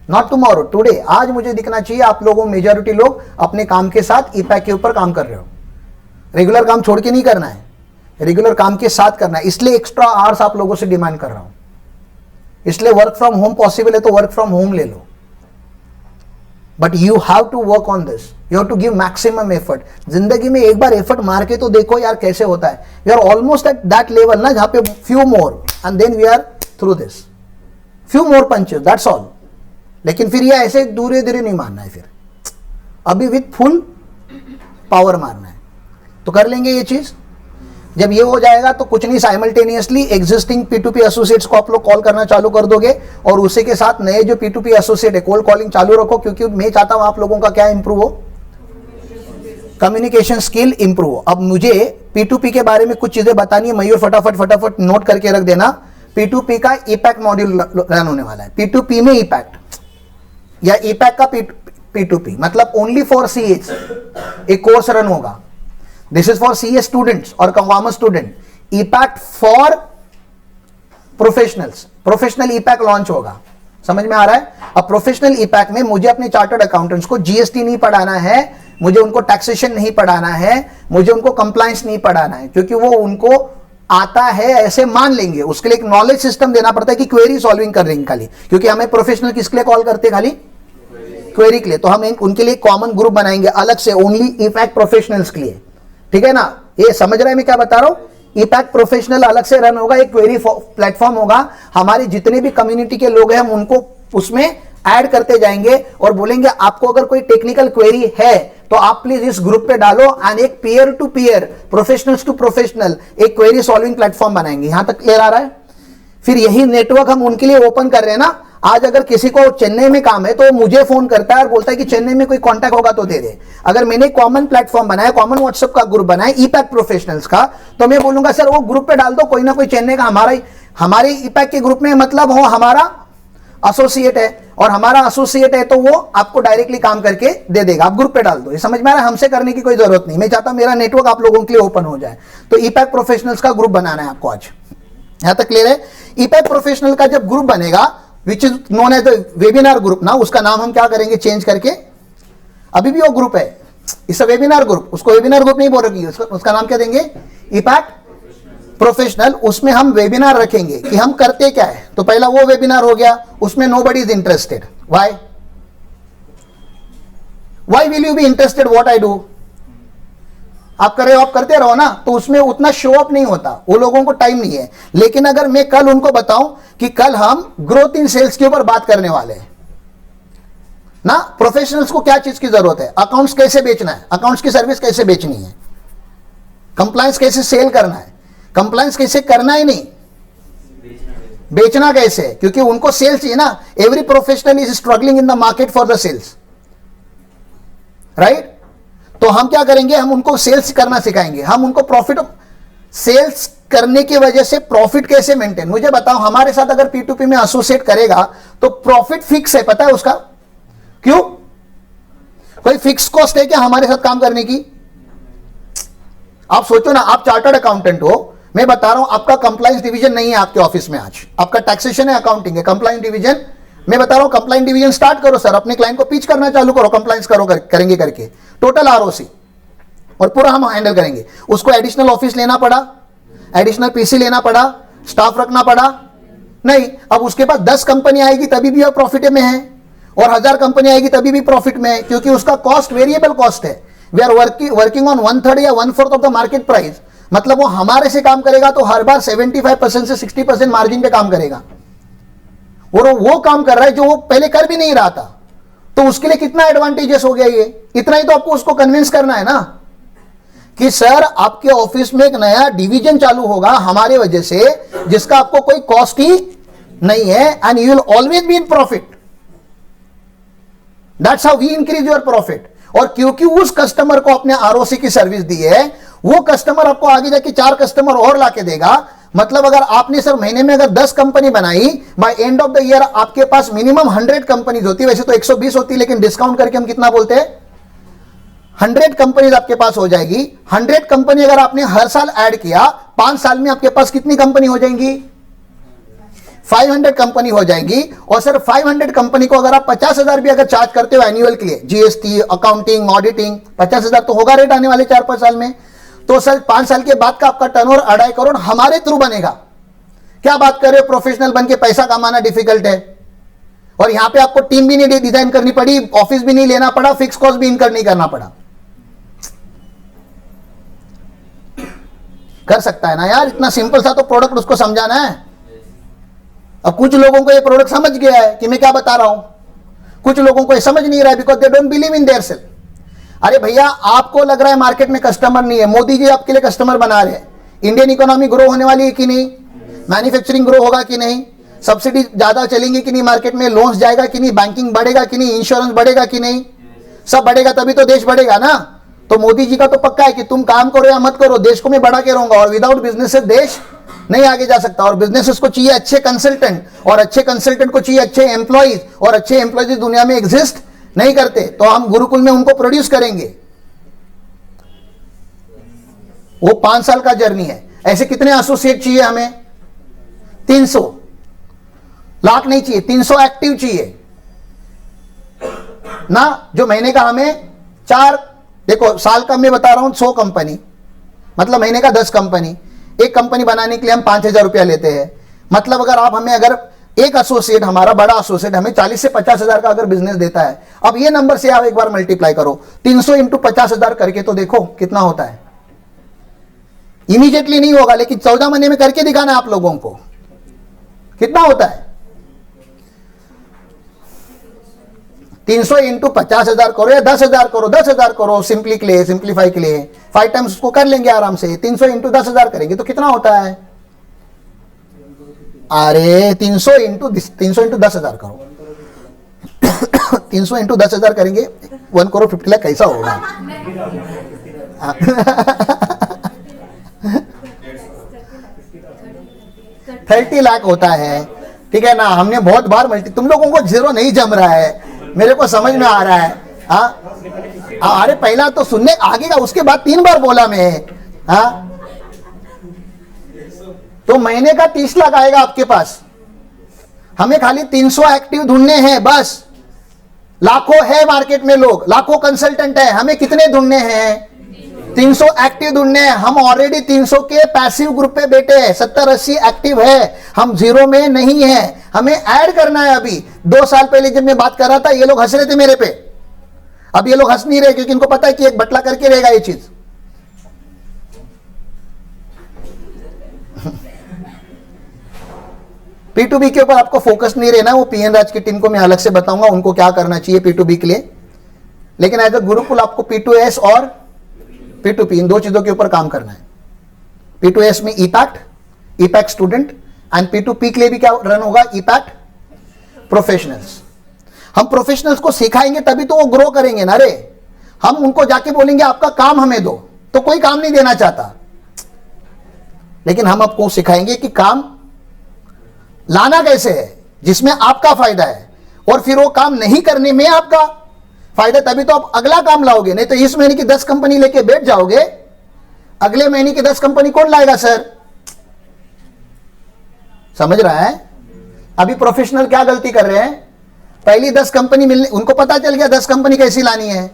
not tomorrow, today. आज मुझे दिखना चाहिए आप लोगों, मेजॉरिटी लोग अपने काम के साथ ईपैक के ऊपर काम कर रहे हो। रेगुलर काम छोड़ के नहीं करना है, रेगुलर काम के साथ करना है। इसलिए एक्स्ट्रा आवर्स आप लोगों से डिमांड कर रहा हूं। इसलिए वर्क फ्रॉम होम पॉसिबल है तो वर्क फ्रॉम होम ले लो, but you have to work on this, you have to give maximum effort. जिंदगी में एक बार एफर्ट मार के तो देखो यार कैसे होता है। We are almost at that level ना, जहां पे few more and then we are through this, few more punches, that's all. लेकिन फिर ये ऐसे धीरे धीरे नहीं मारना है, फिर अभी विथ फुल पावर मारना है। तो कर लेंगे ये चीज। जब ये हो जाएगा तो कुछ नहीं, साइमल्टेनियसली एग्जिस्टिंग P2P एसोसिएट्स को आप लोग कॉल करना चालू कर दोगे और उसी के साथ नए जो P2P एसोसिएट है कोल्ड कॉलिंग चालू रखो। क्योंकि मैं चाहता हूं आप लोगों का क्या इंप्रूव हो, कम्युनिकेशन स्किल इंप्रूव हो। अब मुझे P2P के बारे में कुछ चीजें बतानी है, मयूर फटाफट नोट करके रख देना। P2P का ईपैक्ट मॉड्यूल रन होने वाला है। P2P में ईपैक्ट या ईपैक का P2P मतलब ओनली फॉर CAs एक कोर्स रन होगा। This is for CA students और commerce student. EPact for professionals, professional ePact launch होगा। समझ में आ रहा है? अब प्रोफेशनल ईपैक में मुझे अपने चार्टर्ड अकाउंटेंट्स को GST नहीं पढ़ाना है, मुझे उनको टैक्सेशन नहीं पढ़ाना है, मुझे उनको कंप्लायंस नहीं पढ़ाना है, क्योंकि वो उनको आता है ऐसे मान लेंगे। उसके लिए एक नॉलेज सिस्टम देना पड़ता है कि क्वेरी सॉल्विंग कर रहे हैं खाली। क्योंकि हमें प्रोफेशनल किसके लिए कॉल करते हैं? खाली क्वेरी के लिए। तो हम उनके लिए कॉमन ग्रुप बनाएंगे अलग से, ओनली ईपैक प्रोफेशनल्स के लिए। ठीक है ना? ये समझ रहे हैं मैं क्या बता रहा हूं? ईपैक प्रोफेशनल अलग से रन होगा, एक क्वेरी प्लेटफॉर्म होगा। हमारे जितने भी कम्युनिटी के लोग हैं हम उनको उसमें ऐड करते जाएंगे और बोलेंगे आपको अगर कोई टेक्निकल क्वेरी है तो आप प्लीज इस ग्रुप पे डालो, एंड एक peer to peer, professionals to professional एक क्वेरी सॉल्विंग प्लेटफॉर्म बनाएंगे। यहां तक क्लियर आ रहा है? फिर यही नेटवर्क हम उनके लिए ओपन कर रहे हैं ना। आज अगर किसी को चेन्नई में काम है तो मुझे फोन करता है और बोलता है कि चेन्नई में कोई कांटेक्ट होगा तो दे दे। अगर मैंने कॉमन प्लेटफॉर्म बनाया, कॉमन व्हाट्सएप का ग्रुप बनाया ईपैक प्रोफेशनल्स का, तो मैं बोलूंगा सर वो ग्रुप पे डाल दो, कोई ना कोई चेन्नई का हमारे ईपैक के ग्रुप में मतलब हो हमारा एसोसिएट है, और हमारा एसोसिएट है तो वो आपको डायरेक्टली काम करके दे देगा। आप ग्रुप पे डाल दो। ये समझ में आ रहा है? हमसे करने की कोई जरूरत नहीं। मैं चाहता हूं मेरा नेटवर्क आप लोगों के लिए ओपन हो जाए। तो ईपैक प्रोफेशनल्स का ग्रुप बनाना है आपको आज। यहां तक क्लियर है? ईपैक प्रोफेशनल का जब ग्रुप बनेगा, which is known as the webinar group ना, उसका नाम हम क्या करेंगे? चेंज करके, अभी भी वो ग्रुप है, इस वेबिनार ग्रुप, उसको वेबिनार ग्रुप नहीं बोल रही, उसका नाम क्या देंगे? ईपैक प्रोफेशनल। उसमें हम वेबिनार रखेंगे कि हम करते क्या है। तो पहला वो वेबिनार हो गया, उसमें nobody is interested. Why will you be interested what I do? आप कर रहे हो, आप करते रहो ना, तो उसमें उतना शो अप नहीं होता, वो लोगों को टाइम नहीं है। लेकिन अगर मैं कल उनको बताऊं कि कल हम ग्रोथ इन सेल्स के ऊपर बात करने वाले हैं ना, प्रोफेशनल्स को क्या चीज की जरूरत है, अकाउंट्स कैसे बेचना है, अकाउंट्स की सर्विस कैसे बेचनी है, कंप्लायंस कैसे सेल करना है, कंप्लायंस कैसे करना ही नहीं, बेचना कैसे, क्योंकि उनको सेल्स चाहिए ना। Every professional is struggling in the market for the sales, right. तो हम क्या करेंगे, हम उनको सेल्स करना सिखाएंगे, हम उनको प्रॉफिट, सेल्स करने की वजह से प्रॉफिट कैसे मेंटेन। मुझे बताओ, हमारे साथ अगर P2P में एसोसिएट करेगा तो प्रॉफिट फिक्स है, पता है उसका क्यों? कोई फिक्स कॉस्ट है क्या हमारे साथ काम करने की? आप सोचो ना, आप चार्टर्ड अकाउंटेंट हो, मैं बता रहा हूं आपका कंप्लायंस डिवीजन नहीं है आपके ऑफिस में, आज आपका टैक्सेशन है, अकाउंटिंग है, कंप्लायंस डिवीजन, मैं बता रहा हूं कंप्लायंस डिवीजन स्टार्ट करो सर, अपने क्लाइंट को पिच करना चालू करो, कंप्लायंस करो करेंगे करके, टोटल ROC और पूरा हम हैंडल करेंगे। उसको एडिशनल ऑफिस लेना पड़ा, एडिशनल PC लेना पड़ा, स्टाफ रखना पड़ा नहीं। अब उसके बाद 10 कंपनी आएगी तभी भी प्रॉफिट में है, और 1000 कंपनी आएगी तभी भी प्रॉफिट में है, क्योंकि उसका कॉस्ट वेरिएबल कॉस्ट है। वी आर वर्किंग ऑन 1/3 या 1/4 ऑफ द मार्केट प्राइस, मतलब वो हमारे से काम करेगा तो हर बार 75% से 60% मार्जिन पे काम करेगा, और वो काम कर रहा है जो वो पहले कर भी नहीं रहा था, तो उसके लिए कितना एडवांटेजेस हो गया ये। इतना ही तो आपको उसको कन्विंस करना है ना कि सर आपके ऑफिस में एक नया डिवीजन चालू होगा हमारे वजह से, जिसका आपको कोई कॉस्ट ही नहीं है, and you will always be in profit, that's how we increase your profit. और क्योंकि उस कस्टमर को अपने ROC की सर्विस दी है, वो कस्टमर आपको आगे जाके 4 कस्टमर और लाके देगा। मतलब अगर आपने सर महीने में अगर 10 कंपनी बनाई, by end of the year आपके पास मिनिमम 100 कंपनीज होती, वैसे तो 120 होती, लेकिन डिस्काउंट करके हम कितना बोलते हैं, 100 कंपनीज आपके पास हो जाएगी। 100 कंपनी अगर आपने हर साल ऐड किया, 5 साल में आपके पास कितनी कंपनी हो जाएंगी, 500 कंपनी हो जाएगी। और सर 500 कंपनी को अगर आप 50,000 भी अगर चार्ज करते हो एनुअल के लिए, GST, अकाउंटिंग, ऑडिटिंग, 50,000 तो होगा रेट आने वाले 4-5 साल में। तो सर 5 साल के बाद का आपका टर्नओवर 2.5 करोड़ हमारे थ्रू बनेगा। क्या बात कर रहे हो, प्रोफेशनल बन के पैसा कमाना डिफिकल्ट है, और यहां पे आपको टीम भी नहीं डिजाइन करनी पड़ी, ऑफिस भी नहीं लेना पड़ा, फिक्स कॉस्ट भी इनकर नहीं करना पड़ा। कर सकता है ना यार, इतना सिंपल सा तो प्रोडक्ट उसको समझाना है। अब कुछ लोगों को ये प्रोडक्ट समझ गया है कि मैं क्या बता रहा हूं, कुछ लोगों को ये समझ नहीं रहा है, because they don't believe in their self. अरे भैया, आपको लग रहा है मार्केट में कस्टमर नहीं है, मोदी जी आपके लिए कस्टमर बना रहे हैं। इंडियन इकोनॉमी ग्रो होने वाली है कि नहीं, मैन्युफैक्चरिंग ग्रो होगा कि नहीं, सब्सिडी ज्यादा चलेंगी कि नहीं मार्केट में, लोन्स जाएगा कि नहीं, बैंकिंग बढ़ेगा कि नहीं, इंश्योरेंस बढ़ेगा कि नहीं, सब बढ़ेगा तभी तो देश बढ़ेगा ना। तो मोदी जी का तो पक्का है कि तुम काम करो या मत करो, देश को मैं बढ़ा के रहूंगा, और विदाउट बिजनेस से देश नहीं आगे जा सकता। और बिजनेसेस को चाहिए अच्छे कंसल्टेंट, और अच्छे कंसल्टेंट को चाहिए अच्छे एम्प्लॉइज, और अच्छे एम्प्लॉइज दुनिया में एग्जिस्ट नहीं करते, तो हम गुरुकुल में उनको प्रोड्यूस करेंगे। वो 5 साल का जर्नी है। ऐसे कितने एसोसिएट चाहिए हमें, 300 लाख नहीं चाहिए, 300 एक्टिव चाहिए ना, जो महीने का हमें 4, देखो साल का मैं बता रहा हूं 100 कंपनी, मतलब महीने का 10 कंपनी। एक कंपनी बनाने के लिए हम 5,000 रुपया लेते हैं। मतलब अगर आप हमें, अगर एक एसोसिएट, हमारा बड़ा एसोसिएट हमें 40 से 50,000 का अगर बिजनेस देता है, अब ये नंबर से आप एक बार मल्टीप्लाई करो, 300 इंटू 50,000 करके तो देखो कितना होता है। इमीडिएटली नहीं होगा, लेकिन 14 महीने में करके दिखाना है आप लोगों को, कितना होता है। 300 इंटू 50,000 करो या 10,000 करो, 10,000 करो, सिंप्लीफाई के लिए 5 टाइम्स उसको कर लेंगे आराम से। 300 इंटू 10,000 करेंगे तो कितना होता है, अरे 300 इंटू 10,000 करो 300 इंटू 10,000 करेंगे 1 करोड़ 50 लाख कैसा होगा 30 लाख होता है, ठीक है ना। हमने बहुत बार तुम लोगों को जीरो नहीं जम रहा है, मेरे को समझ में आ रहा है। अरे पहला तो सुनने आगे का, उसके बाद 3 बार बोला मैं। तो महीने का 30 लाख आएगा आपके पास। हमें खाली 300 एक्टिव ढूंढने हैं बस। लाखों है मार्केट में लोग, लाखों कंसल्टेंट है, हमें कितने ढूंढने हैं, 300 एक्टिव ढूंढने हैं। हम ऑलरेडी 300 के पैसिव ग्रुप पे बैठे हैं, 70-80 एक्टिव है, हम जीरो में नहीं है, हमें ऐड करना है। अभी 2 साल पहले जब मैं बात कर रहा था, ये लोग हंस रहे थे मेरे पे, अब ये लोग हंस नहीं रहे, क्योंकि इनको पता है कि एक बटला करके रहेगा ये चीज। P2B के ऊपर आपको फोकस नहीं रहना, वो पीएन राज की टीम को मैं अलग से बताऊंगा उनको क्या करना चाहिए P2B के लिए। लेकिन एज अ गुरुकुल आपको P2S और P2P इन दो चीजों के ऊपर काम करना है। P2S में ईपैक्ट स्टूडेंट, एंड P2P के लिए भी क्या रन होगा, ईपैक्ट प्रोफेशनल्स। हम प्रोफेशनल्स को सिखाएंगे तभी तो वो ग्रो करेंगे ना रे। हम उनको जाके बोलेंगे आपका काम हमें दो, तो कोई काम नहीं देना चाहता। लेकिन हम आपको सिखाएंगे कि काम लाना कैसे है जिसमें आपका फायदा है, और फिर वो काम नहीं करने में आपका फायदा, तभी तो आप अगला काम लाओगे। नहीं तो इस महीने की 10 कंपनी लेके बैठ जाओगे, अगले महीने की 10 कंपनी कौन लाएगा सर? समझ रहा है? अभी प्रोफेशनल क्या गलती कर रहे हैं, पहली 10 कंपनी मिलने, उनको पता चल गया 10 कंपनी कैसी लानी है।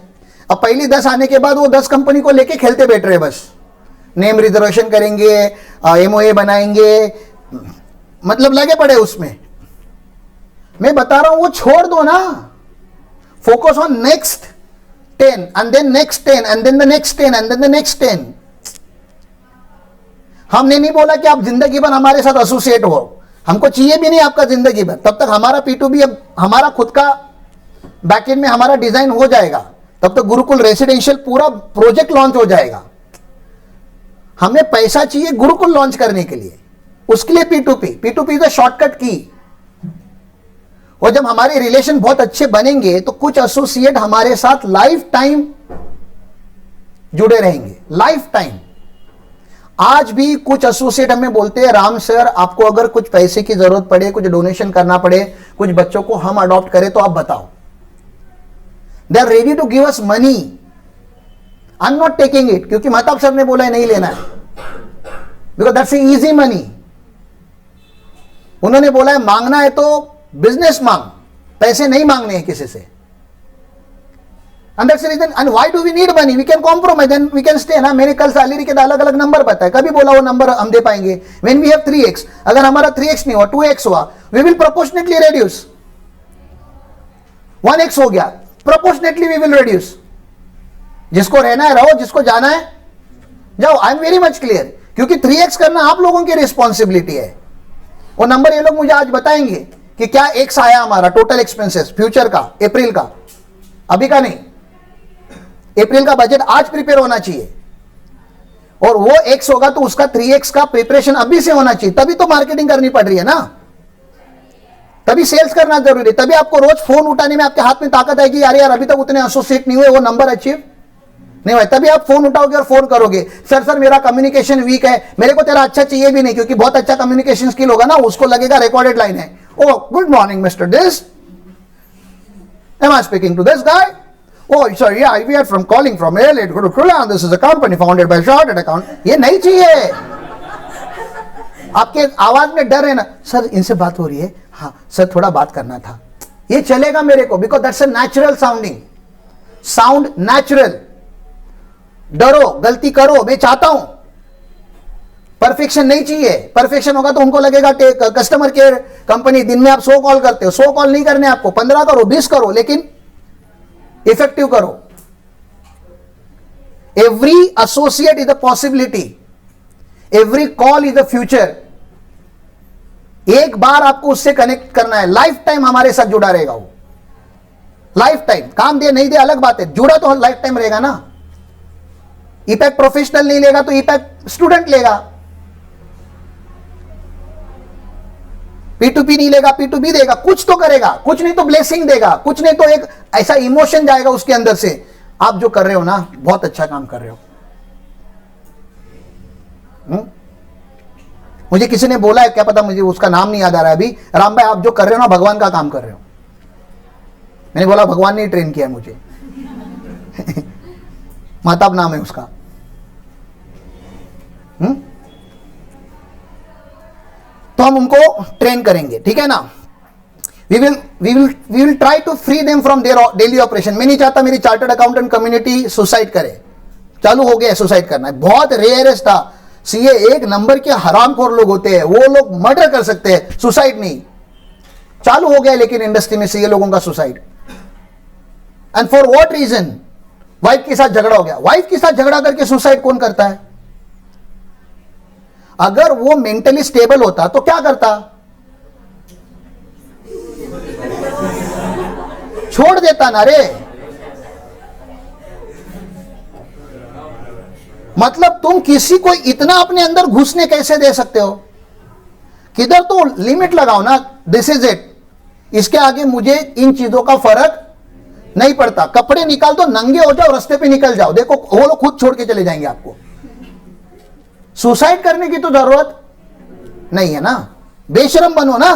अब पहली 10 आने के बाद वो 10 कंपनी को लेके खेलते बैठ रहे, बस नेम रिजर्वेशन करेंगे, एमओए बनाएंगे, मतलब लगे पड़े उसमें। मैं बता रहा हूं वो छोड़ दो ना, focus on next 10 and then next 10 and then the next 10 and then the next 10। हमने नहीं बोला कि आप जिंदगी भर हमारे साथ एसोसिएट हो, हमको चाहिए भी नहीं आपका जिंदगी भर। तब तक हमारा P2B, अब हमारा खुद का बैकएंड में हमारा डिजाइन हो जाएगा, तब तक गुरुकुल रेसिडेंशियल पूरा प्रोजेक्ट लॉन्च हो जाएगा। हमें पैसा चाहिए गुरुकुल लॉन्च करने के लिए, उसके लिए P2P इज अ शॉर्टकट की। और जब हमारे रिलेशन बहुत अच्छे बनेंगे तो कुछ एसोसिएट हमारे साथ लाइफ टाइम जुड़े रहेंगे, लाइफ टाइम। आज भी कुछ एसोसिएट हमें बोलते हैं, राम सर आपको अगर कुछ पैसे की जरूरत पड़े, कुछ डोनेशन करना पड़े, कुछ बच्चों को हम अडॉप्ट करें तो आप बताओ। They are ready to give us money, I am not taking it, क्योंकि महताब सर ने बोला है नहीं लेना है, बिकॉज दैट्स इजी मनी। उन्होंने बोला है मांगना है तो बिजनेस मांग, पैसे नहीं मांगने हैं किसी से। And that's the reason, and why do we need money? We can compromise and we can stay ना। मैंने कल सैलरी के अलग अलग नंबर बताए, कभी बोला वो नंबर हम दे पाएंगे। When we have 3x, अगर हमारा 3x नहीं हुआ 2x हुआ, we will proportionately reduce। 1x हो गया, proportionately we will reduce। जिसको रहना है रहो, जिसको जाना है जाओ। I am very much clear, क्योंकि 3x करना आप लोगों की रिस्पॉन्सिबिलिटी है। वो नंबर ये लोग मुझे आज बताएंगे कि क्या एक्स आया हमारा टोटल एक्सपेंसेस फ्यूचर का, अप्रैल का, अभी का नहीं। अप्रैल का बजट आज प्रिपेयर होना चाहिए, और वो एक्स होगा तो उसका 3x का प्रिपरेशन अभी से होना चाहिए। तभी तो मार्केटिंग करनी पड़ रही है ना, तभी सेल्स करना जरूरी है, तभी आपको रोज फोन उठाने में आपके हाथ में ताकत आएगी। यार यार अभी तक उतने एसोसिएट नहीं हुए, वो नंबर अचीव नहीं हुआ, तभी आप फोन उठाओगे और फोन करोगे, सर सर मेरा कम्युनिकेशन वीक है, मेरे को तेरा अच्छा चाहिए भी नहीं, क्योंकि बहुत अच्छा कम्युनिकेशन स्किल होगा ना, उसको लगेगा रिकॉर्डेड लाइन है। Oh good morning mister this, am I speaking to this guy? Oh, sorry, yeah, we are from calling from Elite Gurukula, and this is a company founded by Chartered Account. ये नहीं चाहिए। आपके आवाज में डर है ना, सर इनसे बात हो रही है, हाँ सर थोड़ा बात करना था, ये चलेगा मेरे को, because that's a natural sounding, sound natural. डरो, गलती करो, मैं चाहता हूं, परफेक्शन नहीं चाहिए। परफेक्शन होगा तो उनको लगेगा कस्टमर केयर कंपनी, दिन में आप 100 कॉल करते हो, 100 कॉल नहीं करने आपको, 15 करो, 20 करो, लेकिन इफेक्टिव करो। Every associate is a possibility, every call is a future. एक बार आपको उससे कनेक्ट करना है, लाइफ टाइम हमारे साथ जुड़ा रहेगा वो, लाइफ टाइम। काम दे नहीं दे अलग बात है, जुड़ा तो लाइफ टाइम रहेगा ना। ईपैक्ट प्रोफेशनल नहीं लेगा तो ईपैक्ट स्टूडेंट लेगा, P2P नहीं लेगा P2B देगा, कुछ तो करेगा, कुछ नहीं तो ब्लेसिंग देगा, कुछ नहीं तो एक ऐसा इमोशन जाएगा उसके अंदर से, आप जो कर रहे हो ना बहुत अच्छा काम कर रहे हो। मुझे किसी ने बोला है, क्या पता मुझे उसका नाम नहीं याद आ रहा है अभी, राम भाई आप जो कर रहे हो ना भगवान का काम कर रहे हो। मैंने बोला भगवान ने ट्रेन किया मुझे महताब नाम है उसका। तो हम उनको ट्रेन करेंगे, ठीक है ना। We will try to free them from their daily operation. मैं नहीं चाहता मेरी चार्टर्ड अकाउंटेंट कम्युनिटी सुसाइड करे, चालू हो गया सुसाइड करना, बहुत रेयरेस्ट था। सीए एक नंबर के हरामखोर लोग होते हैं, वो लोग मर्डर कर सकते हैं, सुसाइड नहीं। चालू हो गया लेकिन इंडस्ट्री में सीए लोगों का सुसाइड, and for what reason? Wife के साथ झगड़ा हो गया। वाइफ के साथ झगड़ा करके सुसाइड कौन करता है? अगर वो मेंटली स्टेबल होता तो क्या करता? छोड़ देता ना रे। मतलब तुम किसी को इतना अपने अंदर घुसने कैसे दे सकते हो? किधर तो लिमिट लगाओ ना, दिस इज इट, इसके आगे मुझे इन चीजों का फर्क नहीं पड़ता। कपड़े निकाल दो, नंगे हो जाओ, रास्ते पे निकल जाओ, देखो वो लोग खुद छोड़ के चले जाएंगे आपको। सुसाइड करने की तो जरूरत नहीं है ना, बेशरम बनो ना।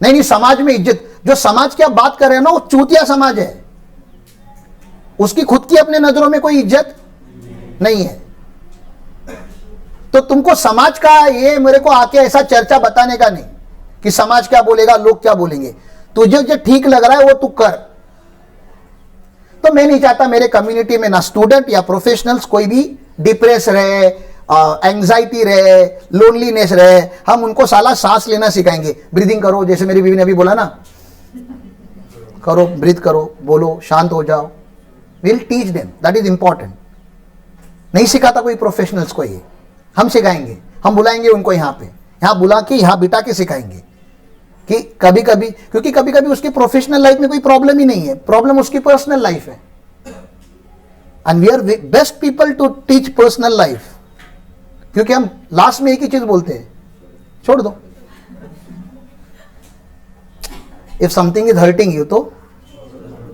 नहीं, समाज में इज्जत, जो समाज की आप बात कर रहे हो ना, वो चूतिया समाज है, उसकी खुद की अपने नजरों में कोई इज्जत नहीं है। तो तुमको समाज का ये मेरे को आके ऐसा चर्चा बताने का नहीं कि समाज क्या बोलेगा, लोग क्या बोलेंगे। तुझे जो ठीक लग रहा है वो तू कर। तो मैं नहीं चाहता मेरे कम्युनिटी में ना स्टूडेंट या प्रोफेशनल्स कोई भी डिप्रेस रहे, एंजाइटी रहे, लोनलीनेस रहे। हम उनको साला सांस लेना सिखाएंगे, ब्रीदिंग करो, जैसे मेरी बीवी ने अभी बोला ना, करो, ब्रीथ करो, बोलो, शांत हो जाओ। Will teach them, that is important. नहीं सिखाता कोई प्रोफेशनल्स को, ये हम सिखाएंगे। हम बुलाएंगे उनको यहाँ पे, यहाँ बुला के यहाँ बिठा के सिखाएंगे कि कभी कभी, क्योंकि कभी कभी उसकी प्रोफेशनल लाइफ में कोई प्रॉब्लम ही नहीं है, प्रॉब्लम उसकी पर्सनल लाइफ है। And we are best people to teach personal life, क्योंकि हम लास्ट में एक ही चीज बोलते हैं, छोड़ दो। If something is hurting you तो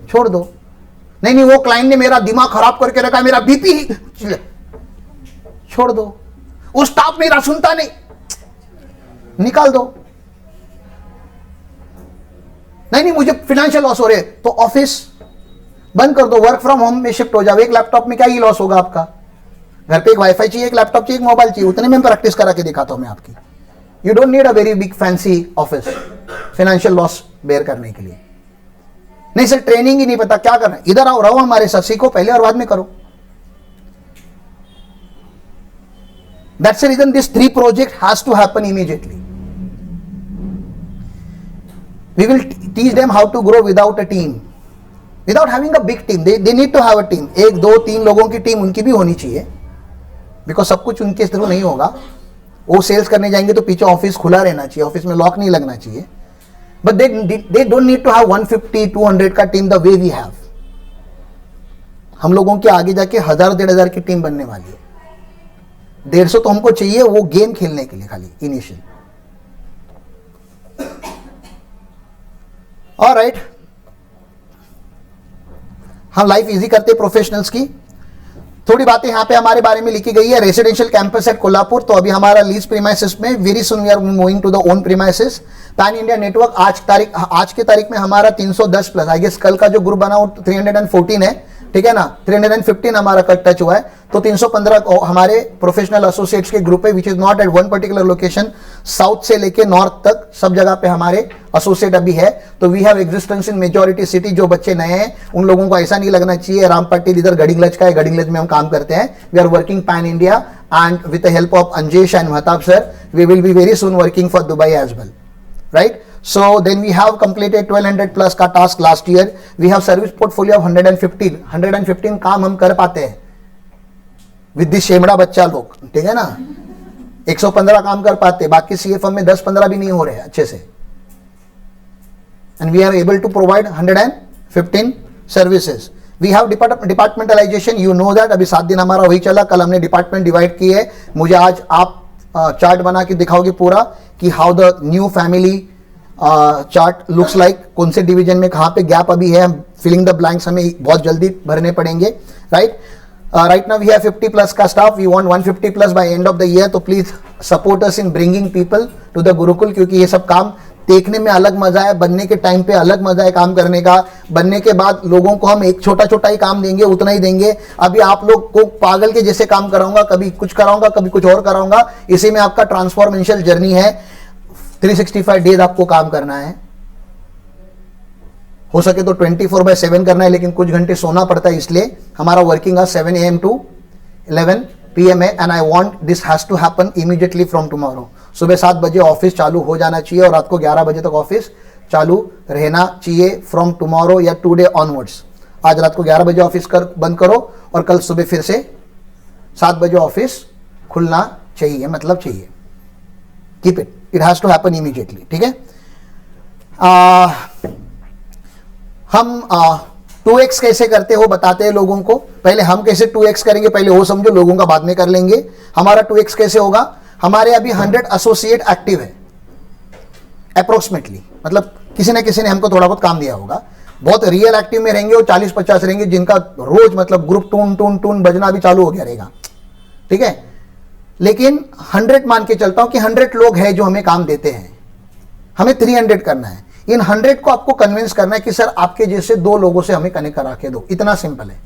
छोड़ दो। नहीं, वो क्लाइंट ने मेरा दिमाग खराब करके रखा है, मेरा बीपी, छोड़ दो। वो स्टाफ मेरा सुनता नहीं, निकाल दो। नहीं, मुझे फाइनेंशियल लॉस हो रहे, तो ऑफिस बंद कर दो, वर्क फ्रॉम होम में शिफ्ट हो जाओ। एक लैपटॉप में क्या ही लॉस होगा आपका? घर पे एक वाईफाई चाहिए, एक लैपटॉप चाहिए, एक मोबाइल चाहिए, उतने में प्रैक्टिस करा के दिखाता हूं मैं आपकी। You don't need a very big fancy office financial loss bear करने के लिए। नहीं सर, ट्रेनिंग ही नहीं पता क्या करना है, इधर आओ, रहो हमारे साथ, सीखो पहले और बाद में करो। That's the reason this 3 project has to happen immediately. We will teach them how to grow without a team, without having a big team. They need to have a team. 1, 2, 3 लोगों की टीम उनकी भी होनी चाहिए, because सब कुछ उनके through नहीं होगा। वो सेल्स करने जाएंगे तो पीछे ऑफिस खुला रहना चाहिए, ऑफिस में लॉक नहीं लगना चाहिए। But they don't need to have 150, 200 का team the way we have. हम लोगों के आगे जाके 1000, 1500 की टीम बनने वाली है। 150 तो हमको चाहिए वो गेम खेलने के लिए खाली, इनिशियल। ऑलराइट, हम लाइफ इजी करते प्रोफेशनल्स की। थोड़ी बातें यहाँ पे हमारे बारे में लिखी गई है। रेसिडेंशियल कैंपस एट कोल्हापुर, तो अभी हमारा लीज प्रीमाइसेस में, very soon we are moving to the own premises. Pan India network, आज के तारीख में हमारा 310 प्लस, आई गेस कल का जो ग्रुप बना वो 314 है, ठीक है ना। 315 हमारा कट टच हुआ है, तो 315 हमारे प्रोफेशनल एसोसिएट्स के ग्रुप है, which is not at one particular location. South से लेके नॉर्थ तक सब जगह पे हमारे एसोसिएट अभी है। तो we have existence in majority city. जो बच्चे नए हैं उन लोगों को ऐसा नहीं लगना चाहिए राम पाटिल इधर गडिंगलज का है, गडिंगलज में हम काम करते हैं। We are working pan India and with the help of Anjesh and Mahtab sir, we will be very soon working for Dubai as well, right. So then we have completed 1200 plus का task last year. We have service portfolio of 115 काम हम कर पाते हैं with this शेमड़ा बच्चा लोग, ठीक है ना। 115 काम कर पाते, बाकी CFM में 10-15 भी नहीं हो रहे अच्छे से। And we are able to provide 115 services. We have departmentalization, you know that। अभी 7 दिन हमारा वही चला, कल हमने डिपार्टमेंट डिवाइड किए है। मुझे आज आप चार्ट बना के दिखाओगे पूरा कि how the new family chart looks like, कौन से डिवीजन में कहाँ पे गैप अभी है। फिलिंग द ब्लैंक्स हमें बहुत जल्दी भरने पड़ेंगे, right. Right now we have 50 plus का staff, we want 150 plus by end of the year. तो please support us in bringing people to the Gurukul, क्योंकि ये सब काम देखने में अलग मजा है, बनने के टाइम पे अलग मजा है काम करने का। बनने के बाद लोगों को हम एक छोटा छोटा ही काम देंगे, उतना ही देंगे। अभी आप लोग को पागल के जैसे काम कराऊंगा, कभी कुछ कराऊंगा, कभी कुछ और कराऊंगा। इसी में आपका ट्रांसफॉर्मेशनल जर्नी है। 365 डेज आपको काम करना है, हो सके तो 24/7 करना है, लेकिन कुछ घंटे सोना पड़ता है, इसलिए हमारा वर्किंग आज 7 AM to 11 PM है। And I want this has to happen immediately from tomorrow. सुबह 7 बजे ऑफिस चालू हो जाना चाहिए और रात को 11 बजे तक ऑफिस चालू रहना चाहिए फ्रॉम टुमारो या टुडे ऑनवर्ड्स। आज रात को 11 बजे ऑफिस बंद करो और कल सुबह फिर से 7 बजे ऑफिस खुलना चाहिए, मतलब चाहिए। Keep it has to happen immediately, ठीक है। हम 2x कैसे करते हो बताते हैं लोगों को। पहले हम कैसे 2x करेंगे, पहले वो समझो, लोगों का बाद में कर लेंगे। हमारा 2x कैसे होगा, हमारे अभी 100 एसोसिएट एक्टिव है अप्रोक्सीमेटली, मतलब किसी ना किसी ने हमको थोड़ा बहुत काम दिया होगा। बहुत रियल एक्टिव में रहेंगे और 40-50 रहेंगे जिनका रोज मतलब ग्रुप टून टून टून बजना भी चालू हो गया रहेगा, ठीक है। लेकिन 100 मान के चलता हूं कि 100 लोग हैं जो हमें काम देते हैं, हमें 300 करना है। इन 100 को आपको कन्विंस करना है कि सर आपके जैसे 2 लोगों से हमें कनेक्ट करा के दो, इतना सिंपल है।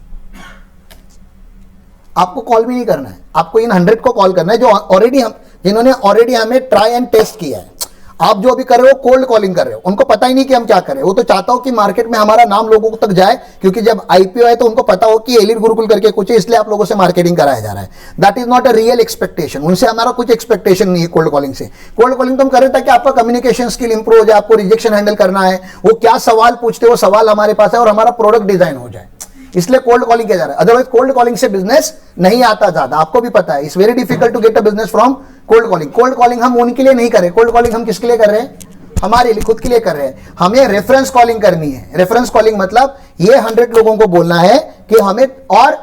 आपको कॉल भी नहीं करना है, आपको इन 100 को कॉल करना है जो ऑलरेडी हम, जिन्होंने ऑलरेडी हमें ट्राई एंड टेस्ट किया है। आप जो अभी कर रहे हो कोल्ड कॉलिंग कर रहे हो, उनको पता ही नहीं कि हम क्या कर रहे हैं। वो तो चाहता हो कि मार्केट में हमारा नाम लोगों तक जाए, क्योंकि जब आईपीओ है तो उनको पता हो कि एलिट गुरुकुल करके कुछ है, इसलिए आप लोगों से मार्केटिंग कराया जा रहा है। That is not a real expectation, उनसे हमारा कुछ एक्सपेक्टेशन नहीं है कोल्ड कॉलिंग से। कोल्ड कॉलिंग तो हम कर रहे ताकि आपका कम्युनिकेशन स्किल इंप्रूव हो जाए, आपको रिजेक्शन हैंडल करना है, वो क्या सवाल पूछते वो सवाल हमारे पास है और हमारा प्रोडक्ट डिजाइन हो जाए, इसलिए कोल्ड कॉलिंग किया जा रहा है। अदरवाइज कोल्ड कॉलिंग से बिजनेस नहीं आता ज्यादा, आपको भी पता है। It's very difficult to get a business from cold calling. Cold calling हम उनके लिए नहीं कर रहे, कोल्ड कॉलिंग हम किसके लिए कर रहे हैं, हमारे लिए, खुद के लिए कर रहे हैं। हमें रेफरेंस कॉलिंग करनी है। रेफरेंस कॉलिंग मतलब ये 100 लोगों को बोलना है कि हमें, और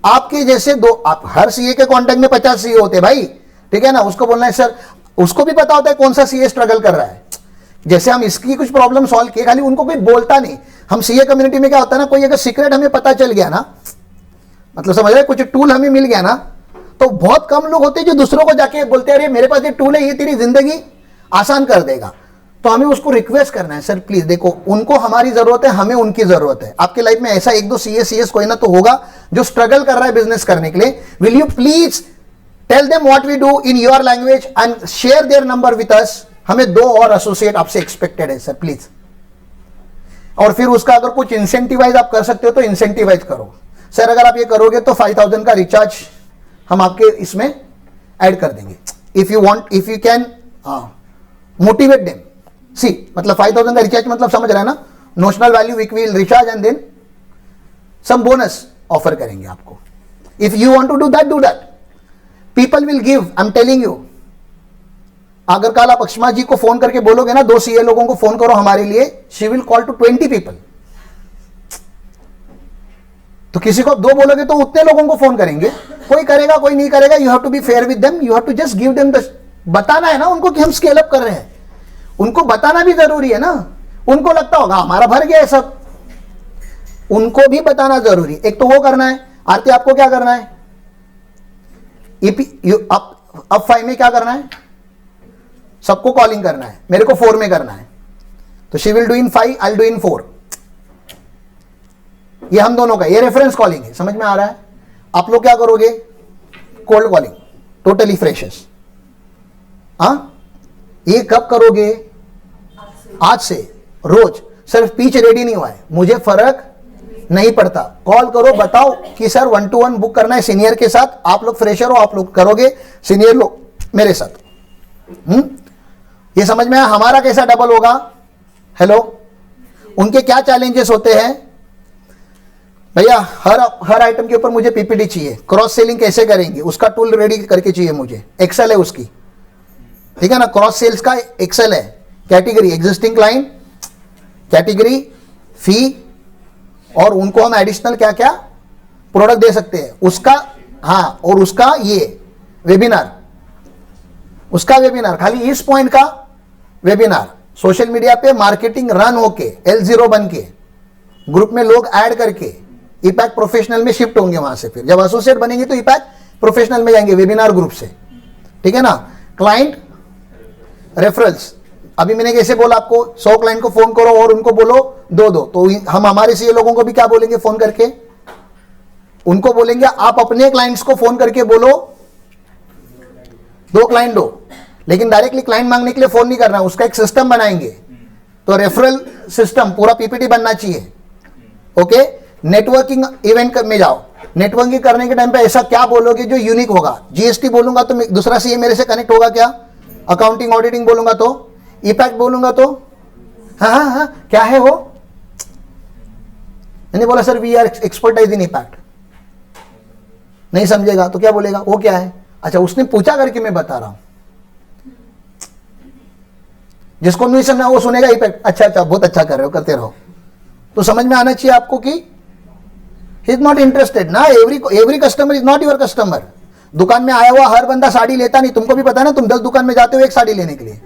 आपके जैसे आप हर सीए के कांटेक्ट में 50 सीए होते हैं भाई, ठीक है ना। उसको बोलना है सर, उसको भी पता होता है कौन सा सीए स्ट्रगल कर रहा है। जैसे हम इसकी कुछ प्रॉब्लम सॉल्व किए, खाली उनको कोई बोलता नहीं। हम सीए कम्युनिटी में क्या होता है ना, कोई अगर सीक्रेट हमें पता चल गया ना, मतलब समझ रहे, कुछ टूल हमें मिल गया ना, तो बहुत कम लोग होते हैं जो दूसरों को जाके बोलते हैं अरे मेरे पास ये टूल है, ये तेरी जिंदगी आसान कर देगा। तो हमें उसको रिक्वेस्ट करना है, सर प्लीज देखो, उनको हमारी जरूरत है, हमें उनकी जरूरत है। आपके लाइफ में ऐसा 1-2 सीएस कोई ना तो होगा जो स्ट्रगल कर रहा है बिजनेस करने के लिए। Will you please tell them what we do in your language and share their number with us. हमें 2 और एसोसिएट आपसे एक्सपेक्टेड है सर प्लीज। और फिर उसका अगर कुछ इंसेंटिवाइज आप कर सकते हो तो इंसेंटिवाइज करो। सर अगर आप ये करोगे तो 5000 का रिचार्ज हम आपके इसमें ऐड कर देंगे। If you want, if you can motivate them, see मतलब 5000 का रिचार्ज मतलब समझ रहे हैं ना, notional value we will recharge and then some bonus offer करेंगे आपको। If you want to do that, people will give, I am telling you. अगर कल आप अक्षमा जी को फोन करके बोलोगे ना 2 सीए लोगों को फोन करो हमारे लिए, she will call to 20 people. तो किसी को 2 बोलोगे तो उतने लोगों को फोन करेंगे, कोई करेगा कोई नहीं करेगा। You have to be fair with them, you have to just give them the, बताना है ना उनको कि हम स्केल अप कर रहे हैं। उनको बताना भी जरूरी है ना, उनको लगता होगा हमारा भर गया है सब, उनको भी बताना जरूरी। एक तो वो करना है। आरती आपको क्या करना है, अब 5 में क्या करना है, सबको कॉलिंग करना है, मेरे को 4 में करना है। तो she will do in 5, I will do in 4। ये हम दोनों का, ये रेफरेंस कॉलिंग है, समझ में आ रहा है। आप लोग क्या करोगे, कोल्ड कॉलिंग, टोटली फ्रेशर्स। हाँ, ये कब करोगे, आज से रोज। सिर्फ पीच रेडी नहीं हुआ है, मुझे फर्क नहीं पड़ता, कॉल करो, बताओ कि सर 1-to-1 बुक करना है सीनियर के साथ। आप लोग फ्रेशर हो, आप लोग करोगे, सीनियर लोग मेरे साथ। ये समझ में आया हमारा कैसा डबल होगा। हेलो, उनके क्या चैलेंजेस होते हैं भैया, हर आइटम के ऊपर मुझे पीपीटी चाहिए, क्रॉस सेलिंग कैसे करेंगे उसका टूल रेडी करके चाहिए मुझे, एक्सेल है उसकी, ठीक है ना। क्रॉस सेल्स का एक्सेल है, कैटेगरी एग्जिस्टिंग क्लाइंट, कैटेगरी फी, और उनको हम एडिशनल क्या क्या प्रोडक्ट दे सकते हैं उसका। हाँ, और उसका ये वेबिनार, उसका वेबिनार, खाली इस पॉइंट का वेबिनार, सोशल मीडिया पे मार्केटिंग रन होके L0 बन के ग्रुप में लोग ऐड करके ईपैक प्रोफेशनल में शिफ्ट होंगे। वहां से फिर जब एसोसिएट बनेंगे तो ईपैक प्रोफेशनल में जाएंगे वेबिनार ग्रुप से, ठीक है ना। क्लाइंट रेफरल्स, अभी मैंने कैसे बोला आपको, 100 क्लाइंट को फोन करो और उनको बोलो 2-2। तो हम हमारे सीए लोगों को भी क्या बोलेंगे, फोन करके उनको बोलेंगे आप अपने क्लाइंट्स को फोन करके बोलो 2 क्लाइंट दो, लेकिन डायरेक्टली क्लाइंट मांगने के लिए फोन नहीं करना, उसका एक सिस्टम बनाएंगे। तो रेफरल सिस्टम पूरा पीपीटी बनना चाहिए। ओके, नेटवर्किंग इवेंट में जाओ, नेटवर्किंग करने के टाइम पे ऐसा क्या बोलोगे जो यूनिक होगा। जीएसटी बोलूंगा तो दूसरा सीए मेरे से कनेक्ट होगा क्या, अकाउंटिंग ऑडिटिंग बोलूंगा तो, ईपैक्ट बोलूंगा तो, हाँ क्या है वो, मैंने बोला sir we are expertise in ePact, नहीं समझेगा तो क्या बोलेगा, वो क्या है, अच्छा उसने पूछा करके मैं बता रहा हूं। जिसको नहीं समझना वो सुनेगा ईपैक्ट, अच्छा बहुत अच्छा कर रहे हो, करते रहो। तो समझ में आना चाहिए आपको कि ही इज नॉट इंटरेस्टेड ना, every customer is not your customer. दुकान में आया हुआ हर बंदा साड़ी लेता नहीं, तुमको भी पता है ना, तुम 10 दुकान में जाते हो एक साड़ी लेने के लिए।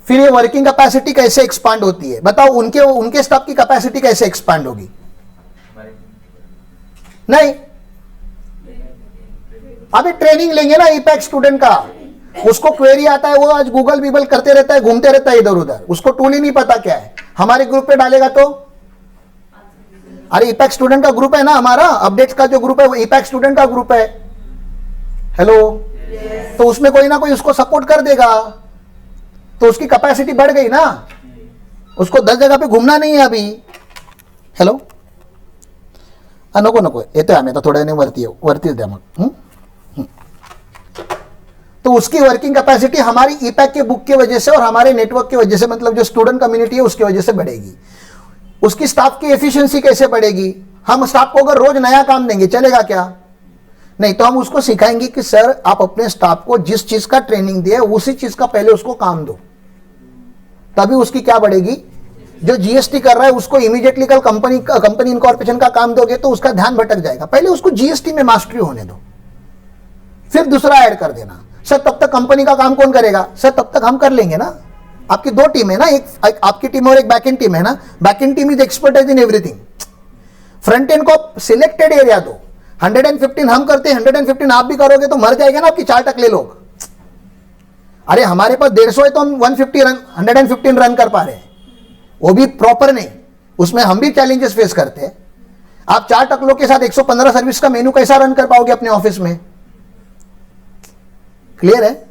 फिर ये वर्किंग कैपेसिटी कैसे एक्सपांड होती है, बताओ उनके स्टाफ की कैपेसिटी कैसे एक्सपांड होगी? नहीं, अभी ट्रेनिंग लेंगे ना ईपैक स्टूडेंट का, उसको क्वेरी आता है, वो आज गूगल बीगल करते रहता है, घूमते रहता है इधर उधर, उसको टूल ही नहीं पता क्या है। हमारे ग्रुप पे डालेगा तो, अरे ईपैक स्टूडेंट का ग्रुप है ना हमारा, अपडेट्स का जो ग्रुप है वो ईपैक स्टूडेंट का ग्रुप है। हेलो, तो उसमें कोई ना कोई उसको सपोर्ट कर देगा, तो उसकी कैपेसिटी बढ़ गई ना, उसको 10 जगह पे घूमना नहीं है अभी। हेलो, नको नको येतोय आम्ही आता थोड्या वरतीच द्या मग। तो उसकी वर्किंग कैपेसिटी हमारी ईपैक के बुक की वजह से और हमारे नेटवर्क की वजह से, मतलब जो स्टूडेंट कम्युनिटी है उसकी वजह से बढ़ेगी। उसकी स्टाफ की एफिशिएंसी कैसे बढ़ेगी? हम स्टाफ को अगर रोज नया काम देंगे चलेगा क्या? नहीं, तो हम उसको सिखाएंगे कि सर आप अपने स्टाफ को जिस चीज का ट्रेनिंग दिए उसी चीज का पहले उसको काम दो, तभी उसकी क्या बढ़ेगी। जो जीएसटी कर रहा है उसको इमीडिएटली कल कंपनी इनकॉर्पोरेशन का काम दोगे तो उसका ध्यान भटक जाएगा। पहले उसको जीएसटी में मास्टरी होने दो, फिर दूसरा ऐड कर देना। सर तब तक कंपनी का काम कौन करेगा? सर तब तक हम कर लेंगे ना। आपकी 2 टीम है ना, एक आपकी टीम और एक बैकएंड टीम है ना। Backend team is expertise in everything. Front end को सिलेक्टेड एरिया दो, 115 हम करते हैं, 115 आप भी करोगे तो मर जाएगा ना आपकी 4 टकले लोग। अरे हमारे पास 150 है तो हम 115 रन कर पा रहे हैं, वो भी प्रॉपर नहीं, उसमें हम भी चैलेंजेस फेस करते हैं। आप 4 टकलों के साथ 115 सर्विस का मेनू कैसा रन कर पाओगे अपने ऑफिस में? क्लियर है?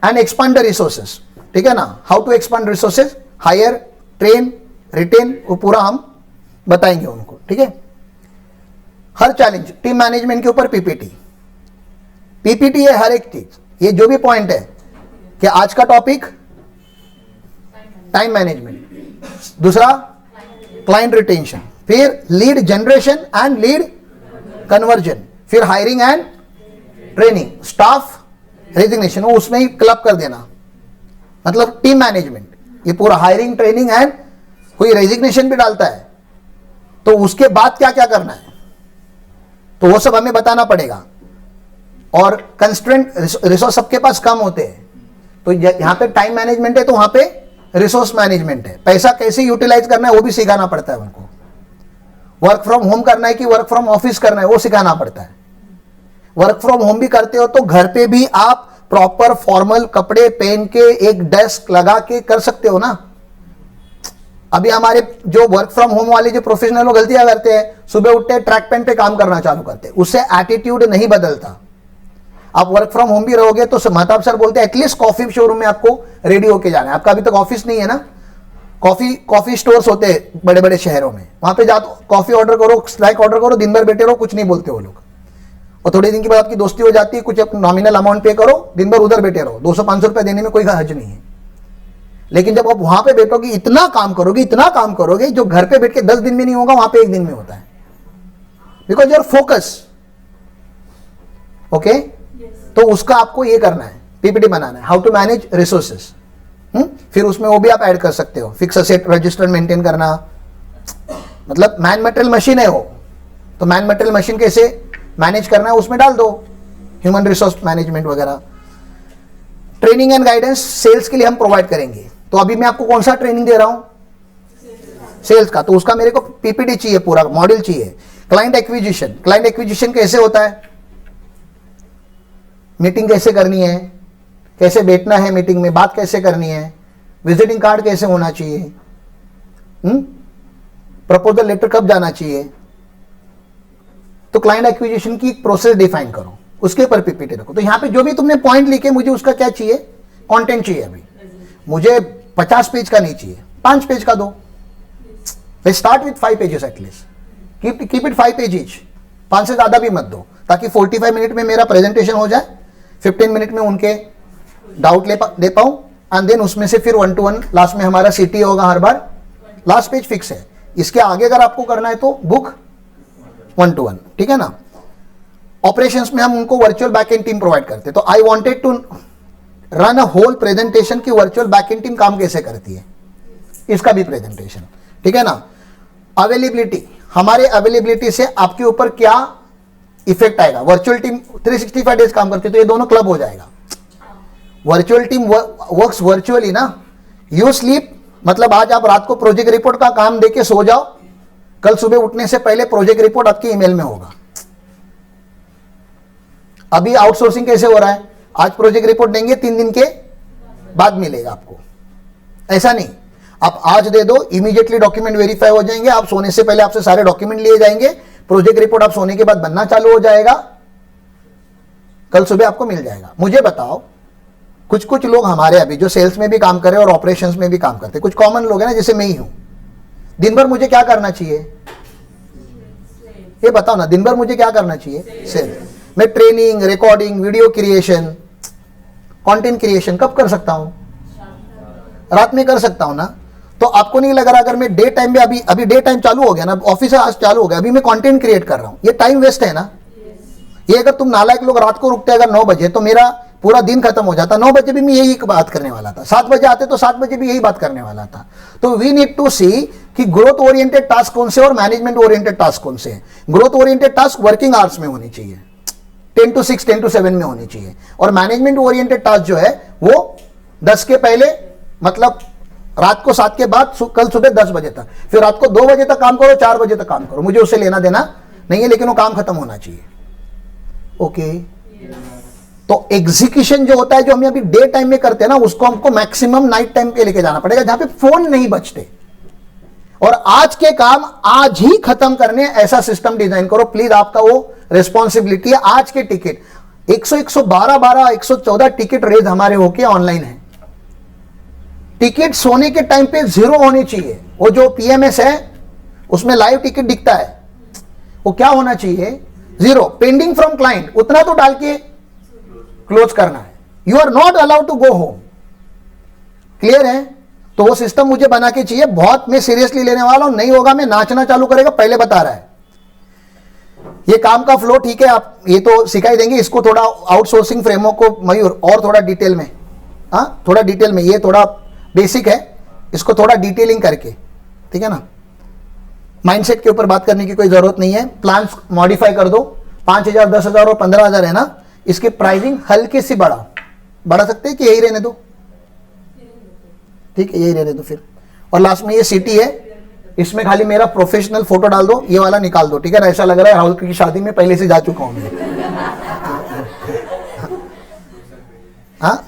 एंड एक्सपांड द रिसोर्सेस, ठीक है ना। How to expand resources, hire, train, retain, वो पूरा हम बताएंगे उनको, ठीक है। हर चैलेंज टीम मैनेजमेंट के ऊपर पीपीटी है हर एक चीज। ये जो भी पॉइंट है कि आज का टॉपिक टाइम मैनेजमेंट, दूसरा क्लाइंट रिटेंशन, फिर lead generation and lead conversion, फिर hiring and training, staff resignation, वो उसमें ही क्लब कर देना, मतलब टीम मैनेजमेंट। ये पूरा हायरिंग, ट्रेनिंग एंड कोई रेजिग्नेशन भी डालता है तो उसके बाद क्या क्या करना है, तो वो सब हमें बताना पड़ेगा। और कंस्ट्रेंट रिसोर्स सबके पास कम होते हैं, तो यहां पे टाइम मैनेजमेंट है तो वहां पे रिसोर्स मैनेजमेंट है। पैसा कैसे यूटिलाइज करना है वो भी सिखाना पड़ता है उनको। वर्क फ्रॉम होम करना है कि वर्क फ्रॉम ऑफिस करना है वो सिखाना पड़ता है। वर्क फ्रॉम होम भी करते हो तो घर पे भी आप प्रॉपर फॉर्मल कपड़े पहन के एक डेस्क लगा के कर सकते हो ना। अभी हमारे जो वर्क फ्रॉम होम वाले जो प्रोफेशनल लोग गलतियां करते हैं, सुबह उठते हैं ट्रैक पैंट पे काम करना चालू करते हैं, उससे एटीट्यूड नहीं बदलता। आप वर्क फ्रॉम होम भी रहोगे तो महताब सर बोलते हैं एटलीस्ट कॉफी शोरूम में आपको रेडी होके जाना है। आपका अभी तक ऑफिस नहीं है ना, कॉफी स्टोर्स होते हैं बड़े बड़े शहरों में, वहां पे जाओ कॉफी ऑर्डर करो, स्नैक ऑर्डर करो, दिन भर बैठे रहो, कुछ नहीं बोलते वो लोग। और थोड़े दिन के बाद आपकी दोस्ती हो जाती है, कुछ नॉमिनल अमाउंट पे करो, दिन भर उधर बैठे रहो, 200-500 रुपए देने में कोई हर्ज नहीं है। लेकिन जब आप वहां पे बैठोगे, इतना काम करोगे जो घर पे बैठ के 10 दिन में नहीं होगा, वहां पे 1 दिन में होता है, बिकॉज योर फोकस। ओके, तो उसका आपको ये करना है, पीपीटी बनाना है, हाउ टू मैनेज रिसोर्सेस। फिर उसमें वो भी आप ऐड कर सकते हो, फिक्स असेट रजिस्टर मेंटेन करना, मतलब मैन मटेरियल मशीन है वो, तो मैन मटेरियल मशीन कैसे मैनेज करना है उसमें डाल दो, ह्यूमन रिसोर्स मैनेजमेंट वगैरह। ट्रेनिंग एंड गाइडेंस सेल्स के लिए हम प्रोवाइड करेंगे। तो अभी मैं आपको कौन सा ट्रेनिंग दे रहा हूं? सेल्स का, तो उसका मेरे को पीपीटी चाहिए, पूरा मॉडल चाहिए। क्लाइंट एक्विजिशन कैसे होता है, मीटिंग कैसे करनी है, कैसे बैठना है मीटिंग में, बात कैसे करनी है, विजिटिंग कार्ड कैसे होना चाहिए, प्रपोजल लेटर कब जाना चाहिए। तो क्लाइंट एक्विजिशन की एक प्रोसेस डिफाइन करो, उसके ऊपर पीपीटी रखो। तो यहां पे जो भी तुमने पॉइंट लिखे, मुझे उसका क्या चाहिए, कंटेंट चाहिए। अभी मुझे 50 पेज का नहीं चाहिए, 5 पेज का दो। Start with 5 pages at least, keep it 5 page each, 5 से ज्यादा भी मत दो, ताकि 45 मिनट में मेरा प्रेजेंटेशन हो जाए, 15 मिनट में उनके डाउट ले पाऊं, एंड देन उसमें से फिर 1-to-1 लास्ट में हमारा सीटी होगा हर बार। लास्ट पेज फिक्स है, इसके आगे अगर आपको करना है तो बुक 1-to-1, ठीक है ना। ऑपरेशंस में हम उनको वर्चुअल बैकएंड टीम प्रोवाइड करते हैं। तो I wanted to run a whole presentation की वर्चुअल बैकएंड टीम काम कैसे करती है, इसका भी प्रेजेंटेशन, ठीक है ना। अवेलेबिलिटी, हमारे अवेलेबिलिटी से आपके ऊपर क्या इफेक्ट आएगा। वर्चुअल टीम 365 डेज काम करती है, तो ये दोनों क्लब हो जाएगा। वर्चुअल टीम वर्क्स वर्चुअली ना। यू स्लीप मतलब आज आप रात को प्रोजेक्ट रिपोर्ट का काम देके सो जाओ, कल सुबह उठने से पहले प्रोजेक्ट रिपोर्ट आपके ईमेल में होगा। अभी आउटसोर्सिंग कैसे हो रहा है, आज प्रोजेक्ट रिपोर्ट देंगे 3 दिन के बाद मिलेगा आपको, ऐसा नहीं। आप आज दे दो, इमीडिएटली डॉक्यूमेंट वेरीफाई हो जाएंगे, आप सोने से पहले आपसे सारे डॉक्यूमेंट लिए जाएंगे, प्रोजेक्ट रिपोर्ट आप सोने के बाद बनना चालू हो जाएगा, कल सुबह आपको मिल जाएगा। मुझे बताओ, कुछ कुछ लोग हमारे अभी जो सेल्स में भी काम कर रहे हैं और ऑपरेशंस में भी काम करते हैं, कुछ कॉमन लोग हैं ना, जैसे मैं ही हूं, दिन भर मुझे क्या करना चाहिए, ये बताओ ना, दिन भर मुझे क्या करना चाहिए, सेल्स। मैं training, recording, video creation, content creation कब कर सकता हूं, रात में कर सकता हूं ना। तो आपको नहीं लग रहा अगर मैं डे टाइम में, अभी डे टाइम चालू हो गया ना, ऑफिस आज चालू हो गया, अभी मैं कंटेंट क्रिएट कर रहा हूं, ये टाइम वेस्ट है ना। ये अगर तुम नालायक लोग रात को रुकते अगर 9 बजे, तो मेरा पूरा दिन खत्म हो जाता। 9 बजे भी मैं यही बात करने वाला था, 7 बजे आते तो 7 बजे भी यही बात करने वाला था। तो वी नीड टू सी कि ग्रोथ ओरिएंटेड टास्क कौन से और मैनेजमेंट ओरिएंटेड टास्क कौन से हैं। Growth oriented task working hours में होनी चाहिए, 10 to 6, 10 to 7 में होनी चाहिए, और मैनेजमेंट ओरिएंटेड टास्क जो है वो 10 के पहले, मतलब रात को 7 के बाद, कल सुबह 10 बजे तक, फिर रात को 2 बजे तक काम करो, 4 बजे तक काम करो, मुझे उससे लेना देना नहीं है, लेकिन वो काम खत्म होना चाहिए। ओके तो एग्जीक्यूशन जो होता है, जो हम अभी डे टाइम में करते हैं ना, उसको हमको मैक्सिमम नाइट टाइम पे लेके जाना पड़ेगा, जहां पे फोन नहीं बचते, और आज के काम आज ही खत्म करने, ऐसा सिस्टम डिजाइन करो प्लीज। आपका वो रिस्पॉन्सिबिलिटी है। आज के टिकट 112 114 टिकट रेज हमारे होके ऑनलाइन है। टिकट सोने के टाइम पे 0 होनी चाहिए। वो जो पीएमएस है उसमें लाइव टिकट दिखता है, वो क्या होना चाहिए, 0। पेंडिंग फ्रॉम क्लाइंट उतना तो डाल के क्लोज करना है। You are not allowed to go home. Clear है। तो वो सिस्टम मुझे बना के चाहिए, बहुत मैं सीरियसली लेने वाला हूं। नहीं होगा मैं नाचना चालू करेगा, पहले बता रहा है। ये काम का फ्लो ठीक है, आप ये तो सिखाई देंगे, इसको थोड़ा आउटसोर्सिंग फ्रेमवर्क को मयूर और थोड़ा डिटेल में, हाँ थोड़ा डिटेल में, ये थोड़ा बेसिक है, इसको थोड़ा डिटेलिंग करके, ठीक है ना। माइंडसेट के ऊपर बात करने की कोई जरूरत नहीं है। प्लान्स मॉडिफाई कर दो, 5000, 10,000 और 15,000 है ना, इसकी प्राइसिंग हल्की सी बढ़ा सकते हैं कि यही रहने दो, ठीक है यही रहने दो फिर। और लास्ट में ये सिटी है, इसमें खाली मेरा प्रोफेशनल फोटो डाल दो, ये वाला निकाल दो, ठीक है ना। ऐसा लग रहा है राहुल की शादी में पहले से जा चुका हूं मैं। हाँ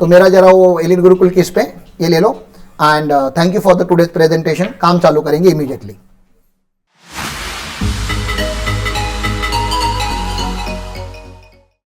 तो मेरा जरा वो एलिट गुरुकुल की इस पे ये ले लो। And thank you for the today's presentation. काम चालू करेंगे इमीडिएटली।